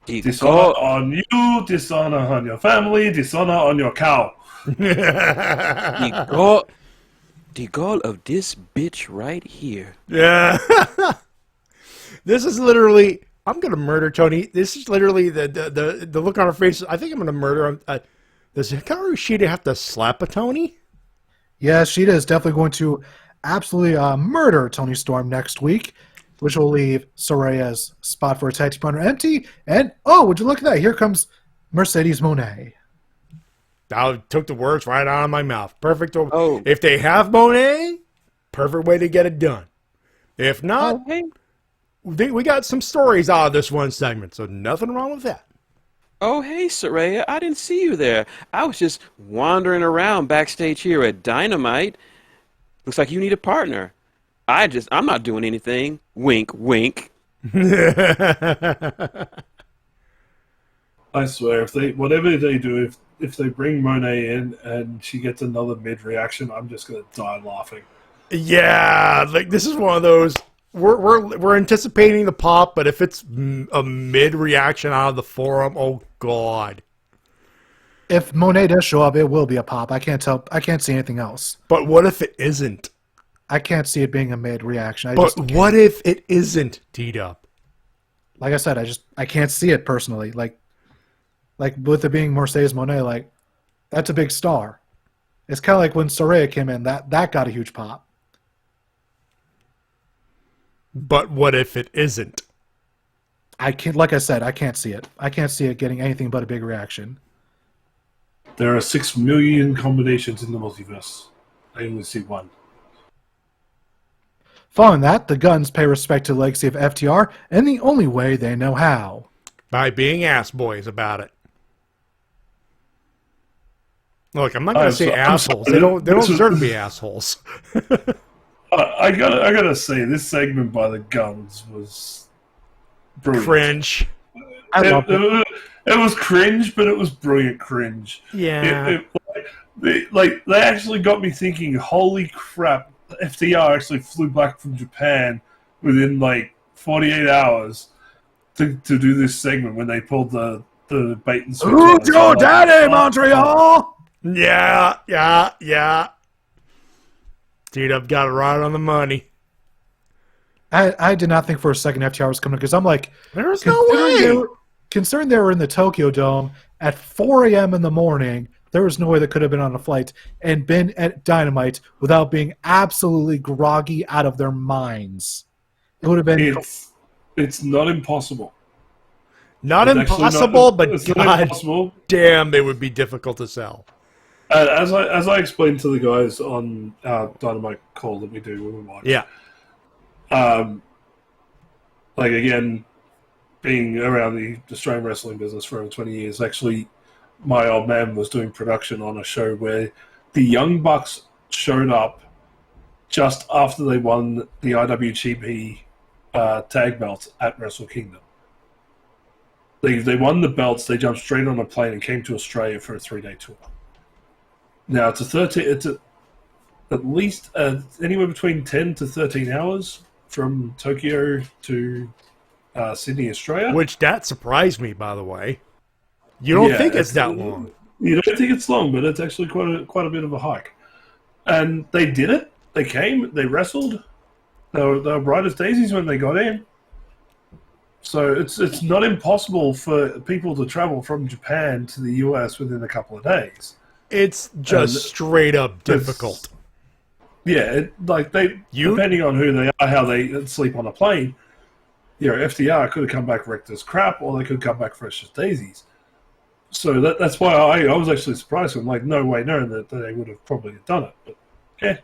Dishonor on you, dishonor on your family, dishonor on your cow. The goal of this bitch right here. Yeah. This is literally, I'm going to murder Tony. This is literally the look on her face. I think I'm going to murder him. Does Hikaru Shida have to slap a Tony? Yeah, Shida is definitely going to absolutely murder Toni Storm next week, which will leave Soraya's spot for a tag team partner empty. And, oh, would you look at that? Here comes Mercedes Moné. That took the words right out of my mouth. Perfect. Oh. If they have Moné, perfect way to get it done. If not, we got some stories out of this one segment, so nothing wrong with that. Oh, hey, Saraya, I didn't see you there. I was just wandering around backstage here at Dynamite. Looks like you need a partner. I'm not doing anything. Wink, wink. I swear, whatever they do, if they bring Monet in and she gets another mid reaction, I'm just gonna die laughing. Yeah, like this is one of those. We're anticipating the pop, but if it's a mid reaction out of the forum, oh god. If Monet does show up, it will be a pop. I can't see anything else. But what if it isn't? I can't see it being a mid reaction. What if it isn't teed up? Like I said, I can't see it personally. Like with it being Mercedes Moné, like that's a big star. It's kind of like when Soraya came in, that got a huge pop. But what if it isn't? Like I said, I can't see it. I can't see it getting anything but a big reaction. There are 6 million combinations in the multiverse. I only see one. Following that, the Guns pay respect to the legacy of FTR in the only way they know how. By being ass boys about it. Look, I'm not going to say assholes. They don't deserve to be assholes. I gotta say, this segment by the Guns was brilliant. Cringe. It was cringe, but it was brilliant cringe. Yeah. They actually got me thinking, holy crap, FTR actually flew back from Japan within 48 hours to do this segment when they pulled the bait and switch. Who's your daddy, Montreal? Yeah. T-Dub got it right on the money. I did not think for a second FTR was coming, because I'm like, there's no way. Considering they were in the Tokyo Dome at 4 a.m. in the morning, there was no way they could have been on a flight and been at Dynamite without being absolutely groggy out of their minds. It would have been... It's not impossible. Not impossible, but God impossible. Damn, they would be difficult to sell. As I explained to the guys on our Dynamite call that we do when we watch. Yeah. Again, being around the Australian wrestling business for over 20 years, actually my old man was doing production on a show where the Young Bucks showed up just after they won the IWGP tag belts at Wrestle Kingdom. They won the belts, they jumped straight on a plane and came to Australia for a 3-day tour. Now, it's at least anywhere between 10 to 13 hours from Tokyo to Sydney, Australia. Which, that surprised me, by the way. You don't think it's that long. You don't think it's long, but it's actually quite a bit of a hike. And they did it. They came, they wrestled. They were bright as daisies when they got in. So it's not impossible for people to travel from Japan to the US within a couple of days. It's just straight up difficult. Yeah, depending on who they are, how they sleep on a plane, FDR could have come back wrecked as crap, or they could come back fresh as daisies. So that's why I was actually surprised. I'm like, no way, no, that they would have probably done it. But yeah,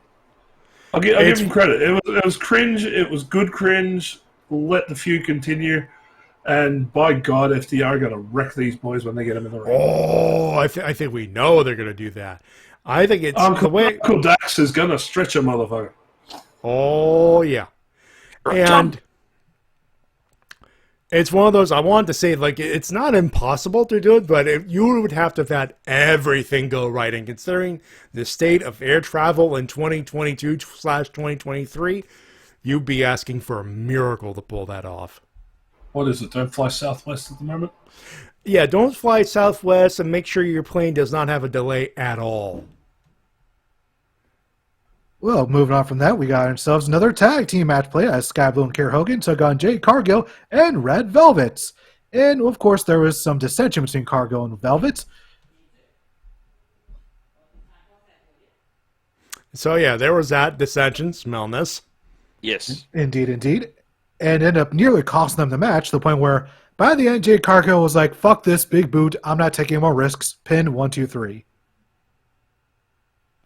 I'll give them credit. It was cringe. It was good cringe. Let the feud continue. And by God, FDR are going to wreck these boys when they get them in the ring. Oh, I think we know they're going to do that. I think it's Uncle Dax is going to stretch a motherfucker. Oh, yeah. And it's one of those, I wanted to say, like, it's not impossible to do it, but you would have to have had everything go right. And considering the state of air travel in 2022/2023, you'd be asking for a miracle to pull that off. What is it? Don't fly Southwest at the moment? Yeah, don't fly Southwest, and make sure your plane does not have a delay at all. Well, moving on from that, we got ourselves another tag team match play as Sky Blue and Kier Hogan took on Jade Cargill and Red Velvets. And, of course, there was some dissension between Cargill and Velvet. So, yeah, there was that dissension. Smellness. Yes. Indeed. And ended up nearly costing them the match to the point where, by the end, Jade Cargill was like, fuck this big boot. I'm not taking more risks. Pin 1, 2, 3.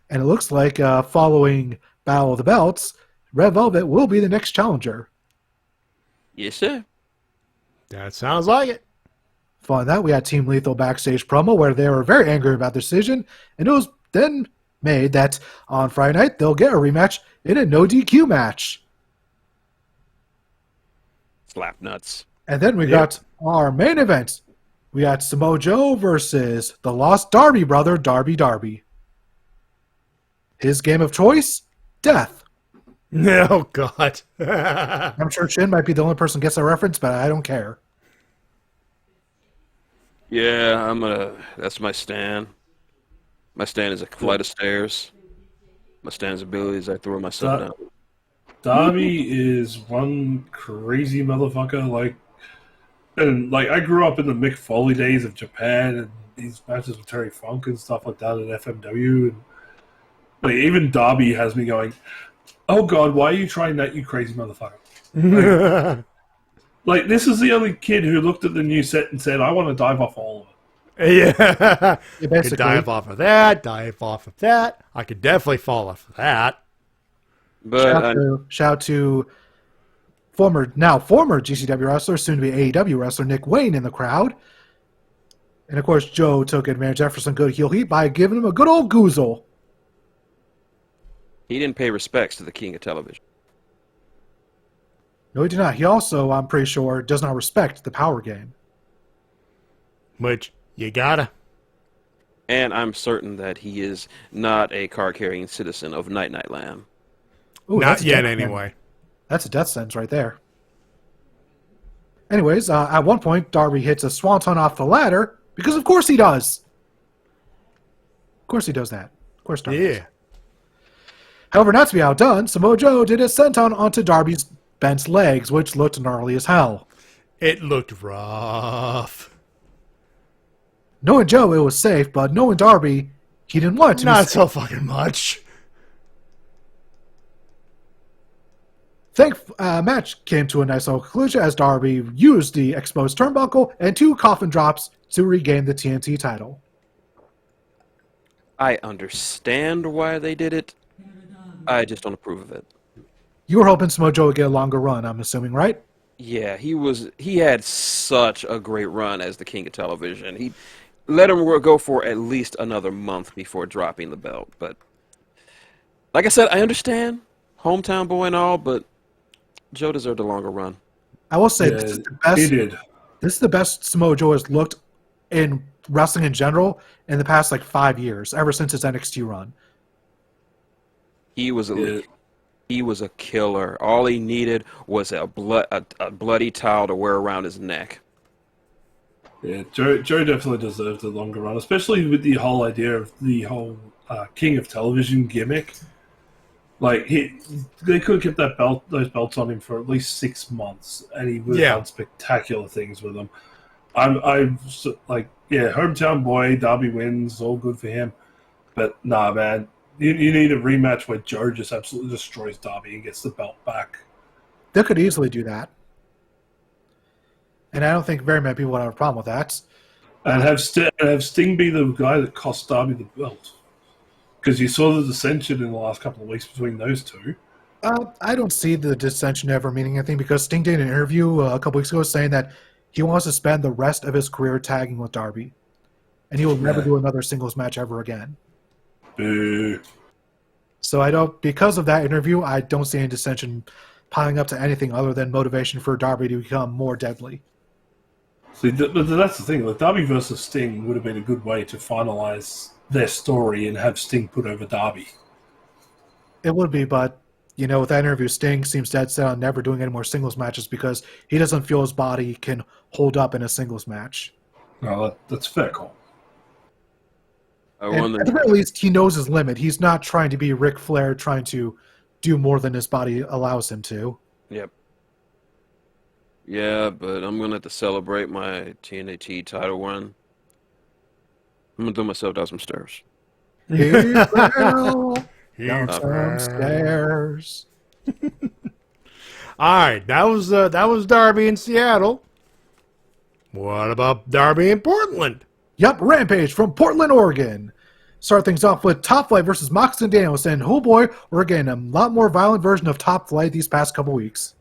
And it looks like following Battle of the Belts, Red Velvet will be the next challenger. Yes, sir. That sounds like it. Following that, we had Team Lethal backstage promo where they were very angry about the decision, and it was then made that on Friday night they'll get a rematch in a no DQ match. Slap nuts. And then we got our main event. We got Samoa Joe versus the Lost Darby brother, Darby. His game of choice? Death. Oh, God. I'm sure Shin might be the only person who gets a reference, but I don't care. Yeah, that's my stand. My stand is a flight of stairs. My stand's ability is I throw myself down. Darby is one crazy motherfucker. I grew up in the Mick Foley days of Japan and these matches with Terry Funk and stuff like that at FMW. And even Darby has me going, oh God, why are you trying that, you crazy motherfucker? This is the only kid who looked at the new set and said, I want to dive off all of it. Yeah. You could dive off of that, dive off of that. I could definitely fall off of that. But shout out to former GCW wrestler, soon to be AEW wrestler Nick Wayne in the crowd. And of course, Joe took advantage of some good heel heat by giving him a good old goozle. he didn't pay respects to the king of television. No, he did not. He also, I'm pretty sure, does not respect the power game. Which, you gotta. And I'm certain that he is not a card-carrying citizen of Night Night Land. Ooh, not yet, anyway. That's a death sentence right there. Anyways, at one point, Darby hits a swanton off the ladder, because of course he does. Of course he does that. Of course Darby does. However, not to be outdone, Samoa Joe did a senton onto Darby's bent legs, which looked gnarly as hell. It looked rough. Knowing Joe, it was safe, but knowing Darby, he didn't want it to be Not safe. so fucking much. Match came to a nice little conclusion as Darby used the exposed turnbuckle and 2 coffin drops to regain the TNT title. I understand why they did it. I just don't approve of it. You were hoping Samoa Joe would get a longer run, I'm assuming, right? Yeah, he had such a great run as the king of television. let him go for at least another month before dropping the belt. But like I said, I understand hometown boy and all, but Joe deserved a longer run. I will say this is the best. He did. This is the best Samoa Joe has looked in wrestling in general in the past 5 years, ever since his NXT run. He was a killer. All he needed was a bloody towel to wear around his neck. Yeah, Joe definitely deserved a longer run, especially with the whole idea of the whole King of Television gimmick. Like they could have kept those belts on him for at least 6 months, and he would have done spectacular things with them. I'm like, hometown boy, Darby wins, all good for him. But nah, man, you need a rematch where Joe just absolutely destroys Darby and gets the belt back. They could easily do that, and I don't think very many people would have a problem with that. And have Sting be the guy that cost Darby the belt. Because you saw the dissension in the last couple of weeks between those two. I don't see the dissension ever meaning anything, because Sting did an interview a couple weeks ago saying that he wants to spend the rest of his career tagging with Darby, and he will never do another singles match ever again. Boo. So because of that interview, I don't see any dissension piling up to anything other than motivation for Darby to become more deadly. See, that's the thing. Like, Darby versus Sting would have been a good way to finalize their story and have Sting put over Darby. It would be, but with that interview, Sting seems dead set on never doing any more singles matches because he doesn't feel his body can hold up in a singles match. No, that's fair call. At the very least, he knows his limit. He's not trying to be Ric Flair, trying to do more than his body allows him to. Yep. Yeah, but I'm gonna have to celebrate my TNT title run. I'm gonna do myself down some stairs. He fell down some stairs. All right, that was Darby in Seattle. What about Darby in Portland? Yep, Rampage from Portland, Oregon. Start things off with Top Flight versus Mox and Danielson. Oh boy, we're getting a lot more violent version of Top Flight these past couple weeks.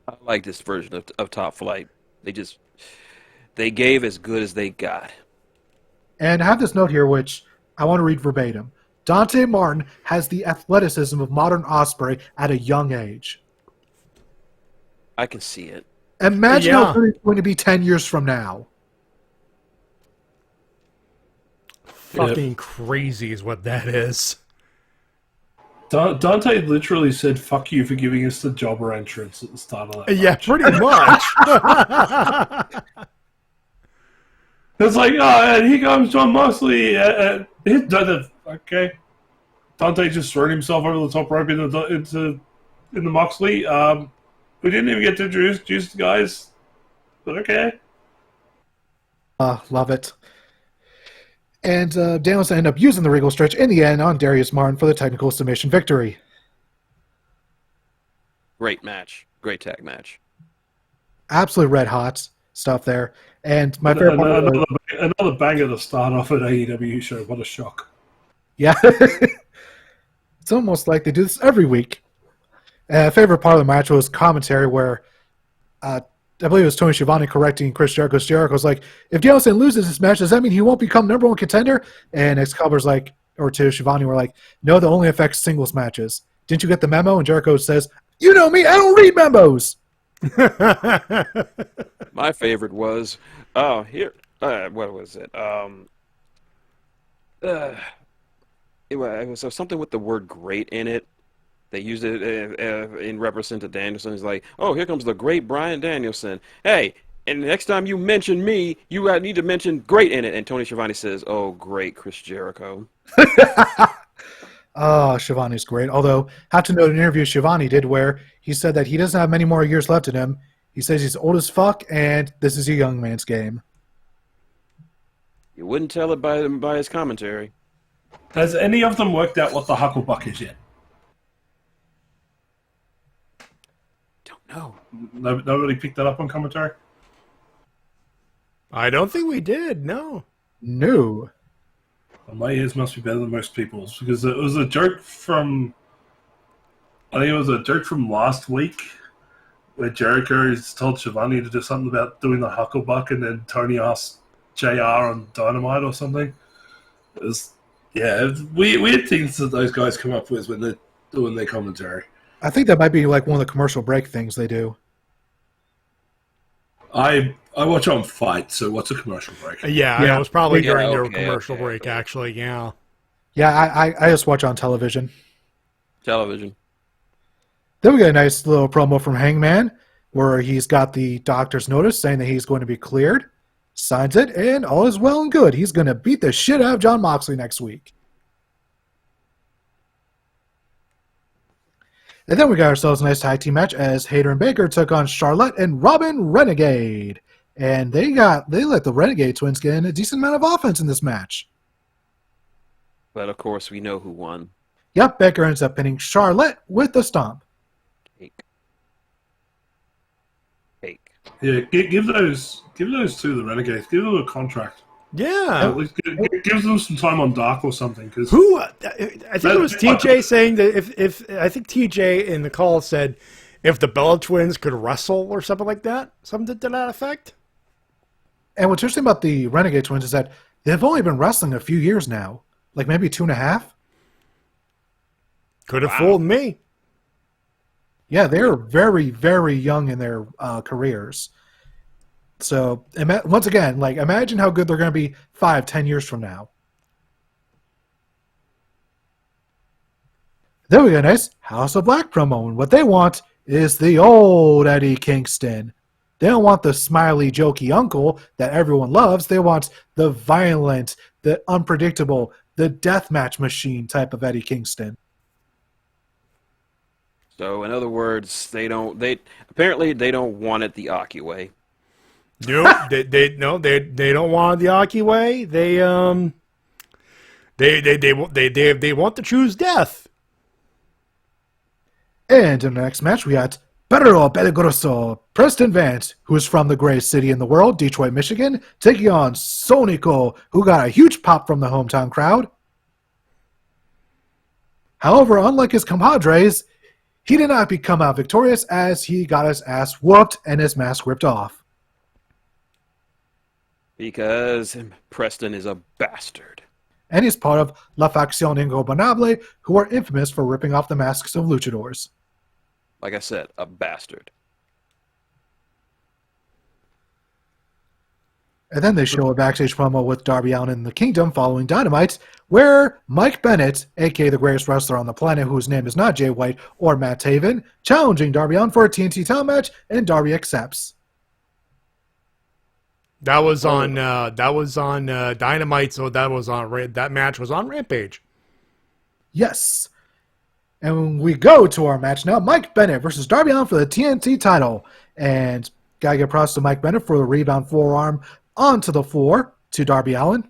I like this version of Top Flight. They gave as good as they got. And I have this note here, which I want to read verbatim. Dante Martin has the athleticism of modern Ospreay at a young age. I can see it. Imagine how good it's going to be 10 years from now. Fucking crazy is what that is. Dante literally said, "Fuck you for giving us the jobber entrance at the start of that match." Pretty much. It's like, and here comes John Moxley. Okay. Dante just thrown himself over the top rope in the Moxley. We didn't even get to introduce the guys, but okay. Love it. And Danielson ended up using the Regal Stretch in the end on Darius Martin for the technical submission victory. Great match. Great tag match. Absolutely red hot stuff there. And my favorite part another banger to start off an AEW show. What a shock. Yeah. It's almost like they do this every week. Favorite part of the match was commentary where I believe it was Tony Schiavone correcting Chris Jericho. Jericho's like, if Danielson loses this match, does that mean he won't become number one contender? And Excalibur's like, or to Schiavone, were like, no, that only affects singles matches. Didn't you get the memo? And Jericho says, you know me, I don't read memos. My favorite was, what was it? It was something with the word great in it. They used it in reference to Danielson. It's like, oh, here comes the great Bryan Danielson. Hey, and next time you mention me, you need to mention great in it. And Tony Schiavone says, oh, great, Chris Jericho. Oh, Schiavone's great. Although, have to note an interview Schiavone did where he said that he doesn't have many more years left in him. He says he's old as fuck, and this is a young man's game. You wouldn't tell it by his commentary. Has any of them worked out what the Hucklebuck is yet? No. Nobody picked that up on commentary? I don't think we did, no. No. Well, my ears must be better than most people's, because it was a joke from... I think it was a joke from last week, where Jericho told Schiavone to do something about doing the Hucklebuck, and then Tony asked JR on Dynamite or something. It was, weird things that those guys come up with when they're doing their commentary. I think that might be like one of the commercial break things they do. I watch on Fight, so what's a commercial break? Yeah, it was probably during their okay, commercial okay, break, okay. actually, yeah. Yeah, I just watch on television. Television. Then we get a nice little promo from Hangman where he's got the doctor's notice saying that he's going to be cleared, signs it, and all is well and good. He's going to beat the shit out of Jon Moxley next week. And then we got ourselves a nice tag team match as Hayter and Baker took on Charlotte and Robin Renegade. And they let the Renegade twins get in a decent amount of offense in this match. But of course, we know who won. Yep, Baker ends up pinning Charlotte with the stomp. Fake. Yeah, give those two the Renegades. Give them a contract. Yeah. At least give them some time on Dark or something. Cause Who? I think it was TJ saying that if I think TJ in the call said if the Bella Twins could wrestle or something like that, something to that effect. And what's interesting about the Renegade twins is that they've only been wrestling a few years now, like maybe 2.5. Could have fooled me. Yeah, they're very, very young in their careers. So, once again, like imagine how good they're going to be 5-10 years from now. Then we got a nice House of Black promo, and what they want is the old Eddie Kingston. They don't want the smiley, jokey uncle that everyone loves. They want the violent, the unpredictable, the deathmatch machine type of Eddie Kingston. So, in other words, they don't want it the Aki way. Nope, they don't want the Aki way. They want to choose death. And in the next match, we got Perro Peligroso, Preston Vance, who is from the greatest city in the world, Detroit, Michigan, taking on Sonico, who got a huge pop from the hometown crowd. However, unlike his compadres, he did not come out victorious as he got his ass whooped and his mask ripped off. Because Preston is a bastard. And he's part of La Facción Ingobernable, who are infamous for ripping off the masks of luchadors. Like I said, a bastard. And then they show a backstage promo with Darby Allin in the Kingdom following Dynamite, where Mike Bennett, a.k.a. the greatest wrestler on the planet whose name is not Jay White or Matt Taven, challenging Darby Allin for a TNT title match, and Darby accepts. That was on Dynamite, so that match was on Rampage. Yes. And we go to our match now. Mike Bennett versus Darby Allin for the TNT title. And gotta give props to Mike Bennett for the rebound forearm onto the floor to Darby Allin.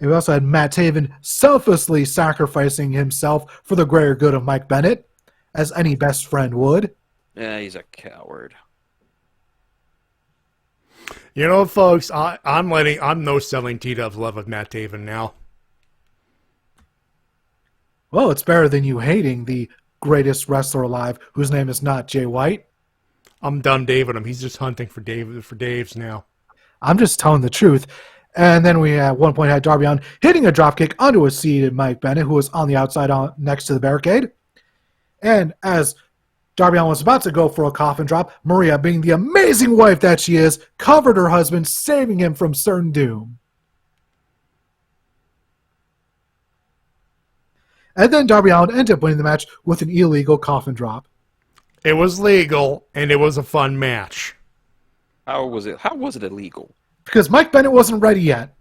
And we also had Matt Taven selflessly sacrificing himself for the greater good of Mike Bennett, as any best friend would. Yeah, he's a coward. You know, folks, I'm no selling T-Dub's love of Matt Taven now. Well, it's better than you hating the greatest wrestler alive, whose name is not Jay White. I'm done David him. He's just hunting for Dave's now. I'm just telling the truth. And then we at one point had Darby Allin hitting a dropkick onto a seated Mike Bennett, who was on the outside next to the barricade. And as Darby Allin was about to go for a coffin drop, Maria, being the amazing wife that she is, covered her husband, saving him from certain doom. And then Darby Allin ended up winning the match with an illegal coffin drop. It was legal, and it was a fun match. How was it illegal? Because Mike Bennett wasn't ready yet.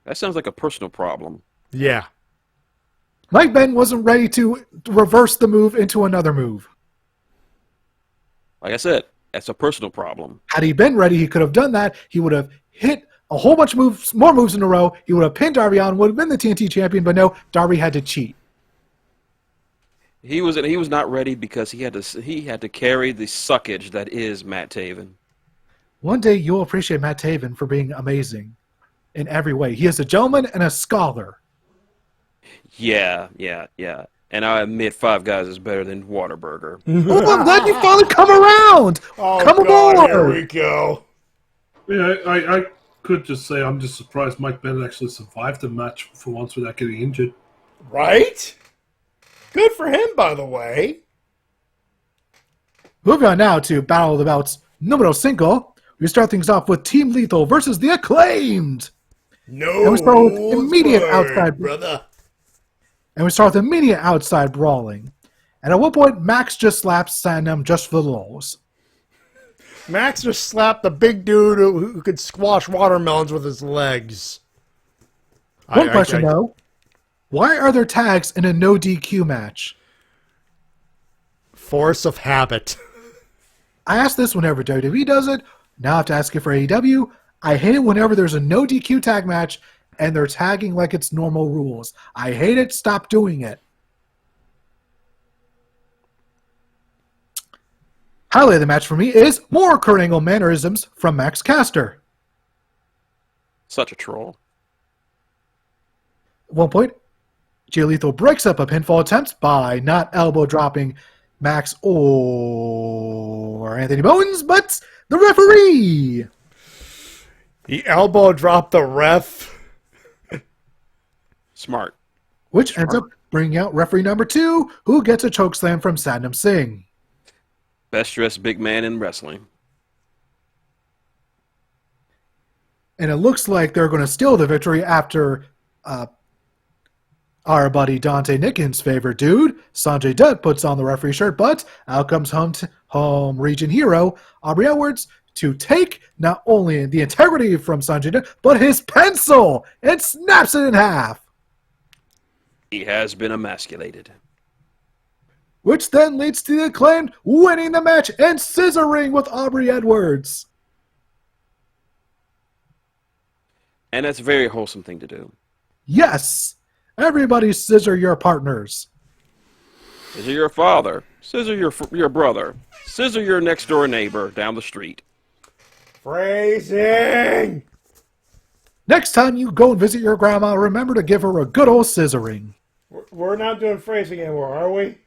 That sounds like a personal problem. Yeah. Mike Bennett wasn't ready to reverse the move into another move. Like I said, that's a personal problem. Had he been ready, he could have done that. He would have hit a whole bunch of more moves in a row. He would have pinned Darby Allin, would have been the TNT champion, but no, Darby had to cheat. He was not ready because he had to carry the suckage that is Matt Taven. One day you'll appreciate Matt Taven for being amazing in every way. He is a gentleman and a scholar. Yeah. And I admit Five Guys is better than Whataburger. Oh, I'm glad you finally come around. Oh, come God, aboard. here we go. Yeah, I could just say I'm just surprised Mike Bennett actually survived the match for once without getting injured. Right? Good for him, by the way. Moving on now to Battle of the Belts numero 5. We start things off with Team Lethal versus the Acclaimed. No, and we start with immediate outside brother. And we start with immediate outside brawling. And at one point, Max just slaps Sandem just for the lulz. Max just slapped the big dude who could squash watermelons with his legs. One question, though. Why are there tags in a no DQ match? Force of habit. I ask this whenever WWE does it. Now I have to ask it for AEW. I hate it whenever there's a no DQ tag match and they're tagging like it's normal rules. I hate it. Stop doing it. Highlight of the match for me is more Kurt Angle mannerisms from Max Caster. Such a troll. At one point, Jay Lethal breaks up a pinfall attempt by not elbow dropping Max or Anthony Bowens, but the referee. He elbow dropped the ref. Smart. Which ends up bringing out referee number 2, who gets a chokeslam from Satnam Singh. Best dressed big man in wrestling. And it looks like they're going to steal the victory after our buddy Dante Nickens' favorite dude, Sanjay Dutt, puts on the referee shirt, but out comes home region hero, Aubrey Edwards, to take not only the integrity from Sanjay Dutt, but his pencil, and snaps it in half. He has been emasculated. Which then leads to the Acclaimed winning the match and scissoring with Aubrey Edwards. And that's a very wholesome thing to do. Yes! Everybody scissor your partners. Scissor your father. Scissor your brother. Scissor your next door neighbor down the street. Phrasing! Next time you go and visit your grandma, remember to give her a good old scissoring. We're not doing phrasing anymore, are we?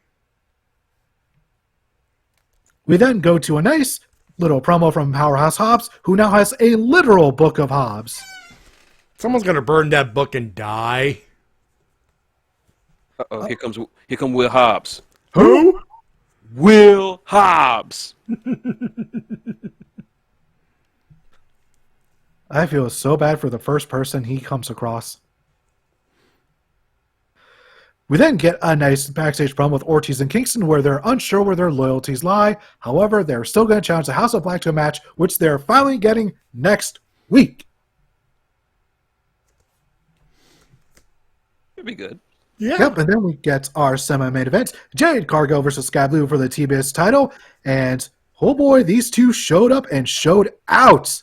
We then go to a nice little promo from Powerhouse Hobbs, who now has a literal book of Hobbs. Someone's gonna burn that book and die. Uh-oh, here comes Will Hobbs. Who? Will Hobbs. I feel so bad for the first person he comes across. We then get a nice backstage promo with Ortiz and Kingston where they're unsure where their loyalties lie. However, they're still going to challenge the House of Black to a match, which they're finally getting next week. It'd be good. Yeah. Yep, and then we get our semi-main event, Jade Cargill versus Sky Blue for the TBS title. And, oh boy, these two showed up and showed out.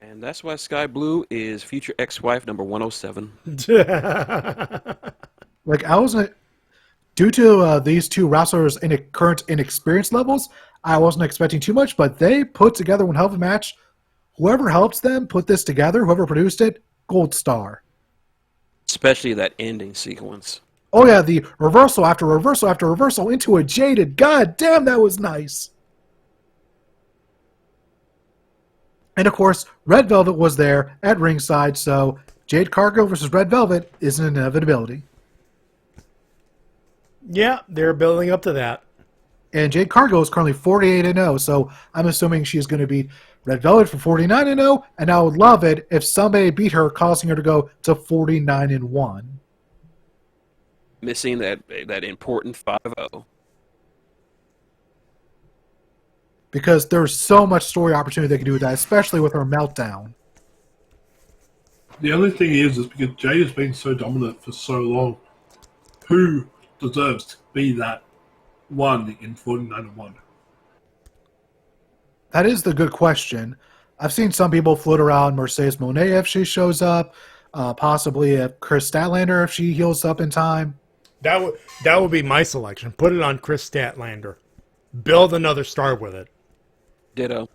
And that's why Sky Blue is future ex-wife number 107. Like, I wasn't... Due to these two wrestlers' current inexperience levels, I wasn't expecting too much, but they put together one hell of a match. Whoever helps them put this together, whoever produced it, gold star. Especially that ending sequence. Oh yeah, the reversal after reversal after reversal into a jaded. God damn, that was nice. And of course, Red Velvet was there at ringside, so Jade Cargill versus Red Velvet is an inevitability. Yeah, they're building up to that. And Jade Cargill is currently 48-0, so I'm assuming she's going to beat Red Velvet for 49-0, and I would love it if somebody beat her, causing her to go to 49-1. Missing that important 5-0. Because there's so much story opportunity they can do with that, especially with her meltdown. The only thing is because Jay has been so dominant for so long, who deserves to be that one in 49-1? That is the good question. I've seen some people float around Mercedes Monet if she shows up, possibly if Chris Statlander if she heals up in time. That would be my selection. Put it on Chris Statlander. Build another star with it. Ditto.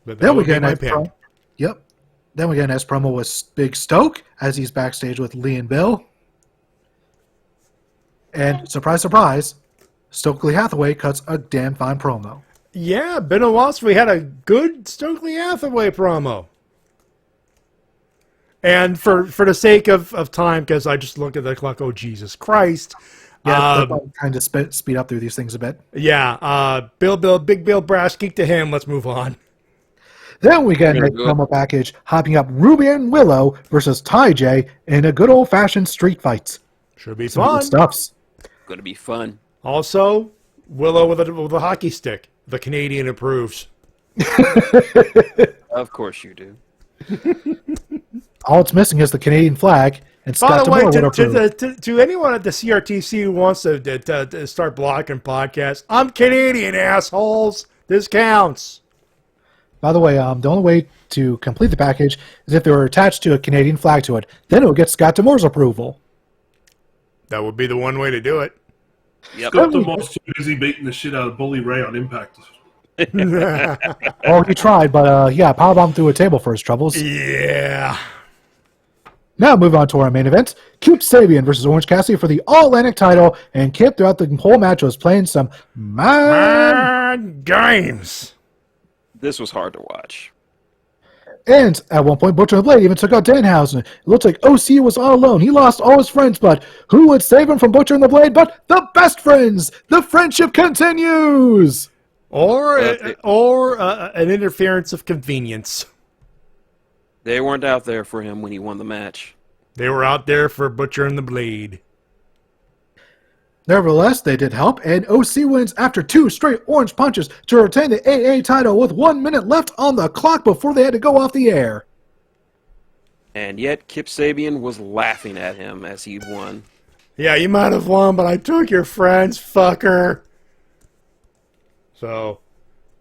But Then we get a nice promo. Yep. Then we get a nice promo with Big Stoke as he's backstage with Lee and Bill. And surprise, surprise, Stokely Hathaway cuts a damn fine promo. Yeah, been a while since we had a good Stokely Hathaway promo. And for the sake of time, because I just looked at the clock, oh, Jesus Christ. Yeah, kind of speed up through these things a bit. Yeah, Big Bill Brass, kick to him. Let's move on. Then we get a nice promo package, hopping up Ruby and Willow versus Ty J in a good old-fashioned street fight. Should be Some fun. good stuffs. Gonna be fun. Also, Willow with a hockey stick. The Canadian approves. Of course you do. All it's missing is the Canadian flag. And By Scott the way, DeMore to anyone at the CRTC who wants to start blocking podcasts, I'm Canadian, assholes. This counts. By the way, the only way to complete the package is if they were attached to a Canadian flag to it. Then it would get Scott DeMore's approval. That would be the one way to do it. Yep. Scott DeMore's too busy beating the shit out of Bully Ray on Impact. Oh, he tried, but yeah, powerbombed through a table for his troubles. Yeah. Now move on to our main event. Kip Sabian versus Orange Cassidy for the All-Atlantic title, and Kip throughout the whole match was playing some mad games. This was hard to watch. And at one point, Butcher and the Blade even took out Danhausen. It looked like OC was all alone. He lost all his friends, but who would save him from Butcher and the Blade but the best friends? The friendship continues! Or an interference of convenience. They weren't out there for him when he won the match. They were out there for Butcher and the Blade. Nevertheless, they did help, and OC wins after 2 straight orange punches to retain the AA title with 1 minute left on the clock before they had to go off the air. And yet, Kip Sabian was laughing at him as he won. Yeah, you might have won, but I took your friends, fucker. So,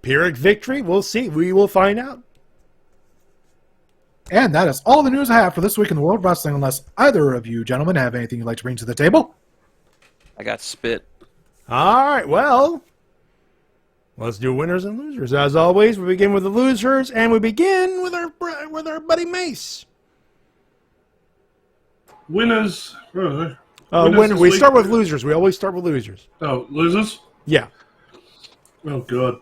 Pyrrhic victory? We'll see. We will find out. And that is all the news I have for this week in the world of wrestling, unless either of you gentlemen have anything you'd like to bring to the table. I got spit. All right, well, let's do winners and losers. As always, we begin with the losers, and we begin with our buddy Mase. Winners. We start with losers. We always start with losers. Oh, losers? Yeah. Oh, God.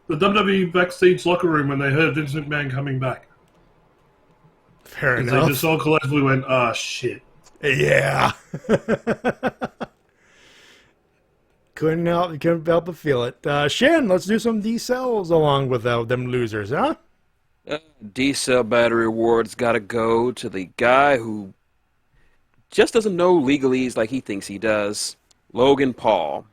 The WWE backstage locker room when they heard Vince McMahon coming back. Fair They enough. just all collectively went, ah, shit. Yeah. couldn't help but feel it. Shin, let's do some D-cells along with them losers, huh? D-cell battery awards gotta go to the guy who just doesn't know legalese like he thinks he does, Logan Paul.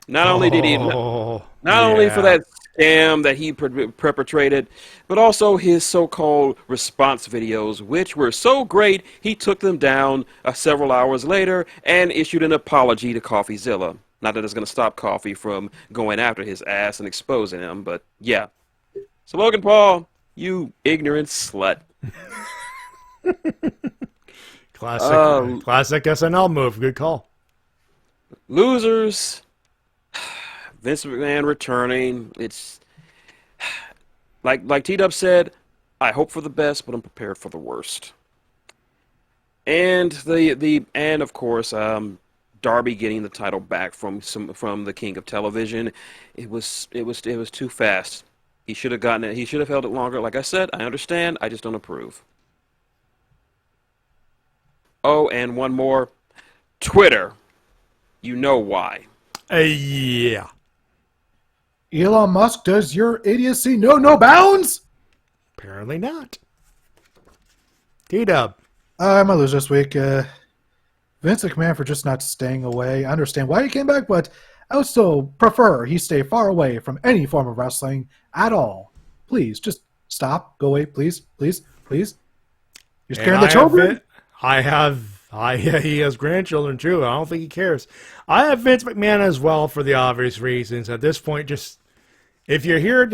Not only did he, not only for that scam that he perpetrated, but also his so-called response videos, which were so great he took them down several hours later and issued an apology to CoffeeZilla. Not that it's going to stop Coffee from going after his ass and exposing him, but yeah. So Logan Paul, you ignorant slut. Classic SNL move. Good call. Losers. Vince McMahon returning. It's like T-Dub said, I hope for the best, but I'm prepared for the worst. And and of course, Darby getting the title back from the King of Television. It was too fast. He should have gotten it. He should have held it longer. Like I said, I understand. I just don't approve. Oh, and one more. Twitter. You know why. Yeah. Elon Musk, does your idiocy know no bounds? Apparently not. T-Dub. I'm a loser this week. Vince McMahon for just not staying away. I understand why he came back, but I would still prefer he stay far away from any form of wrestling at all. Please, just stop. Go away, please, please, please. You're scaring the children? He has grandchildren too. I don't think he cares. I have Vince McMahon as well for the obvious reasons. At this point, just if you're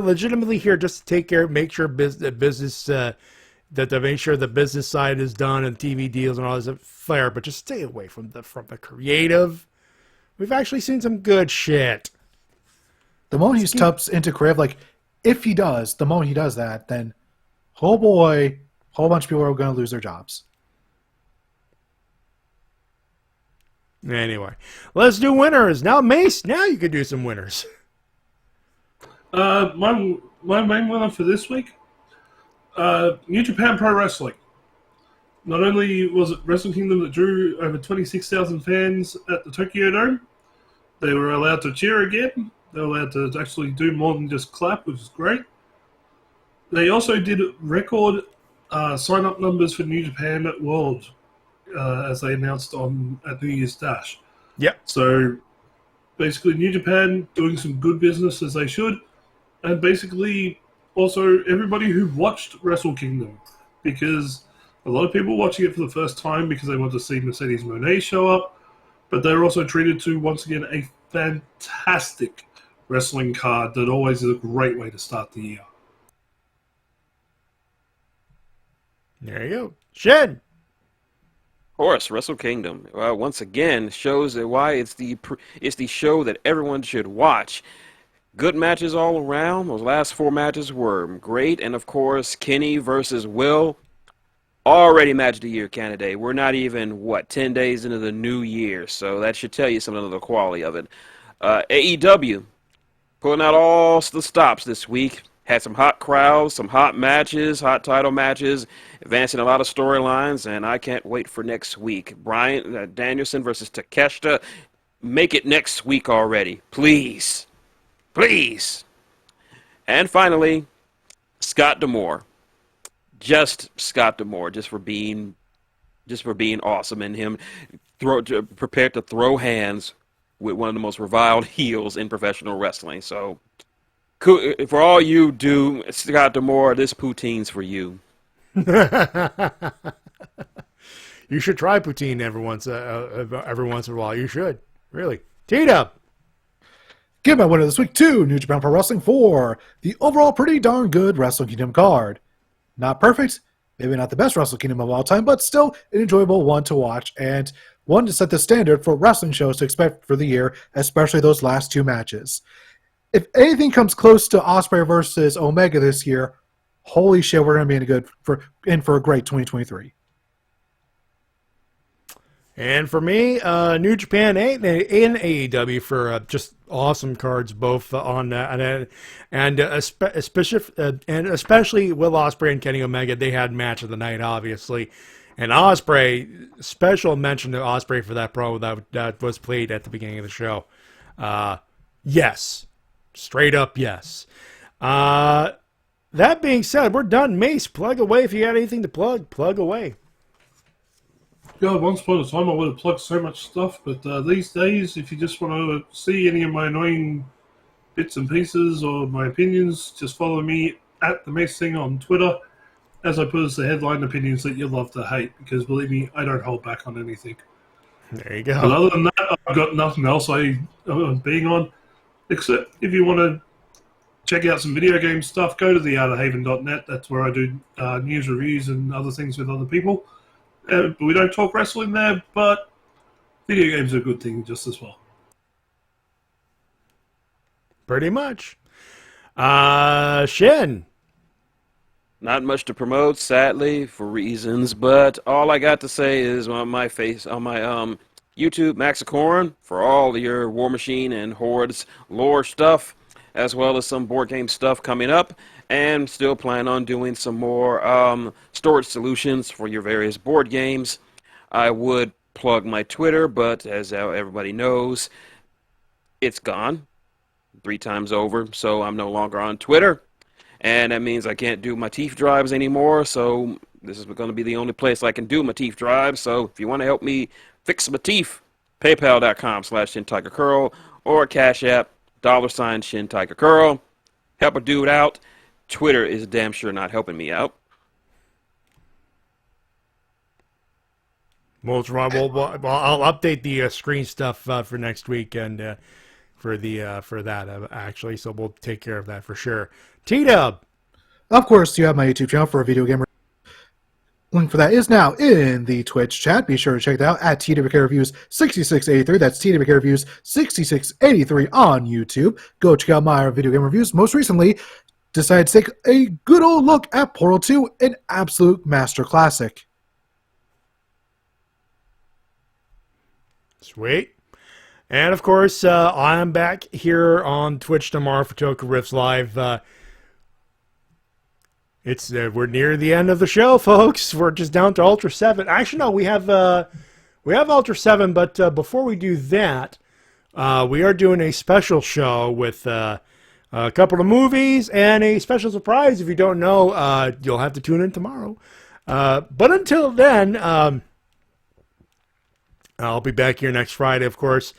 legitimately here, just to take care, make sure business that to make sure the business side is done and TV deals and all this fair, but just stay away from the creative. We've actually seen some good shit. The moment he steps into creative, like if he does, the moment he does that, then, oh boy, a whole bunch of people are going to lose their jobs. Anyway, let's do winners. Now, Mase, now you could do some winners. My main winner for this week, New Japan Pro Wrestling. Not only was it Wrestle Kingdom that drew over 26,000 fans at the Tokyo Dome, they were allowed to cheer again. They were allowed to actually do more than just clap, which is great. They also did record sign-up numbers for New Japan at World, as they announced at New Year's Dash. Yep. So basically New Japan doing some good business as they should, and basically also everybody who watched Wrestle Kingdom, because a lot of people watching it for the first time because they want to see Mercedes Moné show up, but they're also treated to, once again, a fantastic wrestling card that always is a great way to start the year. There you go. Shin! Of course, Wrestle Kingdom. Once again, shows that why it's the show that everyone should watch. Good matches all around. Those last 4 matches were great. And, of course, Kenny versus Will, already match of the year candidate. We're not even, 10 days into the new year. So that should tell you something of the quality of it. AEW, pulling out all the stops this week. Had some hot crowds, some hot matches, hot title matches, advancing a lot of storylines, and I can't wait for next week. Bryan Danielson versus Takeshita. Make it next week already. Please. Please. And finally, Scott D'Amore. Just Scott D'Amore, just for being awesome, and him prepared to throw hands with one of the most reviled heels in professional wrestling. So, for all you do, Scott D'Amore, this poutine's for you. You should try poutine every once in a while. You should, really. T-Dub. Give my winner this week to New Japan Pro Wrestling for the overall pretty darn good Wrestle Kingdom card. Not perfect, maybe not the best Wrestle Kingdom of all time, but still an enjoyable one to watch and one to set the standard for wrestling shows to expect for the year, especially those last 2 matches. If anything comes close to Ospreay versus Omega this year, holy shit, we're going to be in for a great 2023. And for me, New Japan and AEW for just awesome cards, both on and especially Will Ospreay and Kenny Omega. They had match of the night, obviously, and Ospreay. Special mention to Ospreay for that promo that was played at the beginning of the show. Yes, straight up yes. That being said, we're done. Mase, plug away if you got anything to plug. Plug away. God, once upon a time I would have plugged so much stuff, but these days, if you just want to see any of my annoying bits and pieces or my opinions, just follow me at the Mase Thing on Twitter, as I put as the headline opinions that you love to hate, because believe me, I don't hold back on anything. There you go. But other than that, I've got nothing else I'm being on, except if you want to check out some video game stuff, go to theouterhaven.net. That's where I do news reviews and other things with other people. We don't talk wrestling there, but video games are a good thing just as well. Pretty much. Shin. Not much to promote, sadly, for reasons, but all I got to say is on my YouTube, Maxacorn, for all your War Machine and Hordes lore stuff, as well as some board game stuff coming up, and still plan on doing some more storage solutions for your various board games. I would plug my Twitter, but as everybody knows, it's gone 3 times over, so I'm no longer on Twitter. And that means I can't do my TIFF drives anymore, so this is going to be the only place I can do my TIFF drives. So if you want to help me fix my TIFF, paypal.com/Shintigercurl or Cash App, $Shintigercurl. Help a dude out. Twitter is damn sure not helping me out. Well, I'll update the screen stuff for next week and for that actually. So we'll take care of that for sure. T-Dub. Of course, you have my YouTube channel for a video gamer. Link for that is now in the Twitch chat. Be sure to check that out at TWK Reviews 6683. That's TWK Reviews 6683 on YouTube. Go check out my video game reviews. Most recently, decided to take a good old look at Portal 2, an absolute master classic. Sweet. And of course, I'm back here on Twitch tomorrow for Toku Riffs Live. We're near the end of the show, folks. We're just down to Ultra 7. Actually, no, we have Ultra 7, but before we do that, we are doing a special show with a couple of movies and a special surprise. If you don't know, you'll have to tune in tomorrow. But until then, I'll be back here next Friday, of course.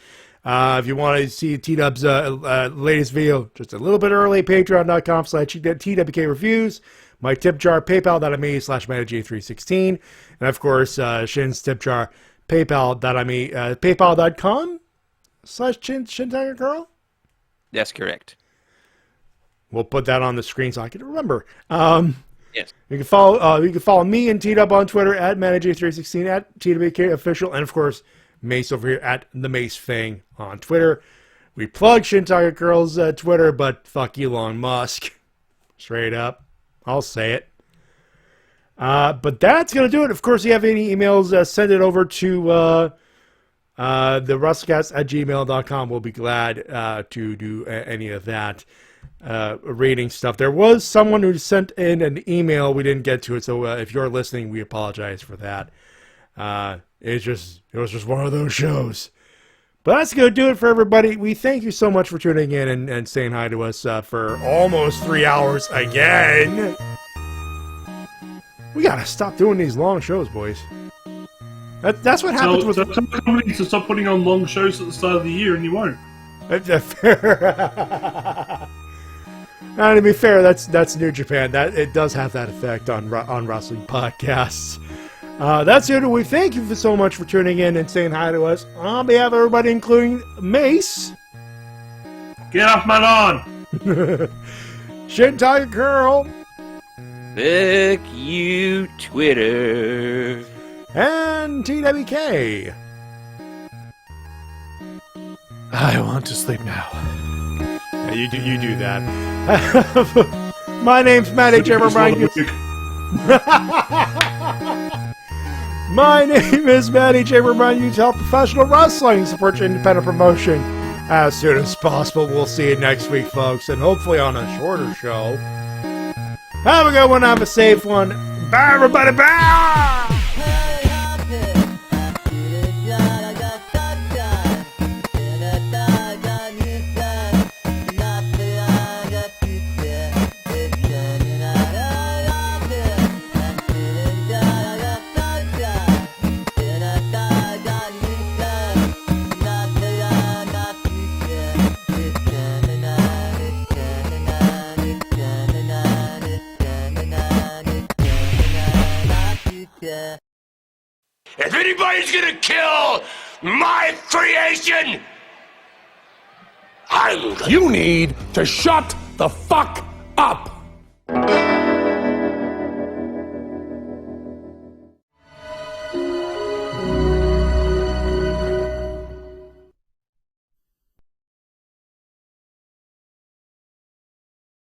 If you want to see T-Dub's latest video just a little bit early, patreon.com/TWK Reviews. My tip jar, paypal.me/MattyJ316. And of course, Shin's tip jar, paypal.me/Shintigercurl. That's correct. We'll put that on the screen so I can remember. Yes. You can follow me and T-Dub on Twitter at MattyJ316 at TWK Official, and of course Mase over here at the Mase Fang on Twitter. We plug Shintigercurl's Twitter, but fuck Elon Musk. Straight up. I'll say it. But that's going to do it. Of course, if you have any emails, send it over to the Wrestle-Cast@gmail.com. We'll be glad to do any of that rating stuff. There was someone who sent in an email. We didn't get to it, so if you're listening, we apologize for that. It was just one of those shows. But that's going to do it for everybody. We thank you so much for tuning in and saying hi to us for almost 3 hours again. We got to stop doing these long shows, boys. That's what happens with... So tell companies to stop putting on long shows at the start of the year and you won't. Now, to be fair, that's New Japan. It does have that effect on wrestling podcasts. That's it. We thank you so much for tuning in and saying hi to us. On behalf of everybody, including Mase. Get off my lawn! Shintigercurl. Fuck you, Twitter. And TWK. I want to sleep now. Yeah, you do that. My name's Matty Jabberbrine. My name is Matty Jabberbrine. You help professional wrestling, support your independent promotion as soon as possible. We'll see you next week, folks, and hopefully on a shorter show. Have a good one. Have a safe one. Bye, everybody. Bye. If anybody's gonna kill my creation, I'm gonna... You need to shut the fuck up.